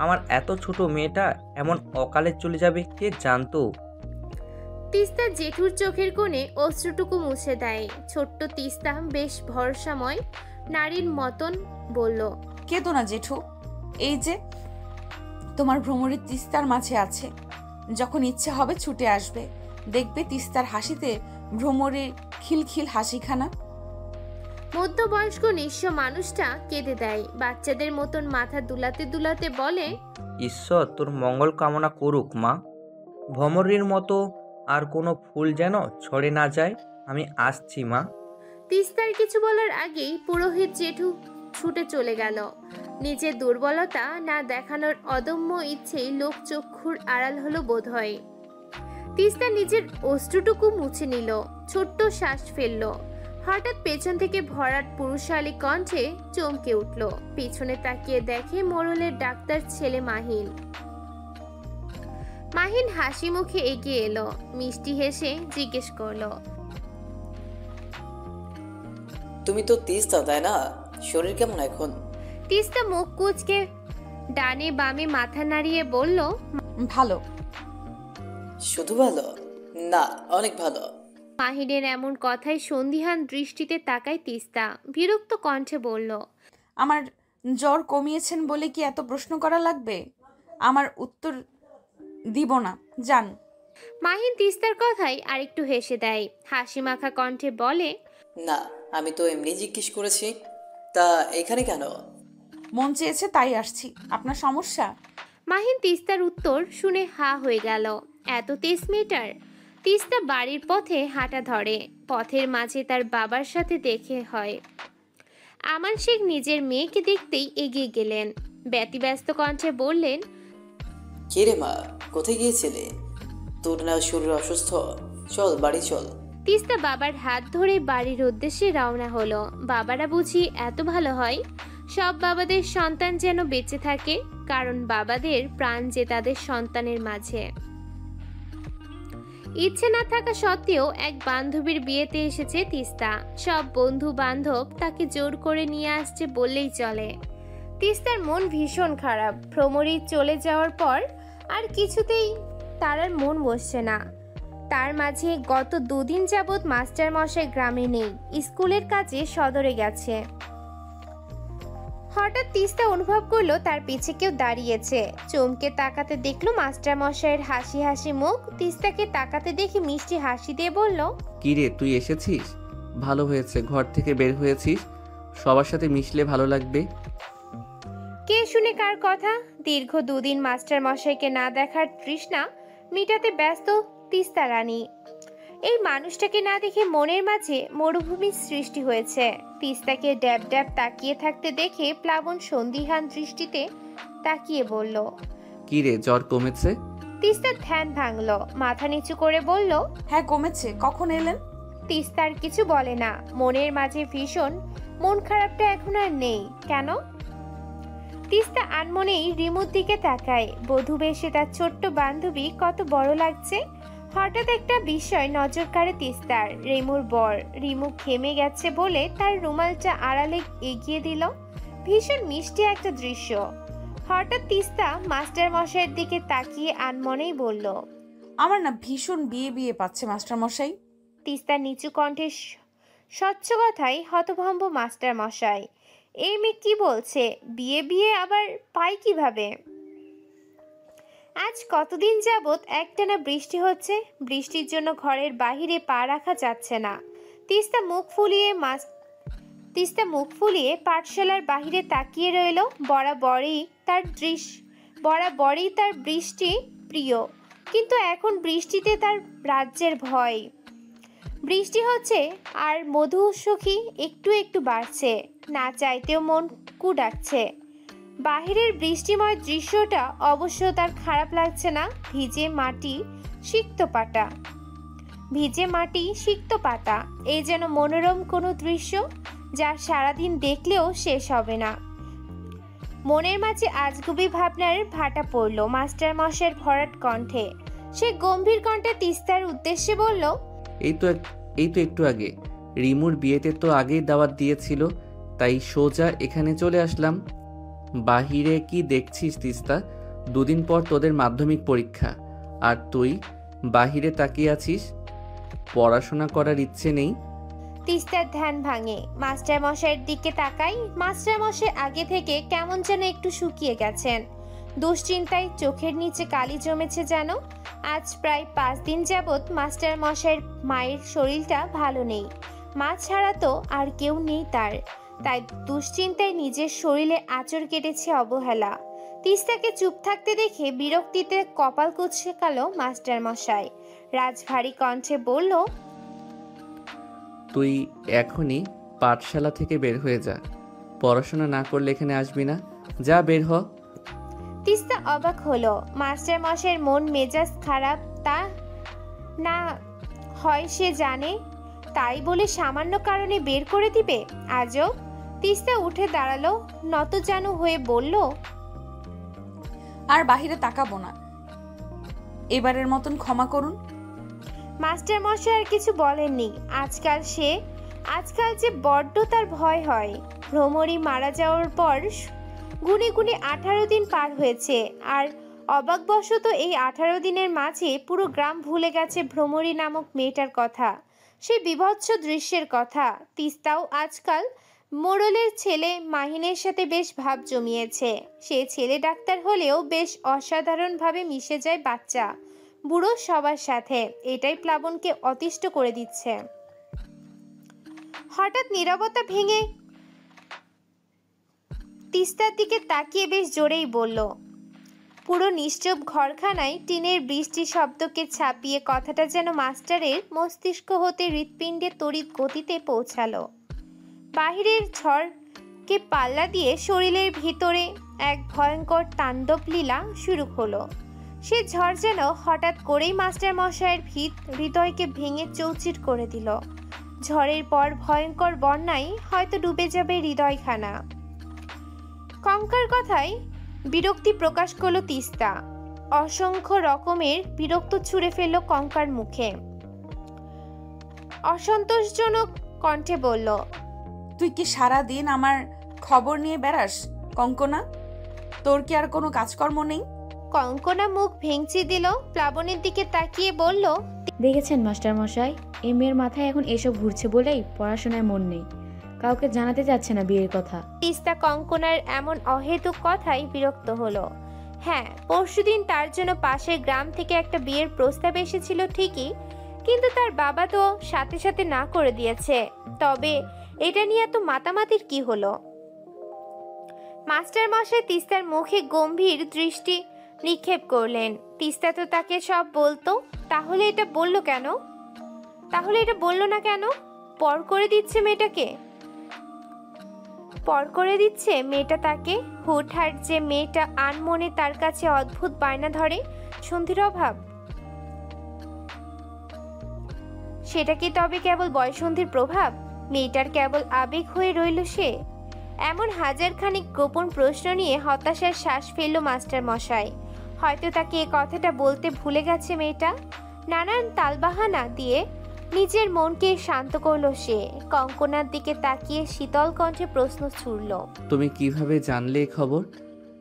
আমার এত ছোট মেয়েটা এমন অকালে চলে যাবে কে জানতো। তিস্তা জেঠুর চোখের কোণে অশ্রুটুকু মুছে দেয়। ছোট্ট তিস্তা বেশ ভরসাময় নারীর মতন বলল, কেঁদো না জেঠু, এই যে তোমার ভ্রমরের তিস্তার মাঝে আছে, যখন ইচ্ছে হবে ছুটে আসবে, দেখবে তিস্তার হাসিতে ভ্রমরের খিলখিল হাসিখানা। মধ্যবয়স্ক নিঃস্ব মানুষটা কেঁদে দেয়, বাচ্চাদের মতন মাথা দুলাতে দুলাতে বলে, ঈশ্বর তোর মঙ্গল কামনা করুক মা। ভ্রমরের মতো আর কোনো ফুল যেন ছড়ে না যায়। আমি আসছি মা। তিস্তার কিছু বলার আগেই পুরোহিত জেঠু ছুটে চলে গেল। নিজের দুর্বলতা না দেখানোর অদম্য ইচ্ছেই লোক চক্ষুর আড়াল হলো বোধ হয়। তিস্তা নিজের অশ্রুটুকু মুছে নিল, ছোট্ট শ্বাস ফেলল। হঠাৎ পেছন থেকে ভরাট পুরুষালী কণ্ঠে চমকে উঠল। পিছনে তাকিয়ে দেখে মোড়লের ডাক্তার ছেলে মাহিন। মাহিন হাসি মুখে এগিয়ে এলো, মিষ্টি হেসে জিজ্ঞেস করলো, তুমি তো তিস্তা তাই না? শরীর কেমন এখন? তিস্তা মুখ কুঁচকে ডানে বামে মাথা নাড়িয়ে বলল, ভালো। শুধু ভালো না, অনেক ভালো। মাহিনের এমন কথায় সন্দিহান দৃষ্টিতে তাকায় তিস্তা, বিরক্ত কণ্ঠে বলল, আমার জ্বর কমিয়েছেন বলে কি এত প্রশ্ন করা লাগবে? আমার উত্তর দিব না, জান। মাহিন তিস্তার কথায় আরেকটু হেসে দেয়, হাসি মাখা কণ্ঠে বলে, না, আমি তো এমনি জিজ্ঞেস করেছি। তা এখানে কেন? মন চেয়েছে তাই আসছি। আপনার সমস্যা? মাহিন তিস্তার উত্তর শুনে হা হয়ে গেল। এত তেজ মেয়েটার। তিস্তা বাড়ির পথে হাঁটা ধরে। পথের মাঝে তার বাবার সাথে দেখে হয়। আমান শেখ নিজের মেয়েকে দেখতেই এগিয়ে গেলেন, ব্যতিব্যস্ত কণ্ঠে বললেন, কে রে মা, কোথায় গিয়েছিলে? তোর না শরীর অসুস্থ, চল বাড়ি চল। তিস্তা বাবার হাত ধরে বাড়ির উদ্দেশ্যে রওনা হলো। বাবারা বুঝি এত ভালো হয়? সব বাবাদের সন্তান যেন বেঁচে থাকে, কারণ বাবাদের প্রাণ যে তাদের সন্তানের মাঝে। ইচ্ছে না থাকা সত্ত্বেও এক বান্ধবীর বিয়েতে এসেছে তিস্তা। সব বন্ধু বান্ধব তাকে জোর করে নিয়ে আসছে বললেই চলে। তিস্তার মন ভীষণ খারাপ। ভ্রমরী চলে যাওয়ার পর আর কিছুতেই তার আর মন বসছে না। তার মাঝে গত 2 দিন যাবৎ মাস্টার মশাই গ্রামে নেই, স্কুলের কাজে সদরে গেছে। হঠাৎ তিস্তা অনুভব করলো তার পিছে কেউ দাঁড়িয়েছে। চমকে তাকাতে দেখলো মাস্টার মশাইয়ের হাসি হাসি মুখ। তিস্তাকে তাকাতে দেখে মিষ্টি হাসি দিয়ে বলল, কি রে তুই এসেছিস? ভালো হয়েছে, ঘর থেকে বের হয়েছিস। সবার সাথে মিশলে ভালো লাগবে। কে শুনে কার কথা? দীর্ঘ 2 দিন মাস্টার মশাইকে না দেখার তৃষ্ণা মিটাতে ব্যস্ত তিস্তা রানী। এই মানুষটাকে না দেখে মনের মাঝে মরুভূমির সৃষ্টি হয়েছে। তিস্তাকে ড্যাব ড্যাব তাকিয়ে থাকতে দেখে প্লাবন সন্দিহান দৃষ্টিতে তাকিয়ে বলল, কি রে জ্বর কমেছে? তিস্তার ধ্যান ভাঙলো, মাথা নিচু করে বলল, হ্যাঁ কমেছে। কখন এলেন? তিস্তার কিছু বলে না। মনের মাঝে ভীষণ মন খারাপটা এখন আর নেই। কেন? তিস্তা আনমনেই রিমুর দিকে তাকায়। বধূ বেশে তার ছোট্ট বান্ধবী কত বড় লাগছে। হঠাৎ একটা বিষয় নজর কাড়ে তিস্তার। রিমুর বর। রিমু ঘেমে গেছে বলে তার রুমালটা আড়ালে এগিয়ে দিল। ভীষণ মিষ্টি একটা দৃশ্য। হঠাৎ তিস্তা মাস্টার মশাইয়ের দিকে তাকিয়ে আনমনেই বলল, আমার না ভীষণ বিয়ে বিয়ে পাচ্ছে মাস্টার মশাই। তিস্তা নিচু কণ্ঠে স্বচ্ছ কথায় হতভম্ব মাস্টার মশাই। এই মেয়ে কি বলছে? বিয়ে বিয়ে আবার পায় কিভাবে? আজ কতদিন যাবৎ একটানা বৃষ্টি হচ্ছে। বৃষ্টির জন্য ঘরের বাহিরে পা রাখা যাচ্ছে না। তিস্তা মুখ ফুলিয়ে পাঠশালার বাহিরে তাকিয়ে রইল। বরাবরই তার বৃষ্টি প্রিয়, কিন্তু এখন বৃষ্টিতে তার রাজ্যের ভয়। বৃষ্টি হচ্ছে আর মধু সখী একটু একটু বাড়ছে। না চাইতেও মন কু ডাকছে। বাহিরের বৃষ্টিময় দৃশ্যটা অবশ্য তার খারাপ লাগছে না। ভিজে মাটি সিক্ত পাতা এই যেন মনোরম কোনো দৃশ্য, যা সারাদিন দেখলেও শেষ হবে না। মনের মাঝে আজগুবি ভাবনার ভাটা পড়ল মাস্টার মশাইয়ের ভরাট কণ্ঠে। সে গম্ভীর কণ্ঠে তিস্তার উদ্দেশ্যে বলল, এই তো একটু আগে রিমুর বিয়েতে তো আগেই দাওয়াত দিয়েছিল, তাই সোজা এখানে চলে আসলাম। বাহিরে কি দেখছিস তিস্তা? দুদিন পর তোদের মাধ্যমিক পরীক্ষা, আর তুই বাহিরে তাকিয়ে আছিস। পড়াশোনা করার ইচ্ছে নেই? তিস্তার ধ্যান ভাঙে। মাস্টার মশাইয়ের দিকে তাকাই। মাস্টার মশাই আগে থেকে কেমন যেন একটু শুকিয়ে গেছেন। দুশ্চিন্তায় চোখের নিচে কালি জমেছে যেন। আজ প্রায় 5 দিন যাবৎ মাস্টার মশাইয়ের মায়ের শরীরটা ভালো নেই। মা ছাড়া তো আর কেউ নেই তার, তাই দুশ্চিন্তায় নিজের শরীরে আঁচড় কেটেছে অবহেলা। তিস্তাকে চুপ থাকতে দেখে বিরক্তিতে কপাল কুঁচকালো মাস্টার মশাই। রাজভারী কণ্ঠে বলল, তুই এখনই পাঠশালা থেকে বের হয়ে যা। পড়াশোনা না করলে এখানে আসবি না। যা, বের হ। তিস্তা অবাক হলো। মাস্টার মশাইয়ের মন মেজাজ খারাপ তা না হয় সে জানে, তাই বলে সামান্য কারণে বের করে দিবে? আজও। তিস্তা উঠে দাঁড়ালো, নতজানু হয়ে বলল, আর বাহিরে তাকাবো না, এবারের মতন ক্ষমা করুন। মাস্টার মশাই আর কিছু বলেননি। আজকাল যে বড্ড তার ভয় হয়। ভ্রমরী মারা যাওয়ার পর গুনে গুনে 18 দিন পার হয়েছে, আর অবাকবশত এই 18 দিনের মাঝে পুরো গ্রাম ভুলে গেছে ভ্রমরী নামক মেয়েটার কথা, সেই বীভৎস দৃশ্যের কথা। তিস্তাও আজকাল মোড়লের ছেলে মাহিনের সাথে বেশ ভাব জমিয়েছে। সে ছেলে ডাক্তার হলেও বেশ অসাধারণভাবে মিশে যায় বাচ্চা বুড়ো সবার সাথে। এটাই প্লাবনকে অতিষ্ঠ করে দিচ্ছে। হঠাৎ নীরবতা ভেঙে তিস্তার দিকে তাকিয়ে বেশ জোরেই বলল, পুরো নিশ্চুপ ঘরখানায় টিনের বৃষ্টি শব্দকে ছাপিয়ে কথাটা যেন মাস্টারের মস্তিষ্ক হতে হৃৎপিণ্ডে তড়িৎ গতিতে পৌঁছালো। বাহিরের ঝড়কে পাল্লা দিয়ে শরীরের ভিতরে এক ভয়ঙ্কর তাণ্ডব লীলা শুরু হলো। সে ঝড় যেন হঠাৎ করেই মাস্টার মশাইয়ের হৃদয়কে ভেঙে চৌচির করে দিল। ঝড়ের পর ভয়ঙ্কর বন্যায় হয়তো ডুবে যাবে হৃদয়খানা। কঙ্কার কথায় বিরক্তি প্রকাশ করলো তিস্তা। অসংখ্য রকমের বিরক্ত ছুঁড়ে ফেললো কঙ্কার মুখে। অসন্তোষজনক কণ্ঠে বলল, তুই কি সারা দিন আমার খবর নিয়ে বেড়াস কঙ্কনা? তোর কি আর কোনো কাজকর্ম নেই? কঙ্কনা মুখ ভেঙচি দিল। প্লাবনের দিকে তাকিয়ে বলল, দেখেছেন মাস্টার মশাই, এই মেয়ের মাথায় এখন এসব ঘুরছে বলেই পড়াশোনায় মন নেই, কাউকে জানাতে যাচ্ছে না বিয়ের কথা। তিস্তা কঙ্কনার এমন অহেতুক কথাই বিরক্ত হলো। হ্যাঁ, পরশুদিন তার জন্য পাশের গ্রাম থেকে একটা বিয়ের প্রস্তাব এসেছিল ঠিকই, কিন্তু তার বাবা তো সাথে সাথে না করে দিয়েছে। তবে এটা নিয়ে তো মাতামাতির কি হলো? মাস্টার মশাই তিস্তার মুখে গম্ভীর দৃষ্টি নিক্ষেপ করলেন। তিস্তা তো তাকে সব বলতো, তাহলে এটা বলল না কেন? পর করে দিচ্ছে মেয়েটা তাকে। হুটহাট যে মেয়েটা আনমনে তার কাছে অদ্ভুত বায়না ধরে, সন্ধির অভাব, সেটা কি তবে কেবল বয়সন্ধির প্রভাব? মেয়েটার কেবল আবেগ হয়ে রইল সে? এমন হাজারখানিক গোপন প্রশ্ন নিয়ে হতাশার শ্বাস ফেলল মাস্টার মশাই। হয়তো তাকে এ কথাটা বলতে ভুলে গেছে মেয়েটা। নানান তালবাহানা দিয়ে নিজের মনকে শান্ত করলো সে। কঙ্কনার দিকে তাকিয়ে শীতল কণ্ঠে প্রশ্ন ছুড়ল, তুমি কিভাবে জানলে এই খবর?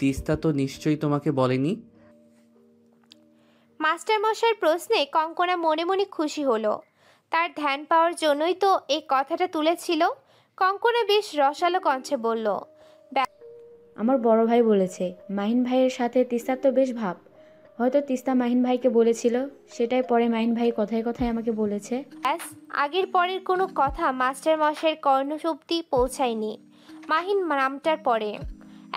তিস্তা তো নিশ্চয়ই তোমাকে বলেনি। মাস্টার মশাইয়ের প্রশ্নে কঙ্কনা মনে মনে খুশি হলো। তার ধ্যান পাওয়ার জন্যই তো এই কথাটা তুলেছিল। কঙ্কনা বেশ রসালো কণ্ঠে বলল, আমার বড় ভাই বলেছে, মাহিন ভাইয়ের সাথে তিস্তার তো বেশ ভাব। হয়তো তিস্তা মাহিন ভাইকে বলেছিল, সেটাই পরে মাহিন ভাই কথায় কথায় আমাকে বলেছে। আগের পরের কোনো কথা মাস্টার মশাইয়ের কর্ণশক্তি পৌঁছায়নি মাহিন নামটার পরে।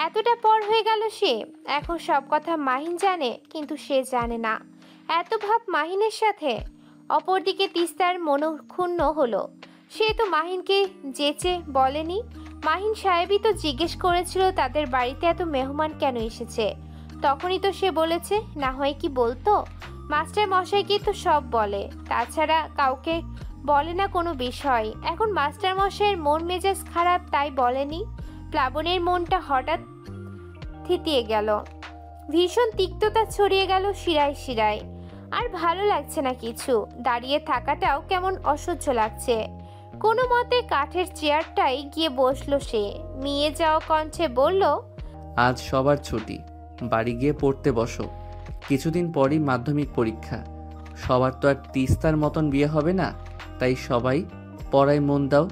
এতটা পর হয়ে গেল সে। এখন সব কথা মাহিন জানে, কিন্তু সে জানে না এত ভাব মাহিনের সাথে। অপরদিকে তিস্তার মনক্ষুণ্ণ হলো। সে তো মাহিনকে যেচে বলেনি, মাহিন সাহেবই তো জিজ্ঞেস করেছিল তাদের বাড়িতে এত মেহমান কেন এসেছে। তখনই তো সে বলেছে, না হয় কি বলতো, মাস্টার মশাইকে তো সব বলে, তাছাড়া কাউকে বলে না কোনো বিষয়। এখন মাস্টার মশাইয়ের মন মেজাজ খারাপ তাই বলেনি। প্লাবনের মনটা হঠাৎ থিতিয়ে গেল, ভীষণ তিক্ততা ছড়িয়ে গেল শিরায় শিরায়। আর ভালো লাগছে না কিছু, দাঁড়িয়ে থাকাটাও কেমন অসহ্য লাগছে। কোনো মতে কাঠের চেয়ারটাই গিয়ে বসলো সে। মিয়ে যাওয়া কণ্ঠে বলল, আজ সবার ছুটি, বাড়ি গিয়ে পড়তে বসো। কিছুদিন পরই মাধ্যমিক পরীক্ষা। সবার তো আর তিস্তার মতন বিয়ে হবে না, তাই সবাই পড়ায় মন দাও।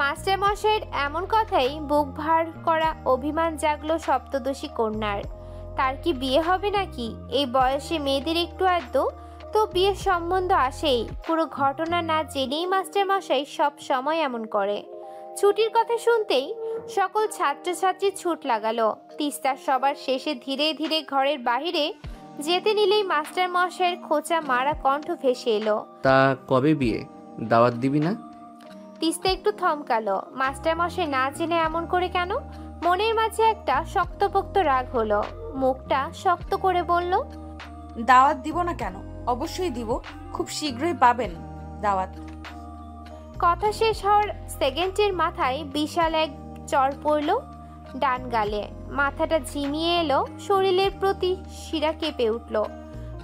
মাস্টার মশাইয়ের এমন কথাই বুক ভার করা অভিমান জাগলো সপ্তদশী কন্যার। তার কি বিয়ে হবে নাকি? এই বয়সে মেয়েদের একটু আধটু তো বিয়ের সম্বন্ধ আসেই। পুরো ঘটনা না জেনেই মাস্টার মশাই সব সময় এমন করে। ছুটির কথা শুনতেই সকল ছাত্রছাত্রী ছুট লাগালো। তিস্তার সবার শেষে ধীরে ধীরে ঘরের বাহিরে যেতে নিলেই মাস্টার মশাইয়ের খোঁচা মারা কণ্ঠ ভেসে এলো, তা কবে বিয়ে? দাওয়াত দিবি না? তিস্তা একটু থমকালো। মাস্টার মশাই না জেনে এমন করে কেন? মনের মাঝে একটা শক্তপোক্ত রাগ হলো। মুখটা শক্ত করে বলল, দাওয়াত দিব না কেন? অবশ্যই দিব, খুব শীঘ্রই পাবেন দাওয়াত। কথা শেষ হওয়ার সেকেন্ডের মাথায় বিশাল এক চড় পড়ল ডান গালে। মাথাটা ঝিমিয়ে এলো, শরীরের প্রতি শিরা কেঁপে উঠল।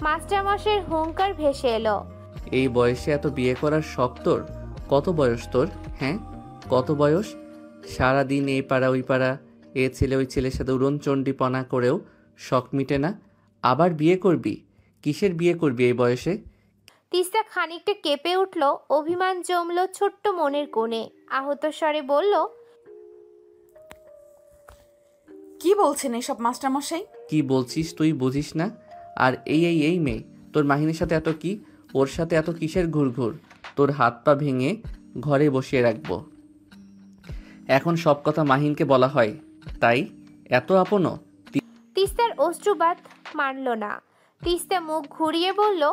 মাস্টার মশাইয়ের হুঙ্কার ভেসে এলো, এই বয়সে এত বিয়ে করার শখ তোর? কত বয়স তোর? হ্যাঁ, কত বয়স? সারাদিন এই পাড়া ওই পাড়া, এ ছেলে ওই ছেলের সাথে উড়নচণ্ডীপনা করেও শখ মিটে না, আবার বিয়ে করবি? কিসের বিয়ে করবি এই বয়সে? তিস্তা খানিকটা কেঁপে উঠল, অভিমান জমলো ছোট্ট মনের কোণে। আহত স্বরে বলল, কি বলছেন এসব মাস্টার মশাই? কি বলছিস তুই বুঝিস না? আর এই মেয়ে, তোর মাহিনের সাথে এত কি? ওর সাথে এত কিসের ঘুরঘুর? তোর হাত পা ভেঙে ঘরে বসিয়ে রাখবো। এখন সব কথা মাহিনকে বলা হয়, তাই এত আপনও? তিস্তার অশ্রুবাদ মানল না। তিস্তা মুখ ঘুরিয়ে বলল,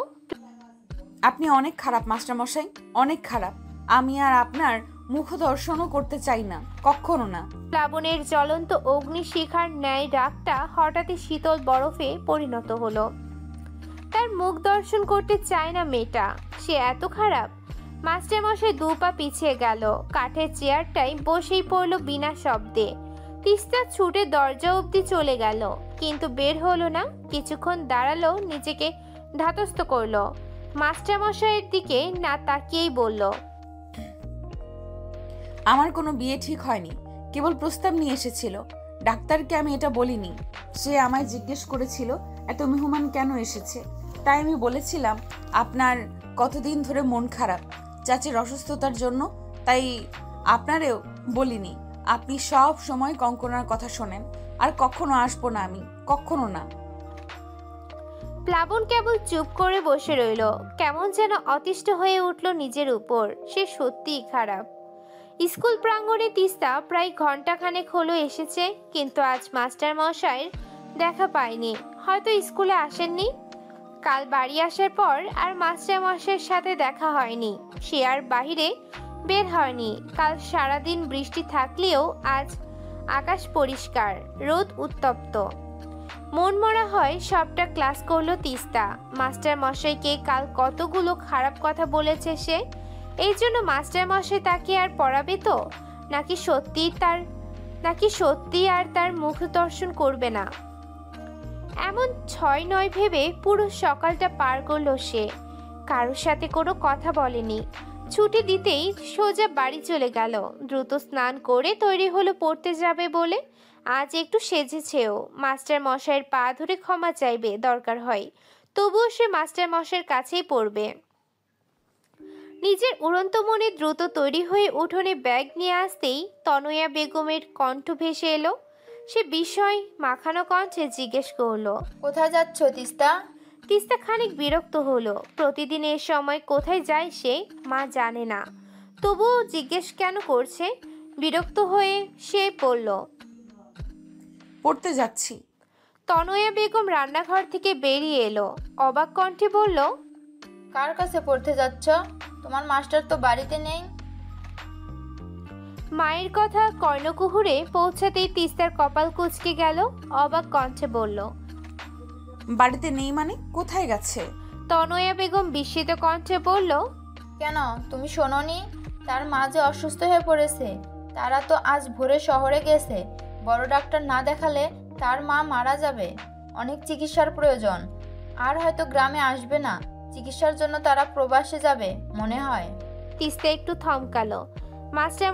আপনি অনেক খারাপ মাস্টার মশাই, অনেক খারাপ। আমি আর আপনার মুখ দর্শনও করতে চাই না, কখনো না। প্লাবনের জ্বলন্ত অগ্নিশিখার ন্যায় রাগটা হঠাৎই শীতল বরফে পরিণত হলো। তার মুখ দর্শন করতে চায় না মেয়েটা, সে এত খারাপ। মাস্টার মশাই দু পা পিছিয়ে গেল, কাঠের চেয়ারটাই বসেই পড়ল বিনা শব্দে। তিস্তা ছুটে দরজা অবধি চলে গেল, কিন্তু বের হলো না। কিছুক্ষণ দাঁড়ালো, নিজেকে ধাতস্থ করলো। মাস্টার মশাইয়ের দিকে না তাকিয়েই বলল, আমার কোনো বিয়ে ঠিক হয়নি, কেবল প্রস্তাব নিয়ে এসেছিল। ডাক্তারকে আমি এটা বলিনি। সে আমায় জিজ্ঞেস করেছিল এত মেহমান কেন এসেছে, তাই আমি বলেছিলাম আপনার কতদিন ধরে মন খারাপ চাচির অসুস্থতার জন্য, তাই আপনারেও বলিনি। আপনি সব সময় কঙ্কনার কথা শোনেন, আর কখনো আসবো না আমি, কখনো না। প্লাবন কেবল চুপ করে বসে রইল, কেমন যেন অতিষ্ঠ হয়ে উঠল নিজের উপর। সে সত্যিই খারাপ। স্কুল প্রাঙ্গণে তিস্তা প্রায় ঘন্টাখানেক হলো এসেছে, কিন্তু আজ মাস্টার মশাইয়ের দেখা পায়নি। হয়তো স্কুলে আসেননি। কাল বাড়ি আসার পর আর মাস্টার মশাইয়ের সাথে দেখা হয়নি। সে আর বাহিরে বের হয়নি। কাল সারাদিন বৃষ্টি থাকলেও আজ আকাশ পরিষ্কার, রোদ উত্তপ্ত। মন মরা হয় সবটা ক্লাস করলো তিস্তা। মাস্টার মশাইকে কাল কতগুলো খারাপ কথা বলেছে সে, এই জন্য মাস্টার মশাই তাকে আর পড়াবে তো, নাকি সত্যি আর তার মুখ দর্শন করবে না। এমন 6-9 ভেবে পুরো সকালটা পার করলো সে। কারোর সাথে কোনো কথা বলেনি। ছুটি দিতেই সোজা বাড়ি চলে গেল। দ্রুত স্নান করে তৈরি হলো পড়তে যাবে বলে। আজ একটু সেজেছেও। মাস্টার মশাইয়ের পা ধরে ক্ষমা চাইবে দরকার হয়, তবুও সে মাস্টার মশাইয়ের কাছেই পড়বে। নিজের উড়ন্ত মনে দ্রুত তৈরি হয়ে উঠোনে ব্যাগ নিয়ে আসতেই তনয়া বেগমের কণ্ঠ ভেসে এলো। সে বিস্ময় মাখানো কণ্ঠে জিজ্ঞেস করলো, কোথায় যাচ্ছ তিস্তা? তিস্তা খানিক বিরক্ত হলো। প্রতিদিন এ সময় কোথায় যায় সে মা জানে না, তবুও জিজ্ঞেস কেন করছে। বিরক্ত হয়ে সে বলল, পড়তে যাচ্ছি। তনয়া বেগম রান্নাঘর থেকে বেরিয়ে এলো, অবাক কণ্ঠে বলল, কার কাছে পড়তে যাচ্ছ? তোমার মাস্টার তো বাড়িতে নেই। মায়ের কথা কর্ণকুহুরে পৌঁছাতেই তিস্তার কপাল কুঁচকে গেল। অবাক কণ্ঠে বলল, বাড়িতে নেই মানে? কোথায় গেছে? তনয়া বেগম বিস্মিত কণ্ঠে বলল, কেন তুমি শোনোনি? তার মা যে অসুস্থ হয়ে পড়েছে। তারা তো আজ ভোরে শহরে গেছে। বড় ডাক্তার না দেখালে তার মা মারা যাবে। অনেক চিকিৎসার প্রয়োজন। আর হয়তো গ্রামে আসবে না। চিকিৎসার জন্য তারা প্রবাসে যাবে মনে হয়। তিস্তা একটু থমকালো। মাস্টার